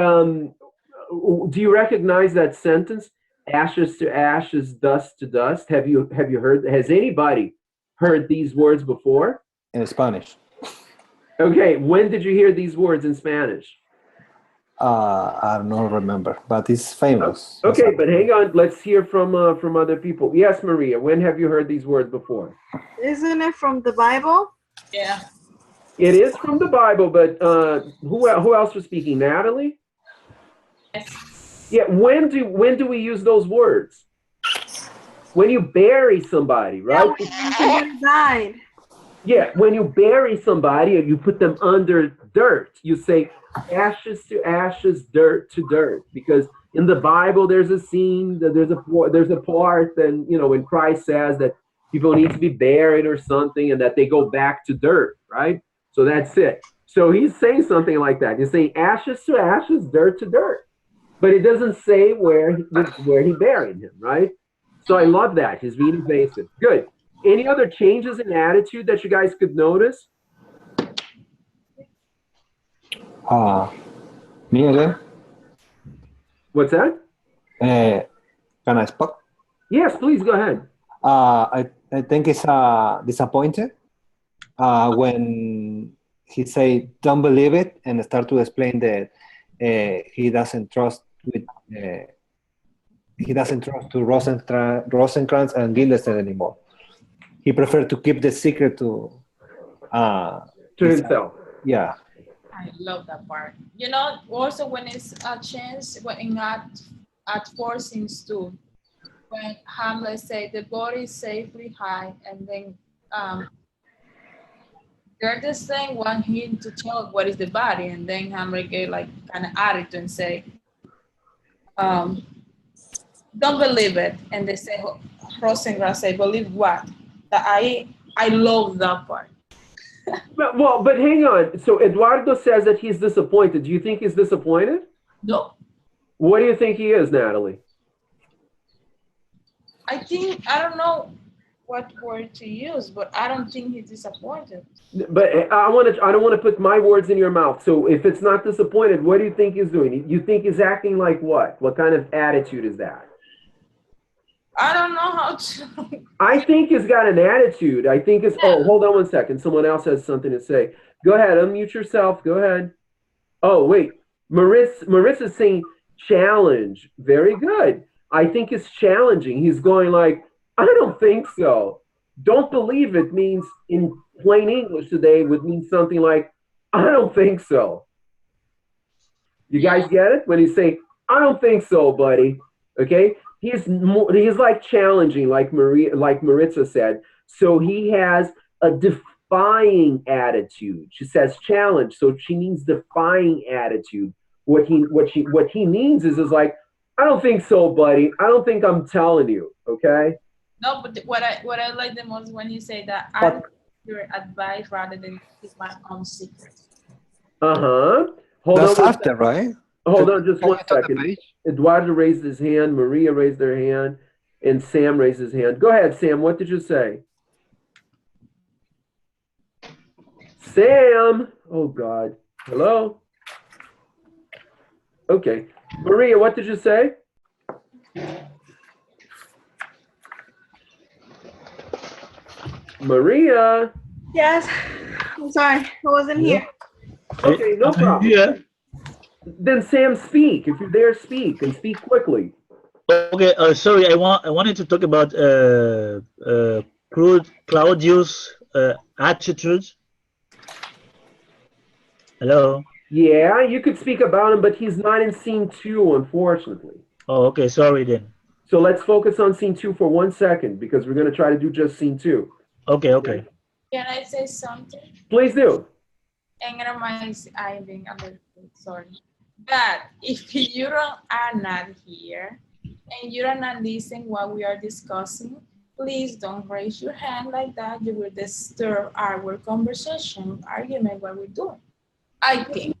Do you recognize that sentence? Ashes to ashes, dust to dust. Have you heard? Has anybody heard these words before? In Spanish. Okay. When did you hear these words in Spanish? I don't remember, but it's famous. Okay, but hang on. Let's hear from other people. Yes, Maria. When have you heard these words before? Isn't it from the Bible? Yeah. It is from the Bible, but who else was speaking? Natalie? Yeah. When do we use those words? When you bury somebody, right? Yeah, died. Yeah. When you bury somebody and you put them under dirt, you say ashes to ashes, dirt to dirt, because in the Bible there's a scene that there's a part, and when Christ says that people need to be buried or something, and that they go back to dirt, right? So that's it. So he's saying something like that. He's saying ashes to ashes, dirt to dirt, but it doesn't say where he buried him, right? So I love that. He's being evasive. Good. Any other changes in attitude that you guys could notice? Me again? What's that? Can I speak? Yes, please go ahead. I think it's disappointed when he say don't believe it and start to explain that he doesn't trust to Rosencrantz and Guildenstern anymore. He preferred to keep the secret to himself. Yeah. I love that part. Also when it's a chance, when in at 4 scenes too, when Hamlet say the body is safely high, and then Goethe's saying want him to tell what is the body, and then Hamlet get like kind of attitude and say, don't believe it, and they say Rosencrantz say believe what? That I love that part. But hang on. So Eduardo says that he's disappointed. Do you think he's disappointed? No. What do you think he is, Natalie? I don't know what word to use, but I don't think he's disappointed. But I don't want to put my words in your mouth. So if it's not disappointed, what do you think he's doing? You think he's acting like what? What kind of attitude is that? I don't know how to. I think he's got an attitude. I think it's. Oh, hold on one second. Someone else has something to say. Go ahead. Unmute yourself. Go ahead. Oh, wait. Marissa's saying challenge. Very good. I think it's challenging. He's going like, I don't think so. Don't believe it means, in plain English today, would mean something like, I don't think so. You guys get it? When he's saying, I don't think so, buddy. Okay? He's like challenging, like Maritza said. So he has a defying attitude. She says challenge, so she means defying attitude. What he means is like, I don't think so, buddy. I don't think I'm telling you. Okay. No, but what I like the most when you say that I take your advice rather than keep my own secret. Hold That's on. after, right? Hold on just one second. Eduardo raised his hand, Maria raised their hand, and Sam raised his hand. Go ahead, Sam. What did you say? Sam! Oh, God. Hello? Okay. Maria, what did you say? Maria? Yes. I'm sorry. I wasn't here. Okay, no problem. Then Sam, speak. If you're there, speak, and speak quickly. Okay, sorry, I wanted to talk about Claudius' attitude. Hello. Yeah, you could speak about him, but he's not in scene 2, unfortunately. Oh, okay, sorry then. So let's focus on scene 2 for 1 second because we're going to try to do just scene 2. Okay, okay. Can I say something? Please do. And I'm being a little sorry. But if you are not here and you are not listening what we are discussing, please don't raise your hand like that. You will disturb our conversation, argument, what we're doing. I think.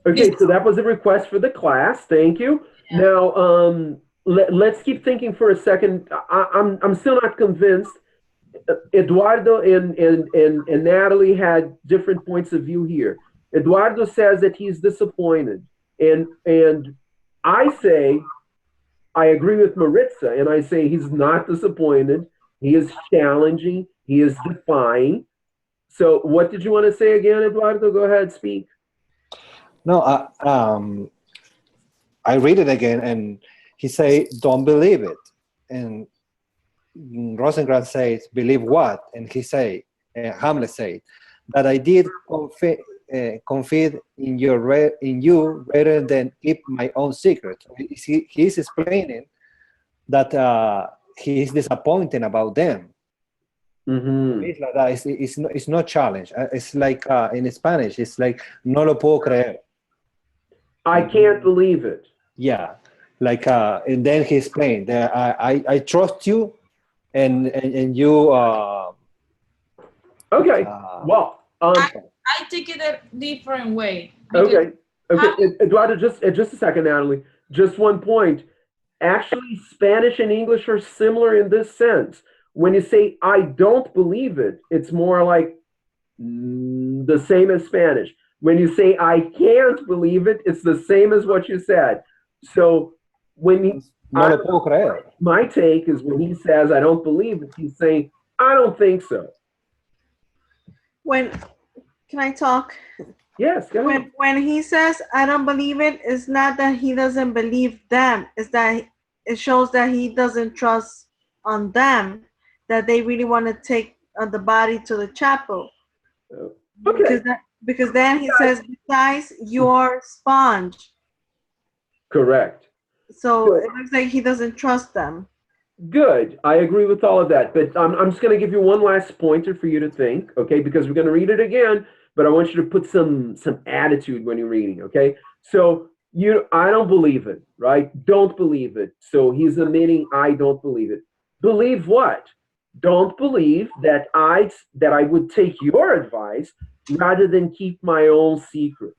Okay, so that was a request for the class. Thank you. Yeah. Now, let's keep thinking for a second. I'm still not convinced. Eduardo and Natalie had different points of view here. Eduardo says that he's disappointed, and I say I agree with Maritza, and I say he's not disappointed. He is challenging. He is defying. So, what did you want to say again, Eduardo? Go ahead, speak. No, I read it again, and he say, "Don't believe it," and Rosencrantz says, "Believe what?" And he say, Hamlet said, "That I did confide in you rather than keep my own secret." He's explaining that he is disappointed about them. Mm-hmm. It's like that. It's not challenge. It's like in Spanish, it's like "no lo puedo creer." I can't believe it. Yeah, like and then he explained that I trust you, and you. Okay. Well. I take it a different way. Okay. Eduardo, just a second, Natalie. Just 1 point. Actually, Spanish and English are similar in this sense. When you say "I don't believe it," it's more like the same as Spanish. When you say "I can't believe it," it's the same as what you said. So when my take is when he says "I don't believe it," he's saying "I don't think so." Can I talk? Yes, go ahead. When he says "I don't believe it," it's not that he doesn't believe them. It's that it shows that he doesn't trust on them, that they really want to take the body to the chapel. Okay. Because then he says, "Besides, you're sponge." Correct. So it looks like he doesn't trust them. Good. I agree with all of that. But I'm just going to give you one last pointer for you to think, okay? Because we're going to read it again, but I want you to put some attitude when you're reading, okay? So I don't believe it, right? Don't believe it. So he's admitting I don't believe it. Believe what? Don't believe that I would take your advice rather than keep my own secret.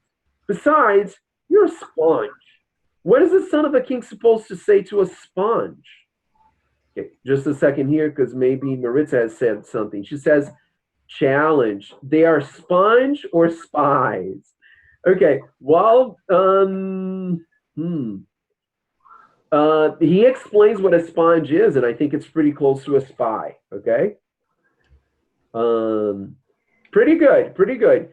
Besides, you're a sponge. What is the son of a king supposed to say to a sponge? Okay, just a second here, because maybe Maritza has said something. She says, challenge. They are sponge or spies? Okay, well, he explains what a sponge is, and I think it's pretty close to a spy, okay? Pretty good, pretty good.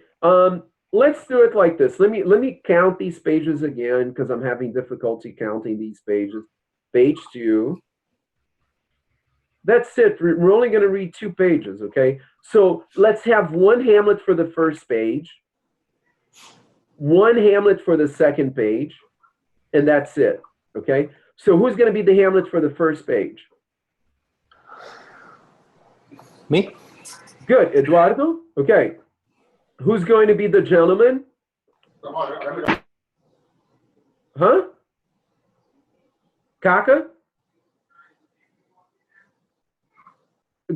Let's do it like this. Let me count these pages again, because I'm having difficulty counting these pages. Page 2. That's it. We're only going to read 2 pages, okay? So let's have 1 Hamlet for the first page, 1 Hamlet for the second page, and that's it, okay? So who's going to be the Hamlet for the first page? Me. Good. Eduardo? Okay. Who's going to be the gentleman? Huh? Kaka?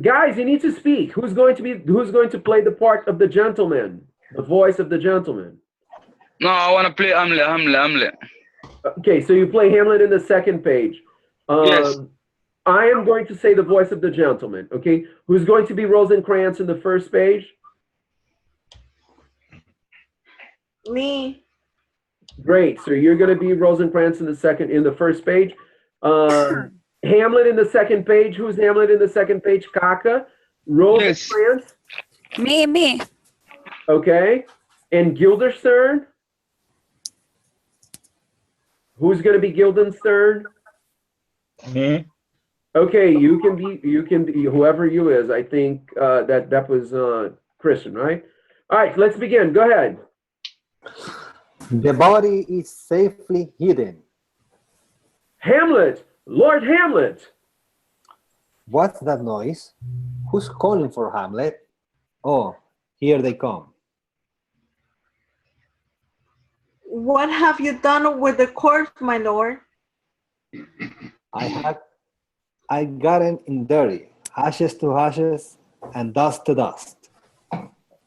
Guys, you need to speak. Who's going to play the part of the gentleman? The voice of the gentleman? No, I want to play Hamlet. Okay, so you play Hamlet in the second page. Yes. I am going to say the voice of the gentleman, okay? Who's going to be Rosencrantz in the first page? Me. Great, so you're going to be Rosencrantz in the first page. Hamlet in the second page. Who's Hamlet in the second page? Kaka. Rosencrantz. Yes. Me. Okay. And Guildenstern. Who's going to be Guildenstern? Me. Okay, you can be whoever you is. I think that was Christian, right? All right, let's begin. Go ahead. The body is safely hidden. Hamlet, Lord Hamlet. What's that noise? Who's calling for Hamlet? Oh, here they come. What have you done with the corpse, my lord? I got it in dirty, ashes to ashes and dust to dust.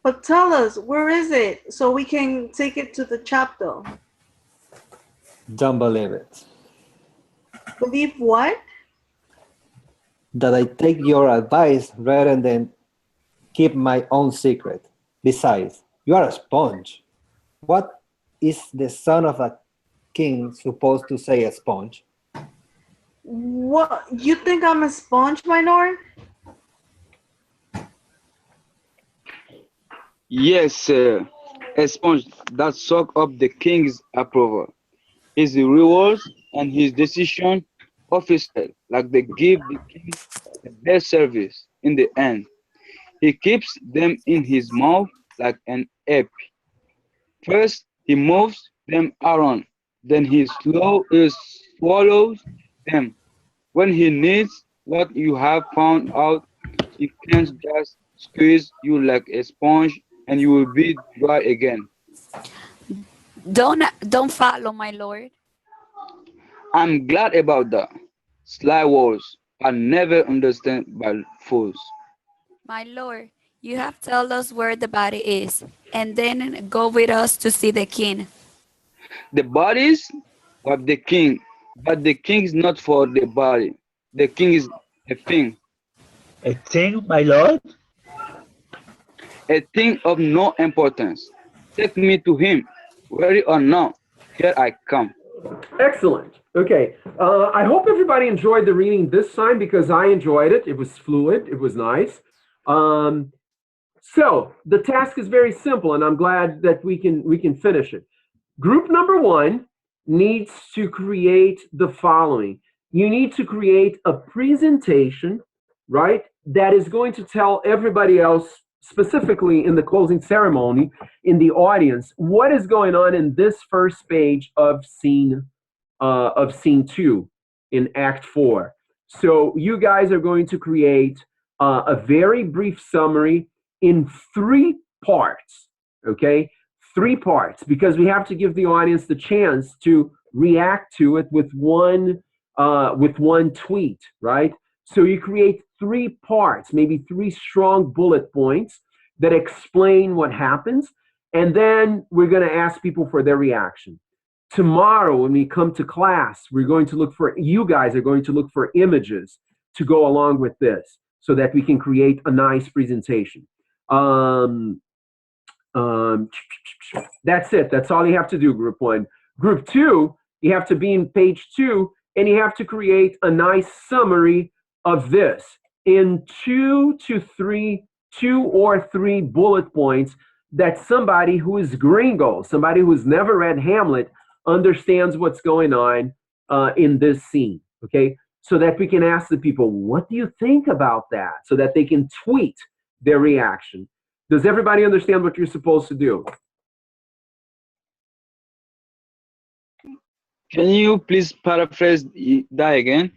But tell us, where is it so we can take it to the chapel? Don't believe it. Believe what? That I take your advice rather than keep my own secret. Besides, you are a sponge. What is the son of a king supposed to say, a sponge? What? You think I'm a sponge, my lord? Yes, sir. A sponge that soak up the king's approval. His rewards and his decision officer, like they give the king the best service in the end. He keeps them in his mouth like an ape. First, he moves them around, then he swallows them. When he needs what you have found out, he can't just squeeze you like a sponge and you will be dry again. Don't follow, my lord. I'm glad about that. Sly words are never understood by fools. My lord, you have told us where the body is, and then go with us to see the king. The bodies of the king, but the king is not for the body. The king is a thing. A thing, my lord? A thing of no importance. Take me to him, ready or not. Here I come. Excellent. Okay. I hope everybody enjoyed the reading this time because I enjoyed it. It was fluid. It was nice. So the task is very simple, and I'm glad that we can finish it. Group number one needs to create the following. You need to create a presentation, right, that is going to tell everybody else, specifically in the closing ceremony, in the audience, what is going on in this first page of scene 2 in Act 4. So you guys are going to create a very brief summary in 3 parts, okay? 3 parts, because we have to give the audience the chance to react to it with one tweet, right? So you create 3 parts, maybe 3 strong bullet points that explain what happens, and then we're going to ask people for their reaction. Tomorrow, when we come to class, you guys are going to look for images to go along with this so that we can create a nice presentation. That's it. That's all you have to do, group 1. Group 2, you have to be in page 2, and you have to create a nice summary of this in 2 or 3 bullet points that somebody who is gringo, somebody who's never read Hamlet, understands what's going on in this scene, okay? So that we can ask the people, what do you think about that? So that they can tweet their reaction. Does everybody understand what you're supposed to do? Can you please paraphrase that again?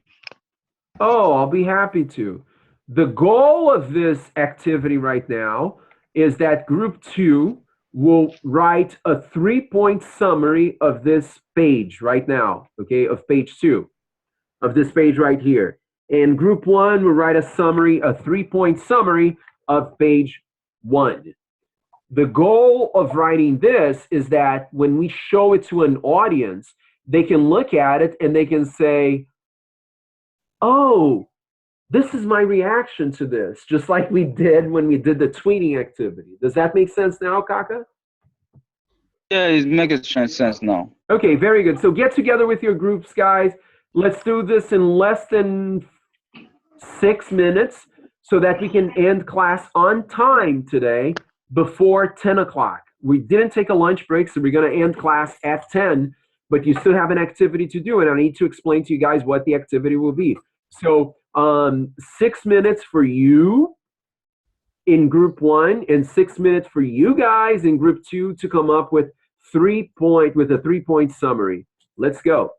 Oh, I'll be happy to. The goal of this activity right now is that group 2 will write a 3-point summary of this page right now, okay, of page 2, of this page right here. And group 1 will write a 3-point summary of page 1. The goal of writing this is that when we show it to an audience, they can look at it and they can say, oh, this is my reaction to this, just like we did when we did the tweeting activity. Does that make sense now, Kaka? Yeah, it makes sense now. Okay, very good. So get together with your groups, guys. Let's do this in less than 6 minutes so that we can end class on time today before 10 o'clock. We didn't take a lunch break, so we're going to end class at 10 but you still have an activity to do, and I need to explain to you guys what the activity will be. So 6 minutes for you in group 1 and 6 minutes for you guys in group 2 to come up with a 3-point summary. Let's go.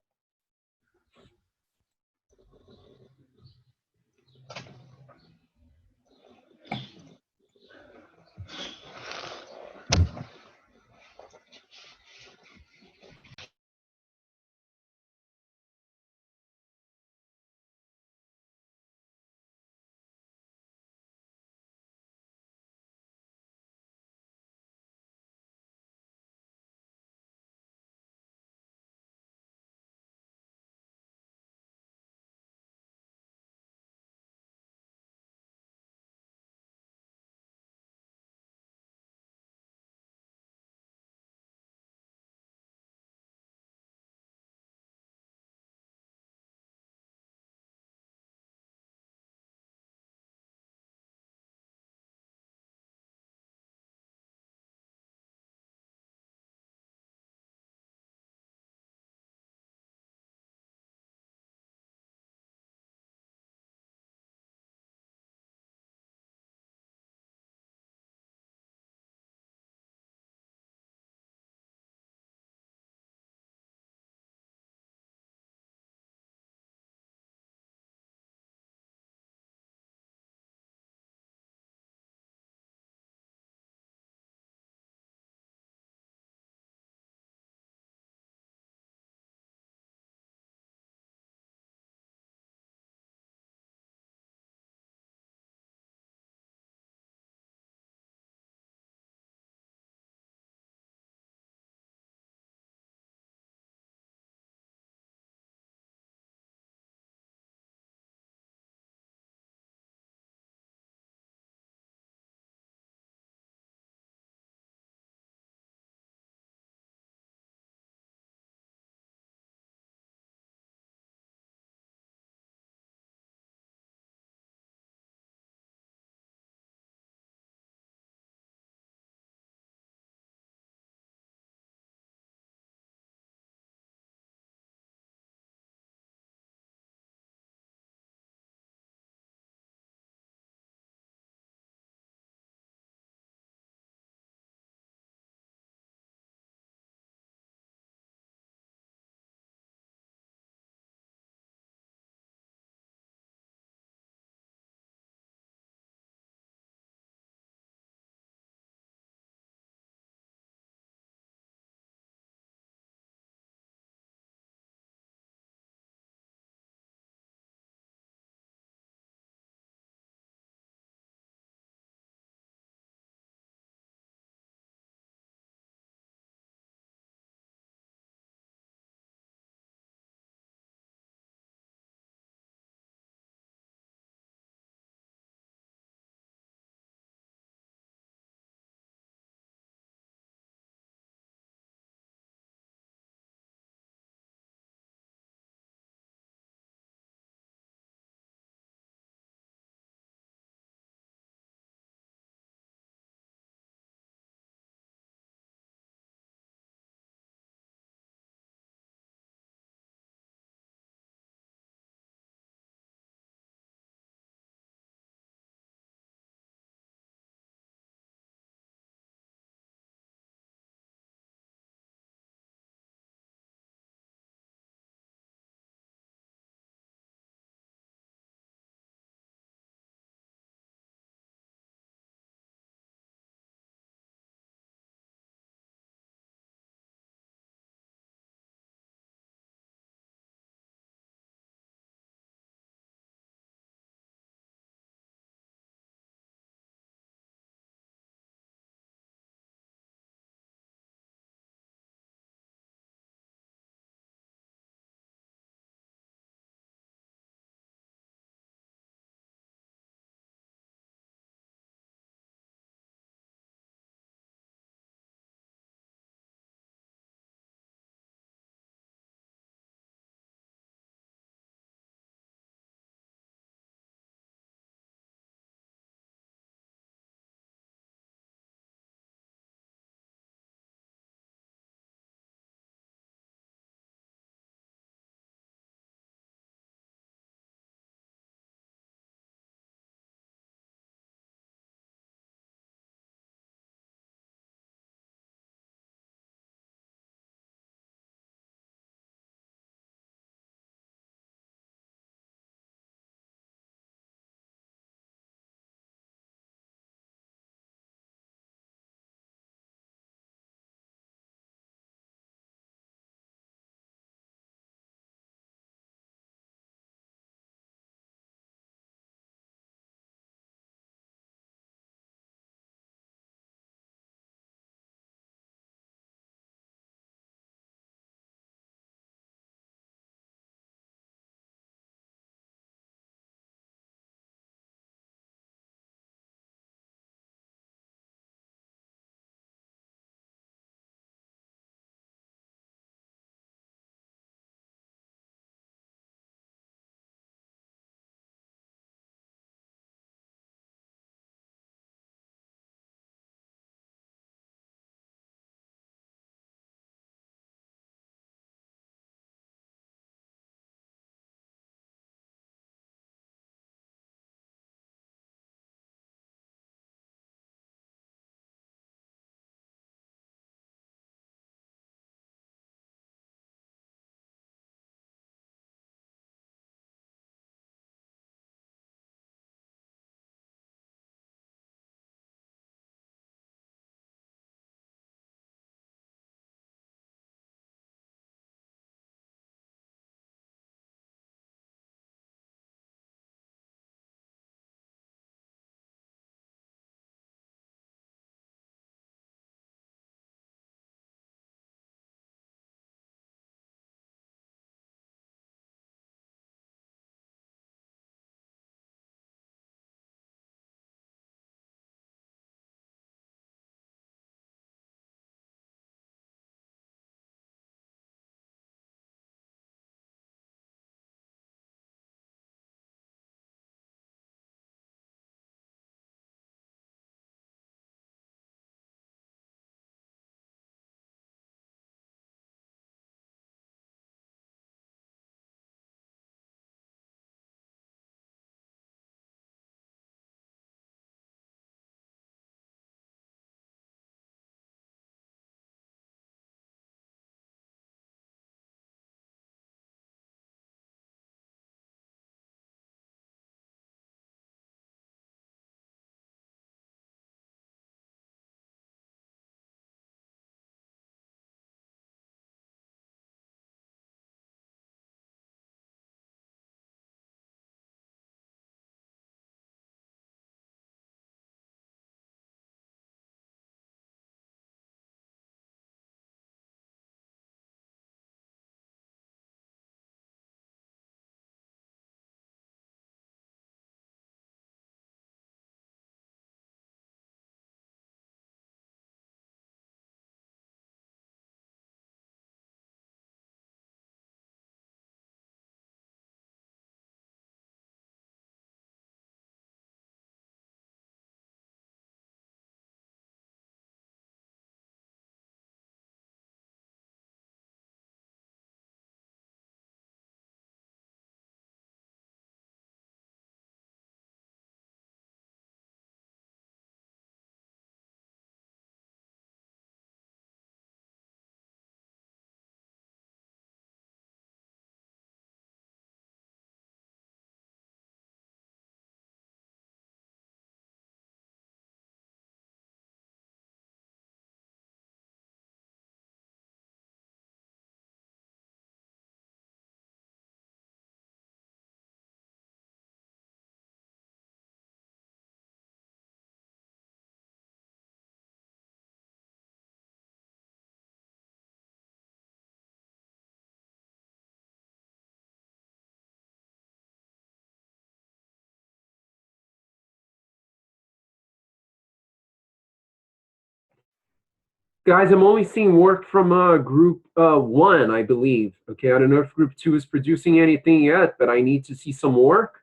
Guys, I'm only seeing work from group 1, I believe. Okay, I don't know if group 2 is producing anything yet, but I need to see some work.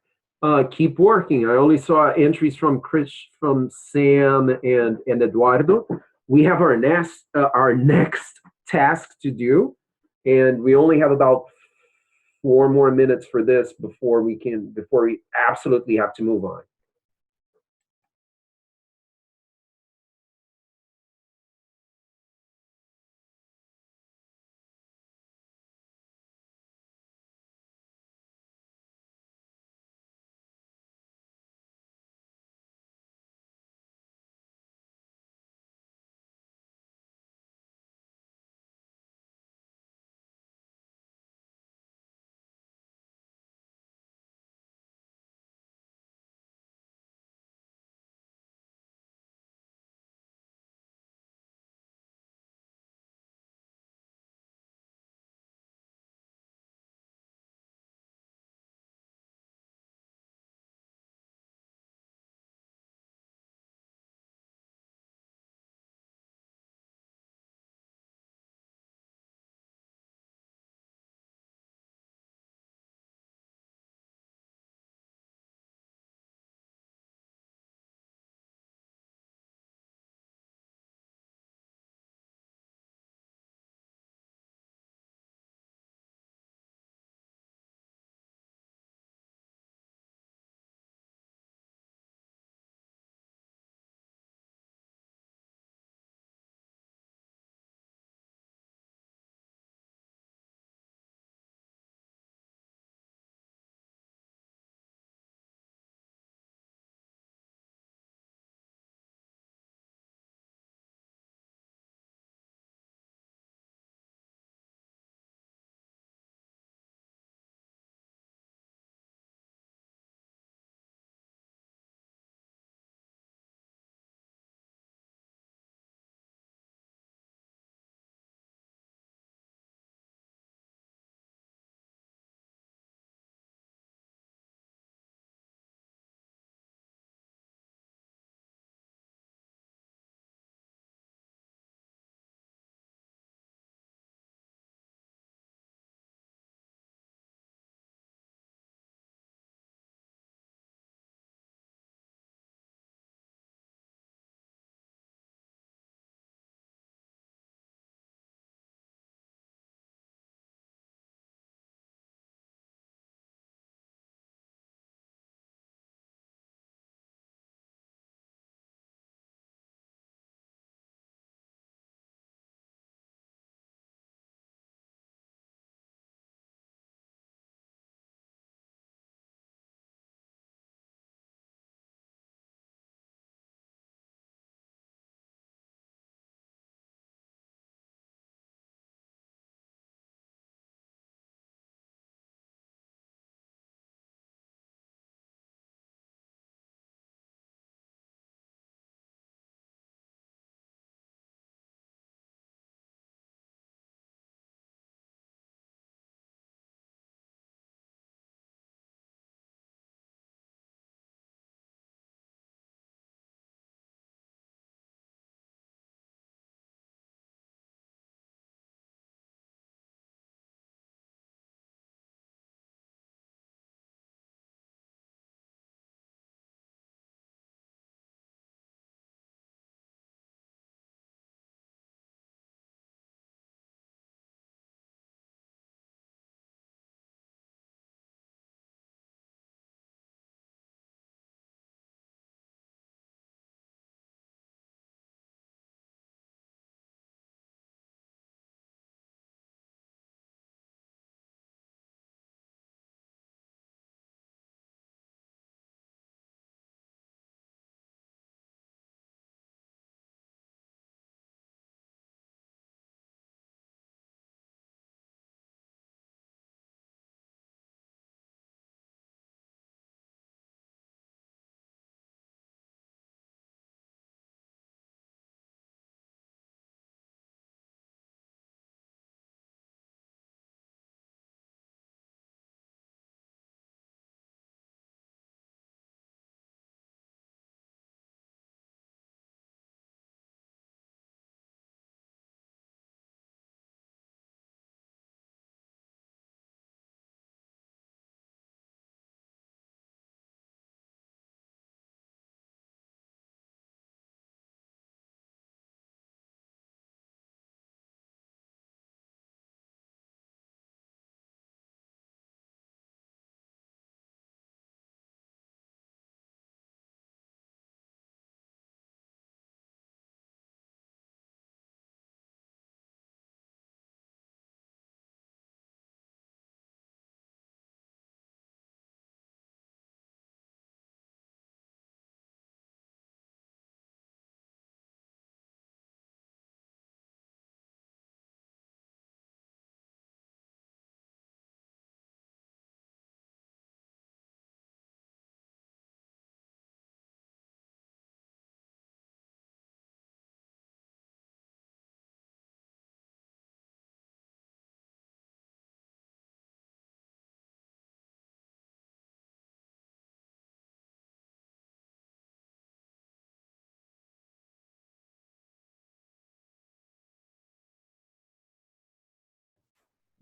Keep working. I only saw entries from Chris, from Sam, and Eduardo. We have our next task to do, and we only have about 4 more minutes for this before we absolutely have to move on.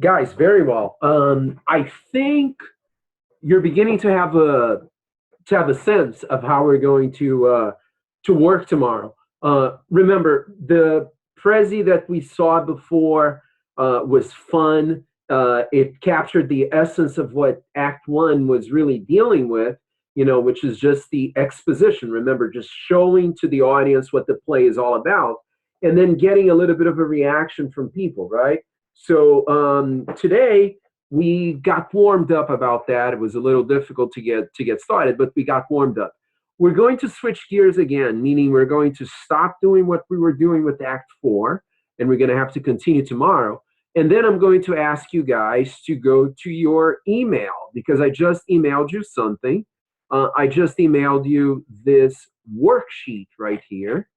Guys, very well. I think you're beginning to have a sense of how we're going to work tomorrow. Remember, the Prezi that we saw before was fun. It captured the essence of what Act 1 was really dealing with, which is just the exposition. Remember, just showing to the audience what the play is all about, and then getting a little bit of a reaction from people, right? So today we got warmed up about that. It was a little difficult to get started, but we got warmed up. We're going to switch gears again, meaning we're going to stop doing what we were doing with Act 4, and we're going to have to continue tomorrow. And then I'm going to ask you guys to go to your email, because I just emailed you something. I just emailed you this worksheet right here.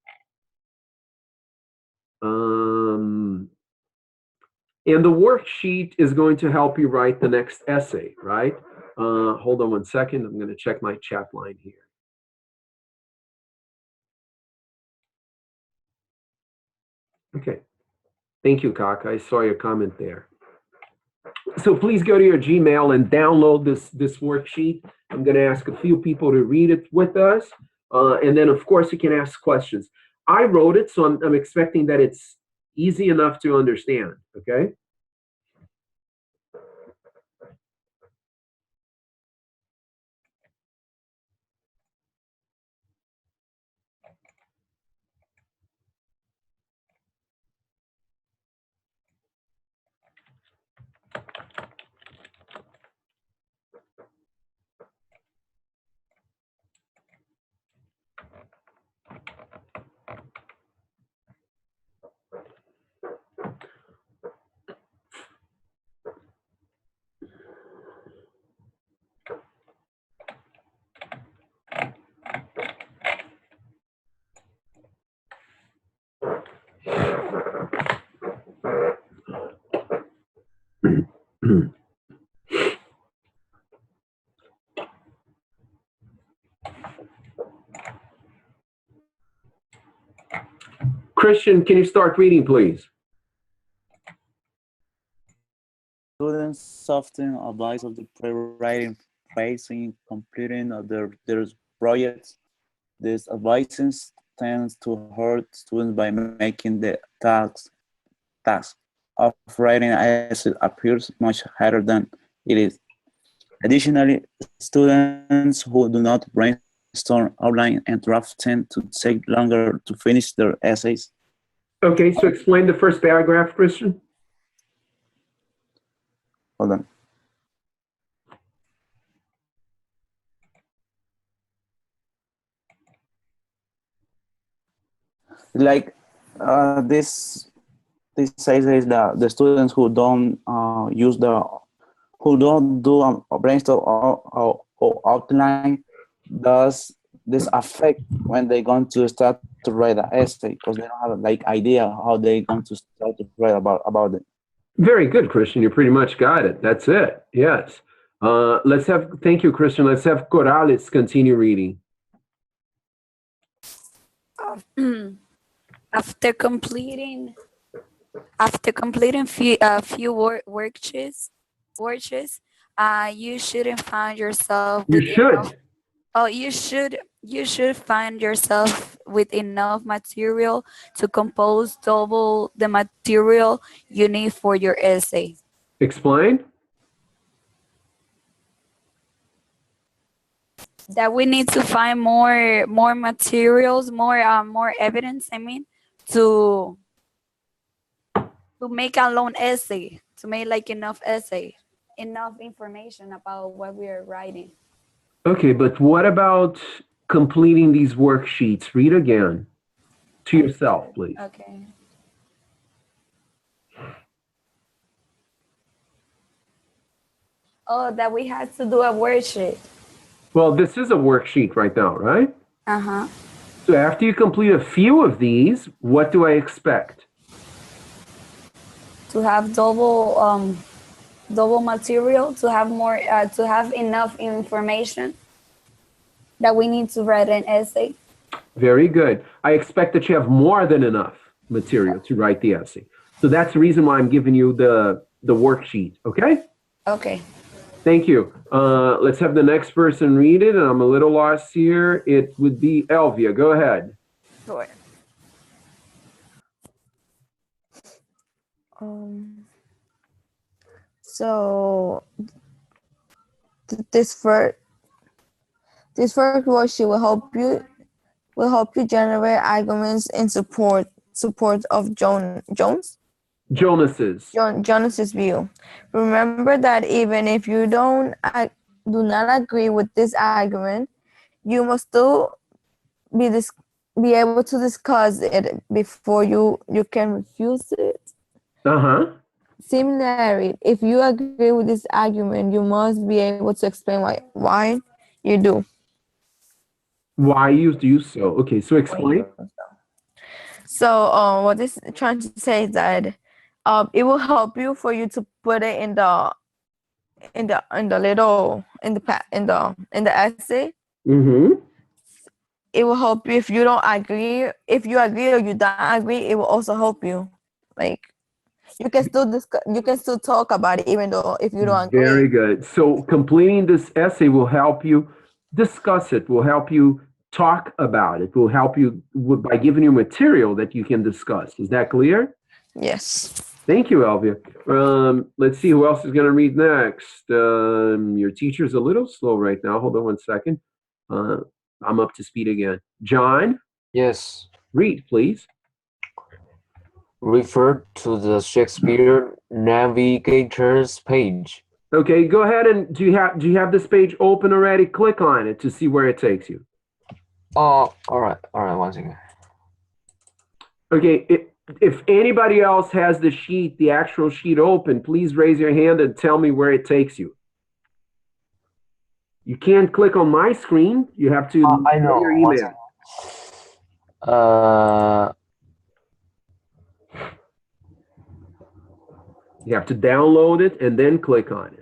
And the worksheet is going to help you write the next essay, right? Hold on one second. I'm going to check my chat line here. Okay. Thank you, Kaka. I saw your comment there. So please go to your Gmail and download this worksheet. I'm going to ask a few people to read it with us. And then, of course, you can ask questions. I wrote it, so I'm expecting that it's easy enough to understand, okay? Christian, can you start reading, please? Students often advise of the pre-writing phase in completing their projects. This advice tends to hurt students by making the task of writing an essay appears much harder than it is. Additionally, students who do not brainstorm, outline, and draft tend to take longer to finish their essays. Okay, so explain the first paragraph, Christian. Hold on. Like this says is that the students who don't who don't do a brainstorm or outline, does this affect when they're going to start to write an essay, because they don't have like idea how they're going to start to write about it. Very good, Christian. You pretty much got it. That's it. Yes. Thank you, Christian. Let's have Corrales continue reading. After completing few worksheets, you shouldn't find yourself. You should find yourself with enough material to compose double the material you need for your essay. Explain. That we need to find more materials, more evidence. I mean, to make a long essay, to make like enough information about what we are writing. Okay, but what about completing these worksheets? Read again to yourself, please. Okay. Oh, that we had to do a worksheet. Well, this is a worksheet right now, right? Uh-huh. So after you complete a few of these, what do I expect? To have double material, to have more, to have enough information that we need to write an essay. Very good. I expect that you have more than enough material to write the essay. So that's the reason why I'm giving you the the worksheet. Okay. Okay. Thank you. Let's have the next person read it. And I'm a little lost here. It would be Elvia. Go ahead. Sure. So this first worksheet will help you generate arguments in support of Jonas's view. Remember that even if you do not agree with this argument, you must still be able to discuss it before you can refuse it. Similarly, if you agree with this argument, you must be able to explain why you do. Why you do so? Okay, so explain. So what this is trying to say is that it will help you for you to put it in the essay. It will help you if you don't agree. If you agree or you don't agree, it will also help you. Like you can still discuss, you can still talk about it even though if you don't agree. Very good. So completing this essay will help you discuss it, will help you talk about it, will help you by giving you material that you can discuss. Is that clear? Yes. Thank you, Elvia. Let's see who else is going to read next. Your teacher's a little slow right now. Hold on one second. I'm up to speed again. John? Yes. Read, please. Refer to the Shakespeare Navigators page. Okay, go ahead and do you have this page open already? Click on it to see where it takes you. Oh, all right, one second. Okay, if anybody else has the actual sheet open, please raise your hand and tell me where it takes you. You can't click on my screen. You have to I know. your email. You have to download it and then click on it.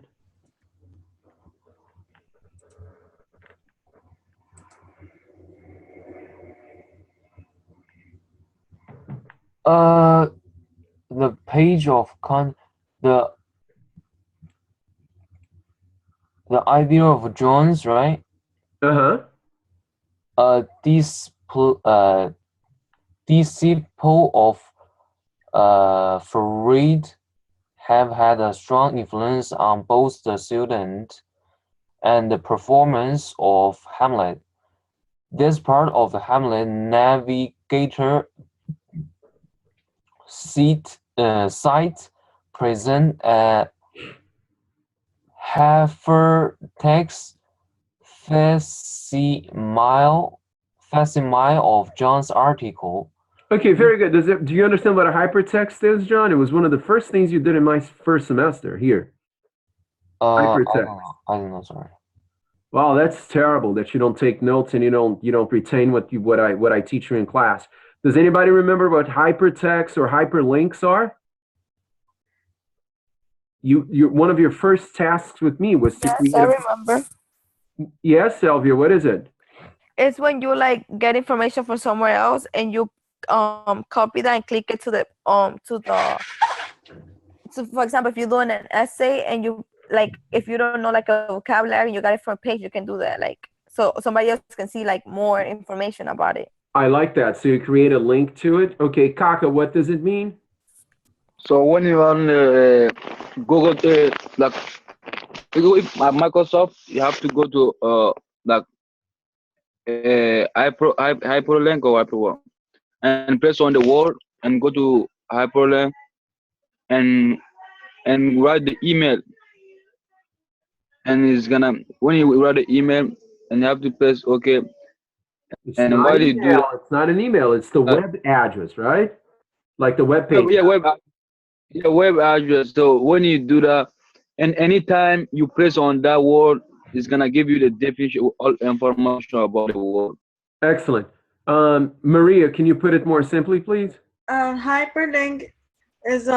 The page of the idea of Jones, right? Disciple of Freud have had a strong influence on both the student and the performance of Hamlet. This part of the Hamlet Navigator site present a hypertext facsimile of John's article. Okay, very good. Do you understand what a hypertext is, John? It was one of the first things you did in my first semester here. Hypertext. I don't know, sorry. Wow, that's terrible that you don't take notes and you don't retain what I teach you in class. Does anybody remember what hypertext or hyperlinks are? One of your first tasks with me was to Yes, I remember. Yes, Elvia, what is it? It's when you like get information from somewhere else and you copy that and click it to for example, if you're doing an essay and you like if you don't know like a vocabulary and you got it from a page, you can do that like so somebody else can see like more information about it. I like that. So you create a link to it. Okay, Kaka, what does it mean? So when you on Google, like with Microsoft, you have to go to hyperlink or hyperword, and press on the word and go to hyperlink and write the email. And it's gonna when you write the email and you have to press OK. It's and not why an do you do email. that? It's not an email. It's the web address, right? Like the web page. Yeah, web address. So when you do that, and anytime you press on that word, it's gonna give you the definition, all information about the word. Excellent. Maria, can you put it more simply, please? Hyperlink is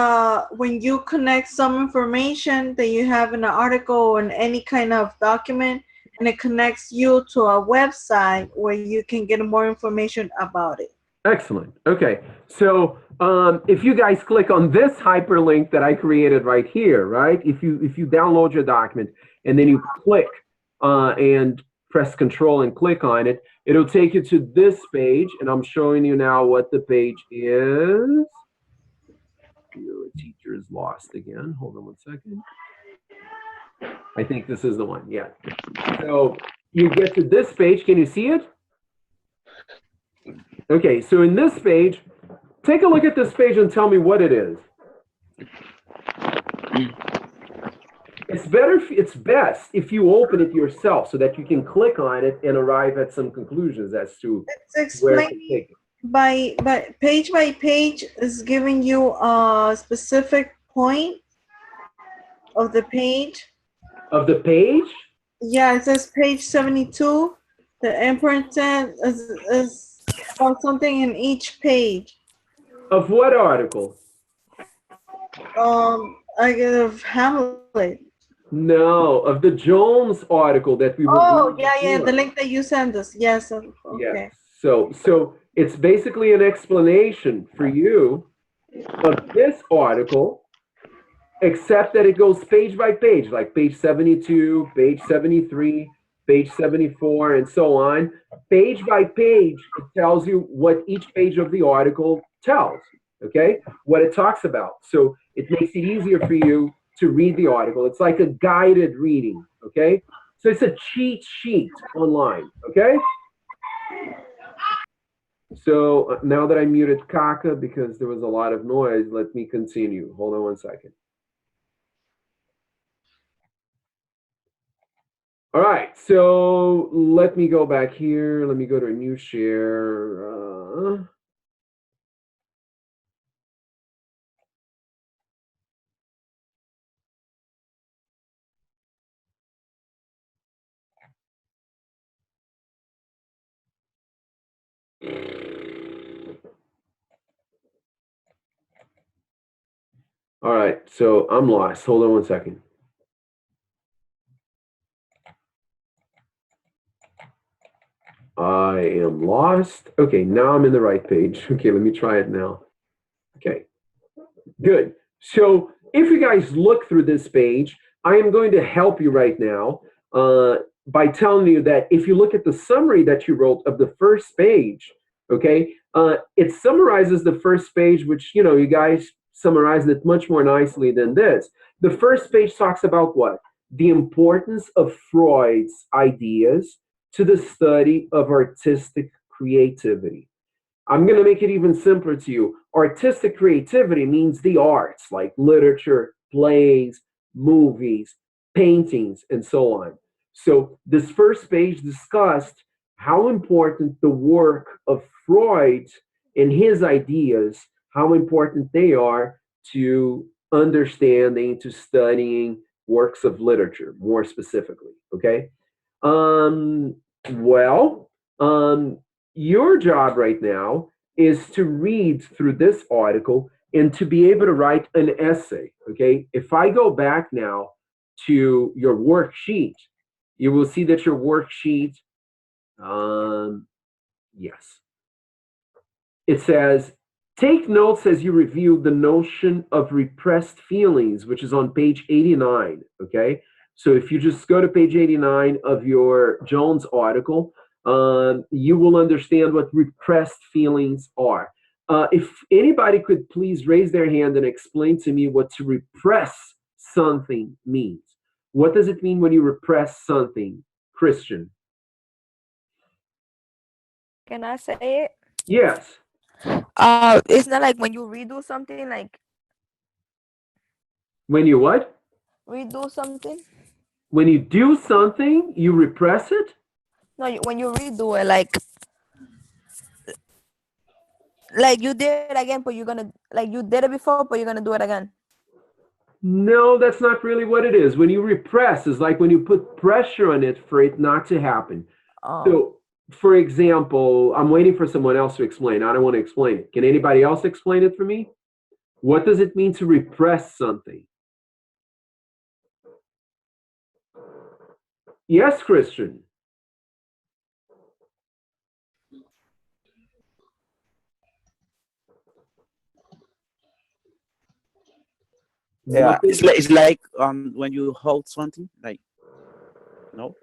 when you connect some information that you have in an article or in any kind of document, and it connects you to a website where you can get more information about it. Excellent. Okay. So if you guys click on this hyperlink that I created right here, right? If you download your document and then you click and press Control and click on it, it'll take you to this page, and I'm showing you now what the page is. Your teacher is lost again. Hold on one second. I think this is the one. Yeah. So you get to this page. Can you see it? Okay, so in this page, take a look at this page and tell me what it is. It's best if you open it yourself so that you can click on it and arrive at some conclusions as to It's where to explaining take it. by page is giving you a specific point of the page. Of the page? Yeah, it says page 72. The important is about something in each page. Of what article? I get of Hamlet. No, of the Jones article that we were Oh, reading yeah, before. the link that you sent us. Yes, okay. Yeah. So it's basically an explanation for you of this article, except that it goes page by page, like page 72, page 73, page 74, and so on. Page by page, it tells you what each page of the article tells, okay? What it talks about. So it makes it easier for you to read the article. It's like a guided reading, okay? So it's a cheat sheet online, okay? So now that I muted Kaka because there was a lot of noise, let me continue. Hold on one second. All right, so let me go back here. Let me go to a new share. All right, so I'm lost. Hold on one second. I am lost. Okay, now I'm in the right page. Okay, let me try it now. Okay, good. So if you guys look through this page, I am going to help you right now by telling you that if you look at the summary that you wrote of the first page, okay, it summarizes the first page, which, you know, you guys summarized it much more nicely than this. The first page talks about what? The importance of Freud's ideas to the study of artistic creativity. I'm going to make it even simpler to you. Artistic creativity means the arts, like literature, plays, movies, paintings, and so on. So this first page discussed how important the work of Freud and his ideas, how important they are to understanding, to studying works of literature, more specifically, okay? Your job right now is to read through this article and to be able to write an essay, okay? If I go back now to your worksheet, you will see that your worksheet, yes. It says, take notes as you review the notion of repressed feelings, which is on page 89, okay? So if you just go to page 89 of your Jones article, you will understand what repressed feelings are. If anybody could please raise their hand and explain to me what to repress something means. What does it mean when you repress something, Christian? Can I say it? Yes. It's not like when you redo something, like When you what? redo something. When you do something, you repress it? No, when you redo it, like you did it again, but you're gonna, like you did it before, but you're gonna do it again. No, that's not really what it is. When you repress, it's like when you put pressure on it for it not to happen. So, for example, I'm waiting for someone else to explain. I don't want to explain it. Can anybody else explain it for me? What does it mean to repress something? Yes, Christian. Yeah, What is- it's like when you hold something, like, no?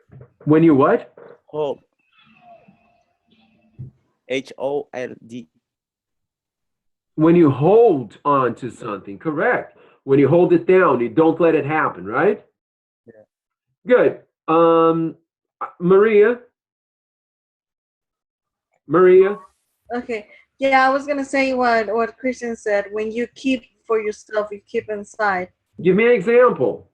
When you what? Hold. H-O-L-D. When you hold on to something, correct. When you hold it down, you don't let it happen, right? Yeah. Good. Maria? Maria? Okay. Yeah, I was gonna say what Christian said. When you keep for yourself, you keep inside. Give me an example.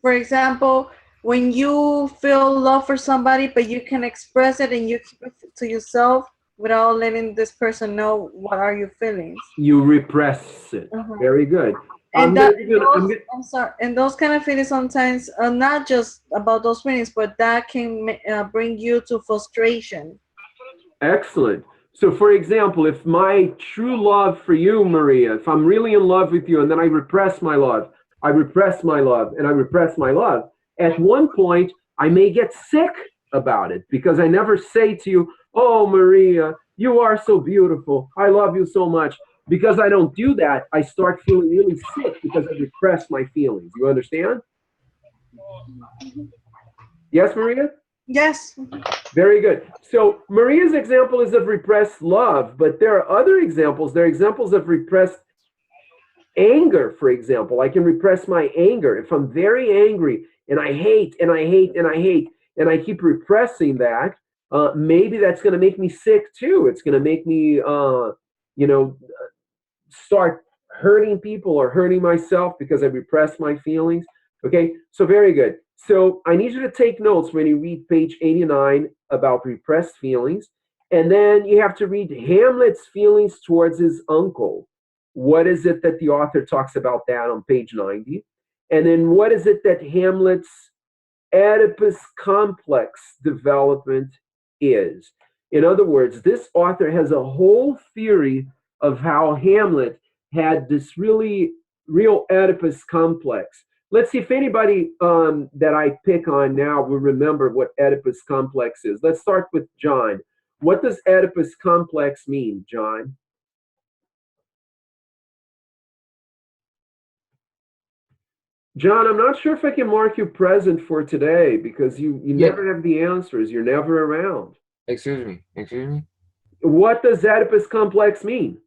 For example, when you feel love for somebody, but you can express it and you keep it to yourself without letting this person know what are your feelings. You repress it. Very good. And I'm sorry. And those kind of feelings sometimes are not just about those feelings, but that can bring you to frustration. Excellent. So, for example, if my true love for you, Maria, if I'm really in love with you and then I repress my love, I repress my love, and I repress my love, at one point, I may get sick about it because I never say to you, oh, Maria, you are so beautiful. I love you so much. Because I don't do that, I start feeling really sick because I repress my feelings. You understand? Yes, Maria? Yes. Very good. So Maria's example is of repressed love, but there are other examples. There are examples of repressed anger, for example. I can repress my anger. If I'm very angry and I hate and I hate and I hate and I keep repressing that, maybe that's going to make me sick too. It's going to make me, start hurting people or hurting myself because I repress my feelings. Okay, so very good. So I need you to take notes when you read page 89 about repressed feelings. And then you have to read Hamlet's feelings towards his uncle. What is it that the author talks about that on page 90? And then what is it that Hamlet's Oedipus complex development is? In other words, this author has a whole theory of how Hamlet had this real Oedipus complex. Let's see if anybody that I pick on now will remember what Oedipus complex is. Let's start with John. What does Oedipus complex mean, John? John, I'm not sure if I can mark you present for today because you never have the answers. You're never around. Excuse me. What does Oedipus complex mean?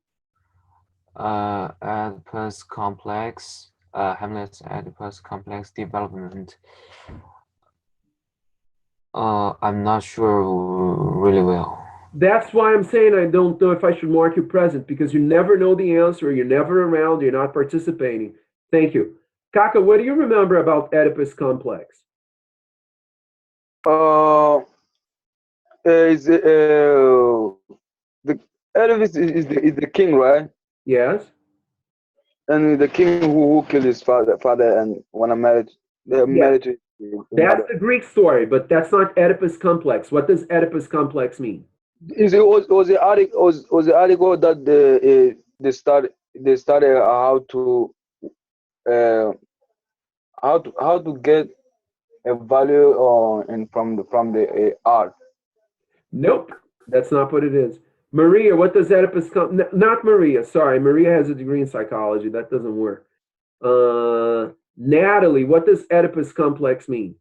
Oedipus complex, Hamlet's Oedipus complex development. I'm not sure really well. That's why I'm saying I don't know if I should mark you present because you never know the answer, you're never around, you're not participating. Thank you. Kaka, what do you remember about Oedipus complex? The Oedipus is the king, right? Yes. And the king who killed his father and wanna marry married to his That's mother. the Greek story, but that's not Oedipus complex. What does Oedipus complex mean? Was the article that they started how to get a value from the art. Nope, that's not what it is. Maria, what does Oedipus not Maria, sorry. Maria has a degree in psychology. That doesn't work. Natalie, what does Oedipus complex mean?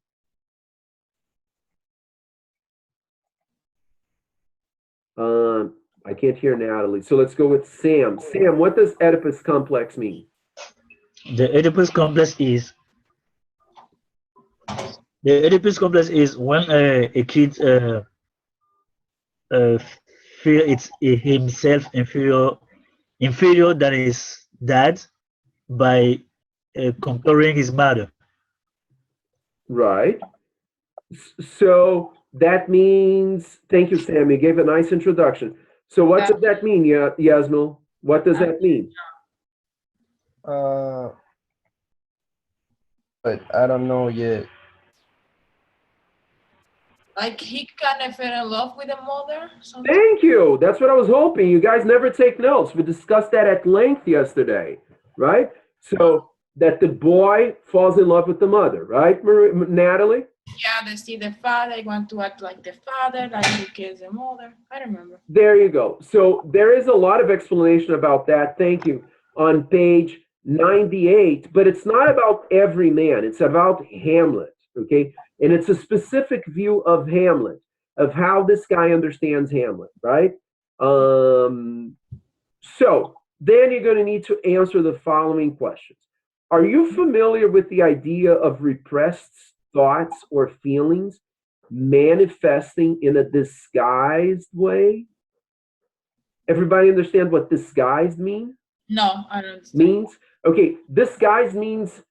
I can't hear Natalie. So let's go with Sam. Sam, what does Oedipus complex mean? The Oedipus complex is when a kid feel himself inferior than his dad by comparing his mother. Right. So that means, thank you, Sam. You gave a nice introduction. So what does that mean, Yasmil? What does that mean? But I don't know yet. Like he kind of fell in love with the mother. Something. Thank you. That's what I was hoping. You guys never take notes. We discussed that at length yesterday, right? So that the boy falls in love with the mother, right, Natalie? Yeah, they see the father, they want to act like the father, like he kills the mother. I remember. There you go. So there is a lot of explanation about that. Thank you. On page 98, but it's not about every man. It's about Hamlet, okay? And it's a specific view of Hamlet, of how this guy understands Hamlet, right? So then you're going to need to answer the following questions. Are you familiar with the idea of repressed thoughts or feelings manifesting in a disguised way? Everybody understand what disguised means? No, I don't understand. Means? Okay, disguise means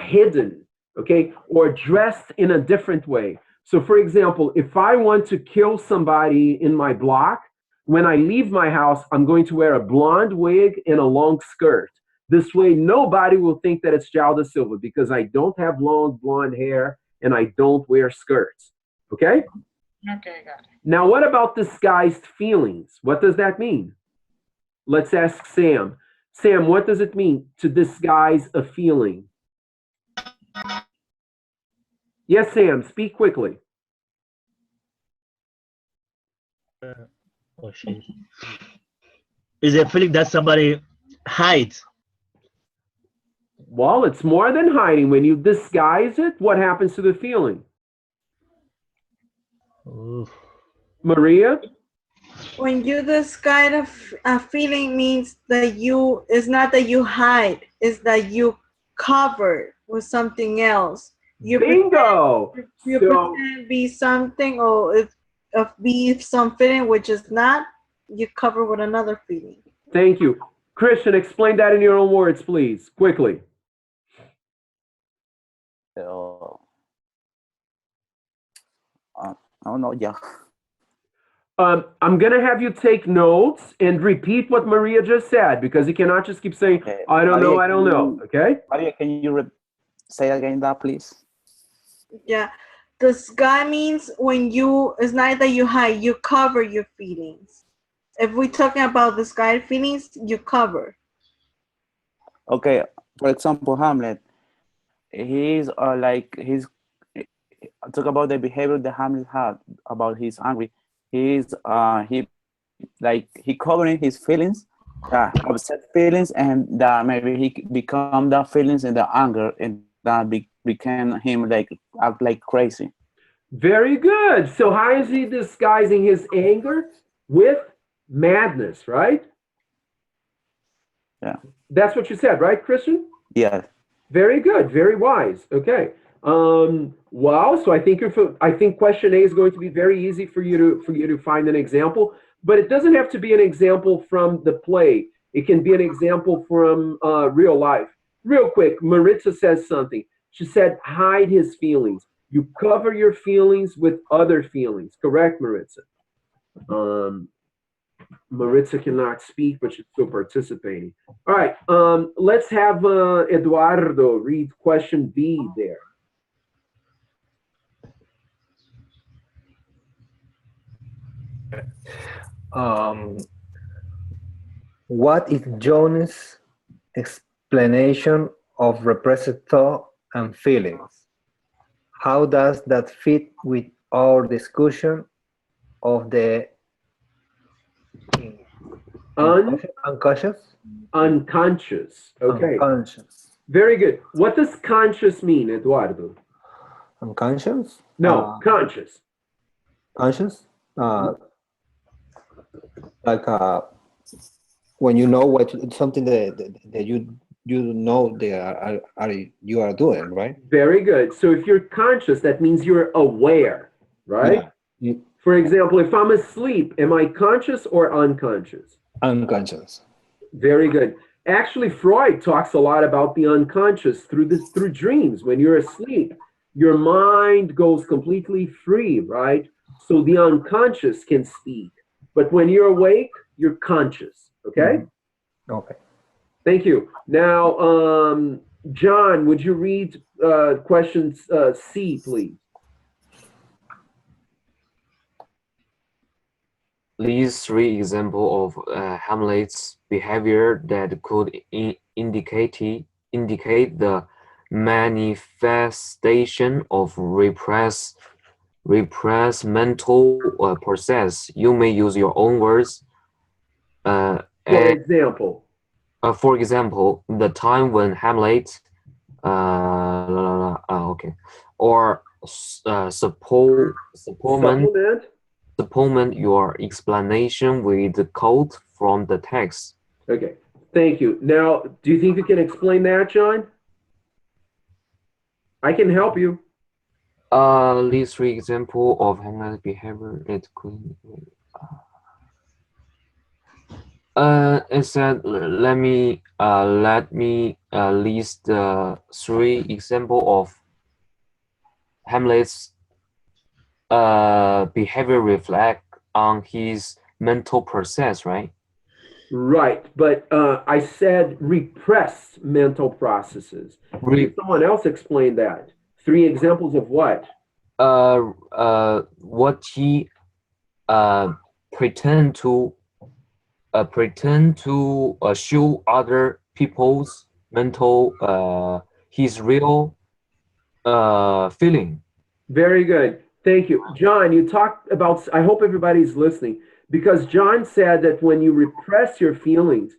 hidden, okay, or dressed in a different way. So for example, if I want to kill somebody in my block, when I leave my house, I'm going to wear a blonde wig and a long skirt. This way, nobody will think that it's João da Silva because I don't have long blonde hair and I don't wear skirts, okay? Okay, got it. Now, what about disguised feelings? What does that mean? Let's ask Sam. Sam, what does it mean to disguise a feeling? Yes, Sam, speak quickly. Oh shit. Is a feeling that somebody hides. Well, it's more than hiding. When you disguise it, what happens to the feeling? Oof. Maria? When you disguise a feeling means that it's not that you hide, it's that you cover with something else. You Bingo! pretend be something, or if be some feeling which is not, you cover with another feeling. Thank you. Christian, explain that in your own words, please, quickly. I don't know, yeah. I'm going to have you take notes and repeat what Maria just said, because you cannot just keep saying, Okay. I don't Maria, know, I don't know, okay? Maria, can you say again that, please? Yeah. Disguise means it's not that you hide, you cover your feelings. If we're talking about disguised feelings, you cover. Okay, for example, Hamlet, he's talk about the behavior that Hamlet had about he's angry. He covering his feelings, upset feelings, and that maybe he become that feelings and the anger, and that became him act like crazy. Very good. So how is he disguising his anger? With madness, right? Yeah. That's what you said, right, Christian? Yeah. Very good. Very wise. Okay. Wow. So I think question A is going to be very easy for you to find an example, but it doesn't have to be an example from the play. It can be an example from real life. Real quick, Maritza says something. She said, hide his feelings. You cover your feelings with other feelings. Correct, Maritza? Maritza cannot speak, but she's still participating. All right, let's have Eduardo read question B there. What is John's explanation of repressed thought and feelings? How does that fit with our discussion of the unconscious? Unconscious. Okay. Unconscious. Very good. What does conscious mean, Eduardo? Unconscious? No, conscious. Conscious? When you know something that you know you are doing, right? Very good. So if you're conscious, that means you're aware, right? Yeah. For example, if I'm asleep, am I conscious or unconscious? Unconscious. Very good. Actually, Freud talks a lot about the unconscious through dreams. When you're asleep, your mind goes completely free, right? So the unconscious can speak. But when you're awake, you're conscious, okay? Okay. Thank you. Now, John, would you read question C, please? Please read example of Hamlet's behavior that could indicate the manifestation of repressed mental process. You may use your own words. For example. For example, the time when Hamlet, okay, or supplement your explanation with the quote from the text. Okay, thank you. Now, do you think you can explain that, John? I can help you. List 3 example of Hamlet's behavior. It could. It said, let me list 3 example of Hamlet's behavior reflect on his mental process, right? Right, but I said repress mental processes. Someone else explained that. 3 examples of what? What he pretend to show other people's mental his real feeling. Very good. Thank you. John, you talked about, I hope everybody's listening, because John said that when you repress your feelings,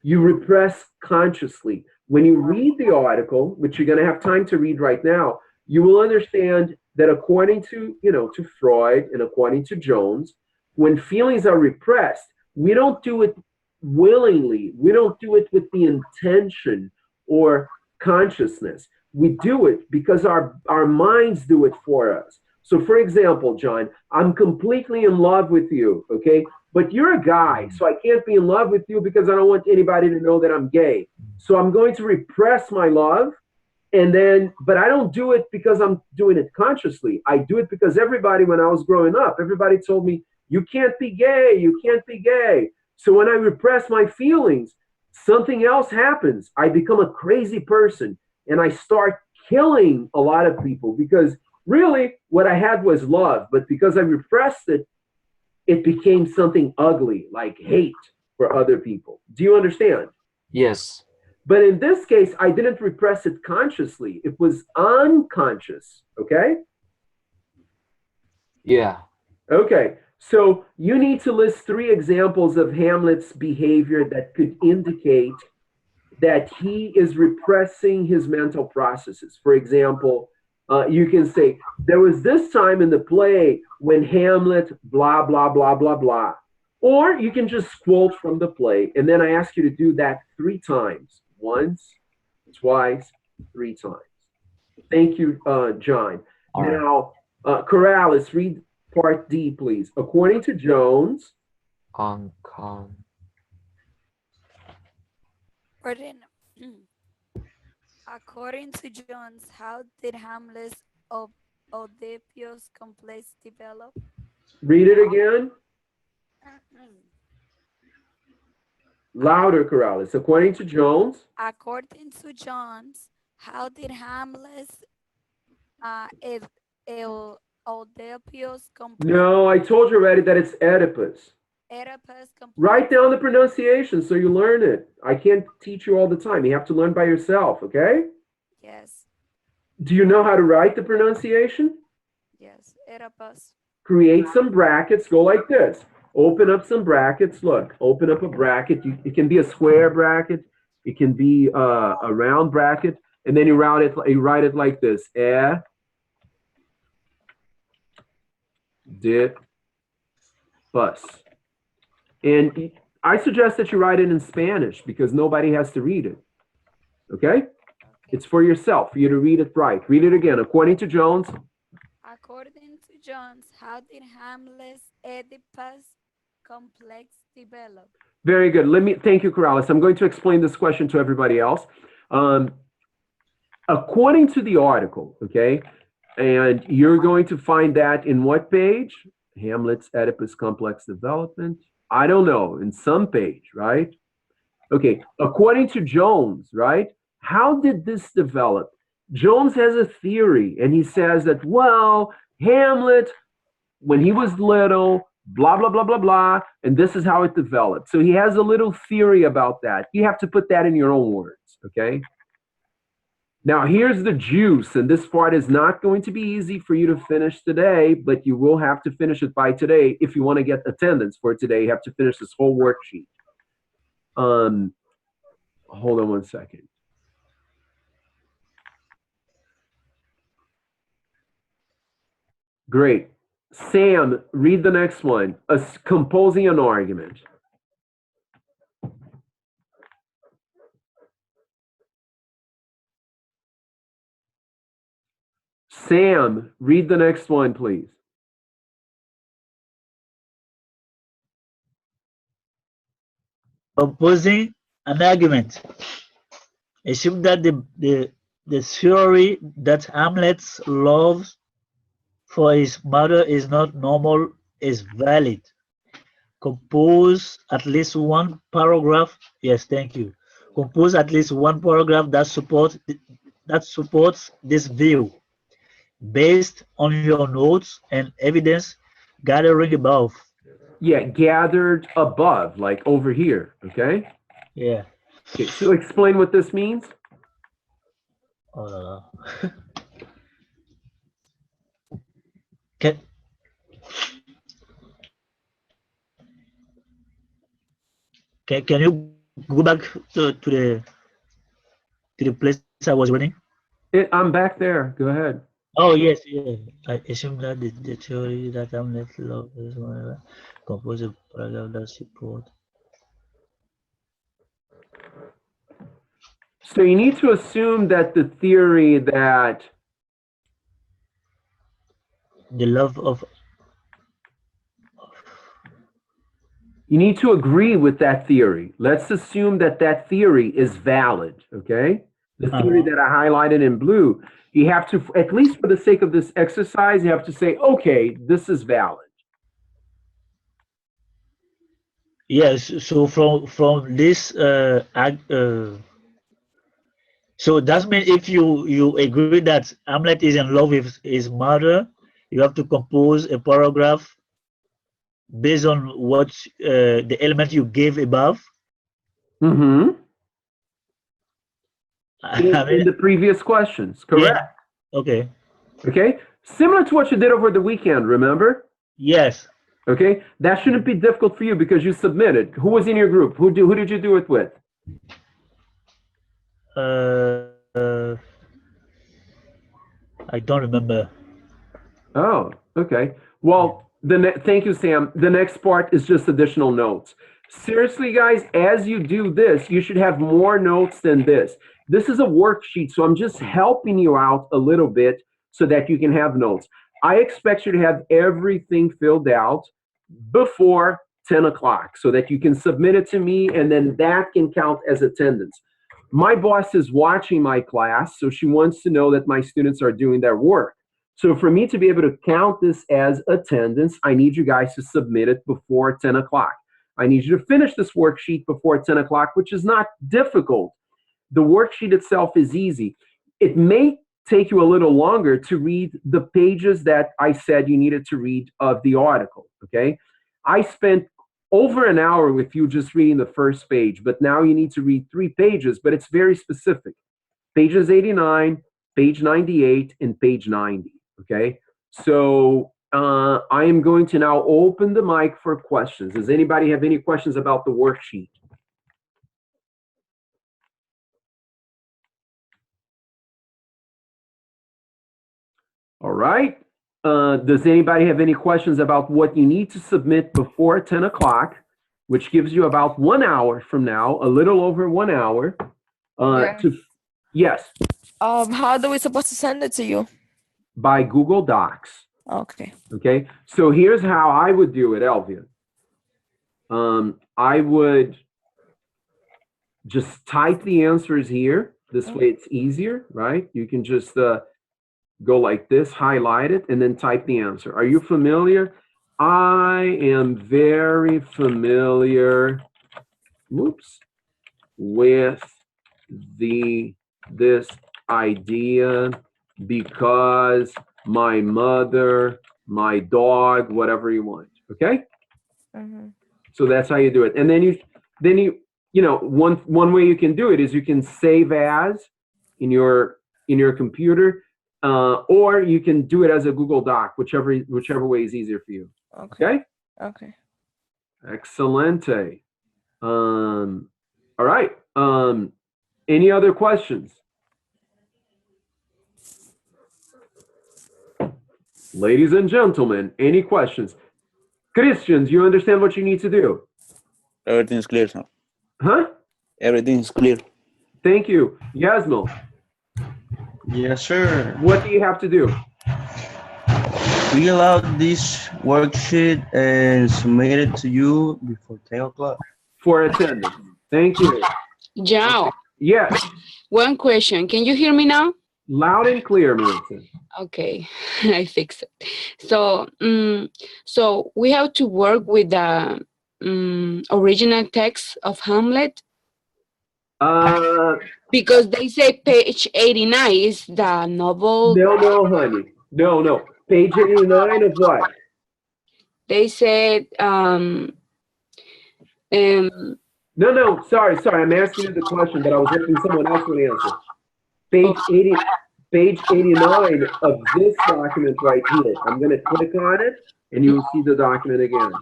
you repress consciously. When you read the article, which you're going to have time to read right now, you will understand that according to, to Freud and according to Jones, when feelings are repressed, we don't do it willingly. We don't do it with the intention or consciousness. We do it because our minds do it for us. So for example, John, I'm completely in love with you, okay? But you're a guy, so I can't be in love with you because I don't want anybody to know that I'm gay. So I'm going to repress my love, but I don't do it because I'm doing it consciously. I do it because everybody, when I was growing up, everybody told me, you can't be gay, you can't be gay. So when I repress my feelings, something else happens. I become a crazy person and I start killing a lot of people because really what I had was love, but because I repressed it, it became something ugly, like hate for other people. Do you understand? Yes. But in this case, I didn't repress it consciously. It was unconscious, okay? Yeah. Okay, so you need to list 3 examples of Hamlet's behavior that could indicate that he is repressing his mental processes. For example, you can say, there was this time in the play when Hamlet, blah, blah, blah, blah, blah. Or you can just quote from the play, and then I ask you to do that 3 times. Once, twice, 3 times. Thank you, John. All right. Now, Corrales, read part D, please. According to Jones, According to Jones, how did Hamlet's Oedipus complex develop? read it again. Louder, Corrales. According to Jones. According to Jones, how did Hamlet's Oedipus complex? No, I told you already that it's Oedipus. Oedipus complex. Write down the pronunciation so you learn it. I can't teach you all the time. You have to learn by yourself, okay? Yes. Do you know how to write the pronunciation? Yes. Oedipus. Create some brackets. Go like this. Open up some brackets. Look, open up a bracket. It can be a square bracket. It can be a round bracket. And then you write it like this. Bus. And I suggest that you write it in Spanish because nobody has to read it. Okay? It's for yourself, for you to read it right. Read it again. According to Jones. According to Jones, how did Hamlet's Oedipus complex develop? Very good. Thank you, Corrales. I'm going to explain this question to everybody else. According to the article, okay, and you're going to find that in what page? Hamlet's Oedipus complex development. I don't know, in some page, right? Okay, according to Jones, right? How did this develop? Jones has a theory, and he says that, well, Hamlet, when he was little, blah, blah, blah, blah, blah, and this is how it developed. So he has a little theory about that. You have to put that in your own words, okay? Now, here's the juice, and this part is not going to be easy for you to finish today, but you will have to finish it by today if you want to get attendance for today. You have to finish this whole worksheet. hold on one second. Great. Sam, read the next one. Composing an argument. Sam, read the next one, please. Opposing an argument. Assume that the theory that Hamlet's love for his mother is not normal is valid. Compose at least one paragraph. Yes, thank you. Compose at least one paragraph that supports this view, based on your notes and evidence gathering above. Yeah, gathered above, like over here, okay? Yeah. Okay, so explain what this means. Can you go back to the place I was reading? I'm back there. Go ahead. Oh yes, yeah. I assume that the theory that Hamlet love is whatever compose a paragraph that support. So you need to assume that the theory that the love of, you need to agree with that theory. Let's assume that that theory is valid, okay? The theory that I highlighted in blue, you have to, at least for the sake of this exercise, you have to say, okay, this is valid. Yes, so from this so that means if you agree that Hamlet is in love with his mother, you have to compose a paragraph based on what the element you gave above. Mm-hmm. In the previous questions, correct? Yeah. Okay. Okay. Similar to what you did over the weekend, remember? Yes. Okay. That shouldn't be difficult for you because you submitted. Who was in your group? Who did you do it with? I don't remember. Oh, okay. Well, thank you, Sam. The next part is just additional notes. Seriously, guys, as you do this, you should have more notes than this. This is a worksheet, so I'm just helping you out a little bit so that you can have notes. I expect you to have everything filled out before 10 o'clock so that you can submit it to me, and then that can count as attendance. My boss is watching my class, so she wants to know that my students are doing their work. So for me to be able to count this as attendance, I need you guys to submit it before 10 o'clock. I need you to finish this worksheet before 10 o'clock, which is not difficult. The worksheet itself is easy. It may take you a little longer to read the pages that I said you needed to read of the article, okay? I spent over an hour with you just reading the first page, but now you need to read 3 pages, but it's very specific. Pages 89, page 98, and page 90, okay? So I am going to now open the mic for questions. Does anybody have any questions about the worksheet? All right. Does anybody have any questions about what you need to submit before 10 o'clock, which gives you about 1 hour from now, a little over 1 hour? Yes. How do we supposed to send it to you? By Google Docs. Okay. Okay. So here's how I would do it, Elvia. I would just type the answers here. This way it's easier, right? You can just go like this, highlight it, and then type the answer. Are you familiar? I am very familiar, with this idea because my mother, my dog, whatever you want. Okay? Mm-hmm. So that's how you do it. And then you know, one way you can do it is you can save as in your computer. Or you can do it as a Google Doc, whichever way is easier for you. Okay? Any other questions? Ladies and gentlemen, any questions? Christians, you understand what you need to do? Everything's clear, sir. Huh? Everything's clear. Thank you. Yasmil, Yes, sir. what do you have to do? Fill out this worksheet and submit it to you before 10 o'clock. For attendance. Thank you. Jao, Yes, one question. Can you hear me now? loud and clear, Melissa. Okay, I fixed it. So, so we have to work with the original text of Hamlet because they say page 89 is the novel. No, honey. No. Page 89 of what? They said, No, sorry. I'm asking you the question, but I was hoping someone else would answer. Page 89 of this document right here. I'm going to click on it, and you will see the document again.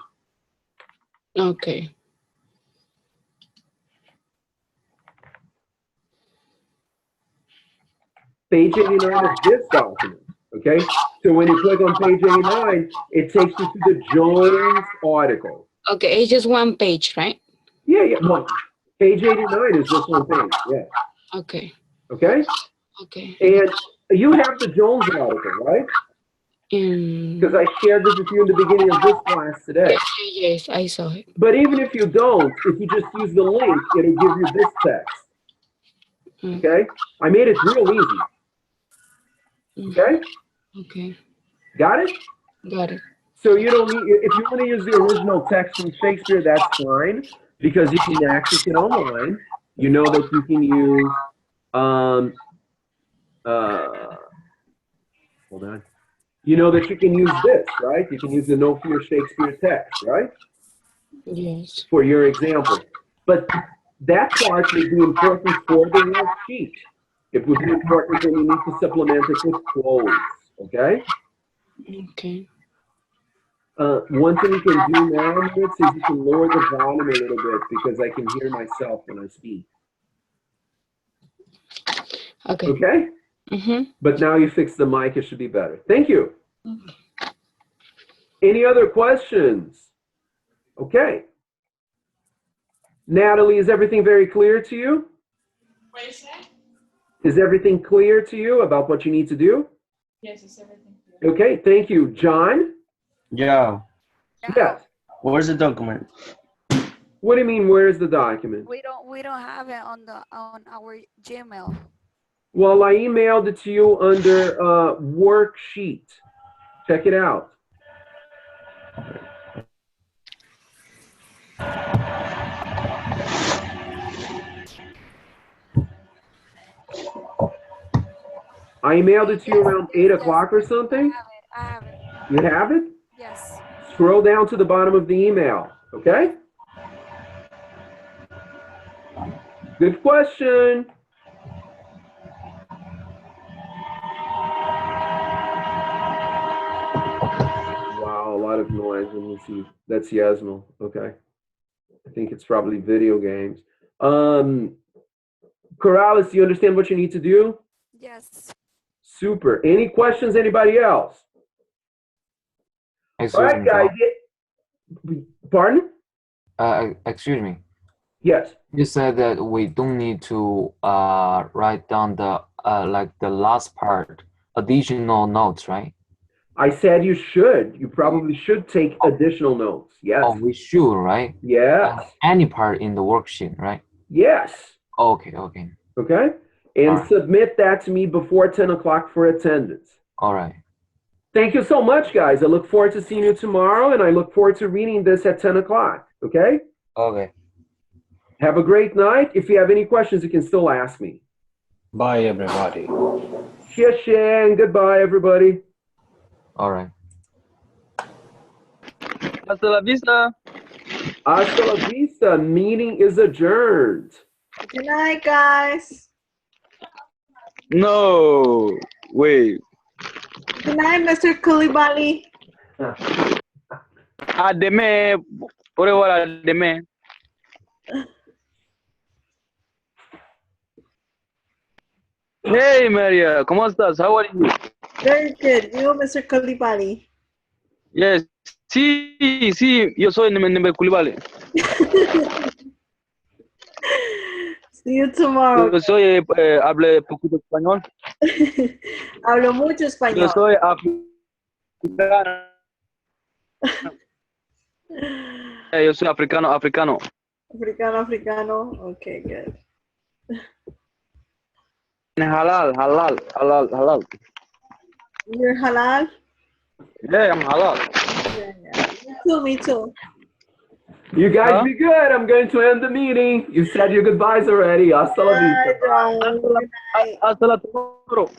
okay. Page 89 of this document, okay? So when you click on page 89, it takes you to the Jones article. Okay, it's just one page, right? Yeah. Well, page 89 is just one page, yeah. Okay. Okay? Okay. And you have the Jones article, right? Because I shared this with you in the beginning of this class today. Yes, I saw it. But even if you don't, if you just use the link, it'll give you this text. Okay? I made it real easy. Okay? Okay. Got it? Got it. So you don't need, if you want to use the original text from Shakespeare, that's fine, because you can access it online. You know that you can use, hold on. You know that you can use this, right? You can use the No Fear Shakespeare text, right? Yes. For your example. But that part would be important for the worksheet. It would be important when you need to supplement it with quotes, okay? Okay. One thing you can do now, Mitz, is you can lower the volume a little bit because I can hear myself when I speak. Okay. Okay? But now you fix the mic, it should be better. Thank you. Any other questions? Okay. Natalie, is everything very clear to you? What you say? Is everything clear to you about what you need to do? Yes, it's everything clear. Okay, thank you. John? Yeah. Yes. Where's the document? What do you mean, where's the document? We don't have it on our Gmail. Well, I emailed it to you under worksheet. Check it out. I emailed it to you around 8 o'clock or something. I have it. You have it? Yes. Scroll down to the bottom of the email, okay? Good question. Wow, a lot of noise. Let me see. That's Yasmil. Okay. I think it's probably video games. Corrales, do you understand what you need to do? Yes. Super. Any questions, anybody else? All right, guys. Pardon? Excuse me. Yes. You said that we don't need to write down the like the last part, additional notes, right? I said you should. You probably should take additional notes. Yes. Oh, we should, right? Yes. Any part in the worksheet, right? Yes. Okay. Okay? And submit that to me before 10 o'clock for attendance. All right. Thank you so much, guys. I look forward to seeing you tomorrow, and I look forward to reading this at 10 o'clock. Okay? Okay. Have a great night. If you have any questions, you can still ask me. Bye, everybody. Xie and goodbye, everybody. All right. Hasta la vista. Hasta la vista. Meeting is adjourned. Good night, guys. No, wait. Good night, Mr. Koulibaly. Ademe, por favor, ademe. Hey, Maria, ¿cómo estás? How are you? Very good. You, Mr. Kalibali. Yes. Sí, sí, yo soy Nembe Coulibaly. See you tomorrow. Yo soy, hablé poquito español. Hablo mucho Yo español. soy africano. Yo soy africano. Africano, africano. Okay, good. Halal. You're halal? Yeah, I'm halal. Yeah. Me too. You guys Huh? be good. I'm going to end the meeting. You said your goodbyes already. Hasta la vista. Hasta la tomorrow.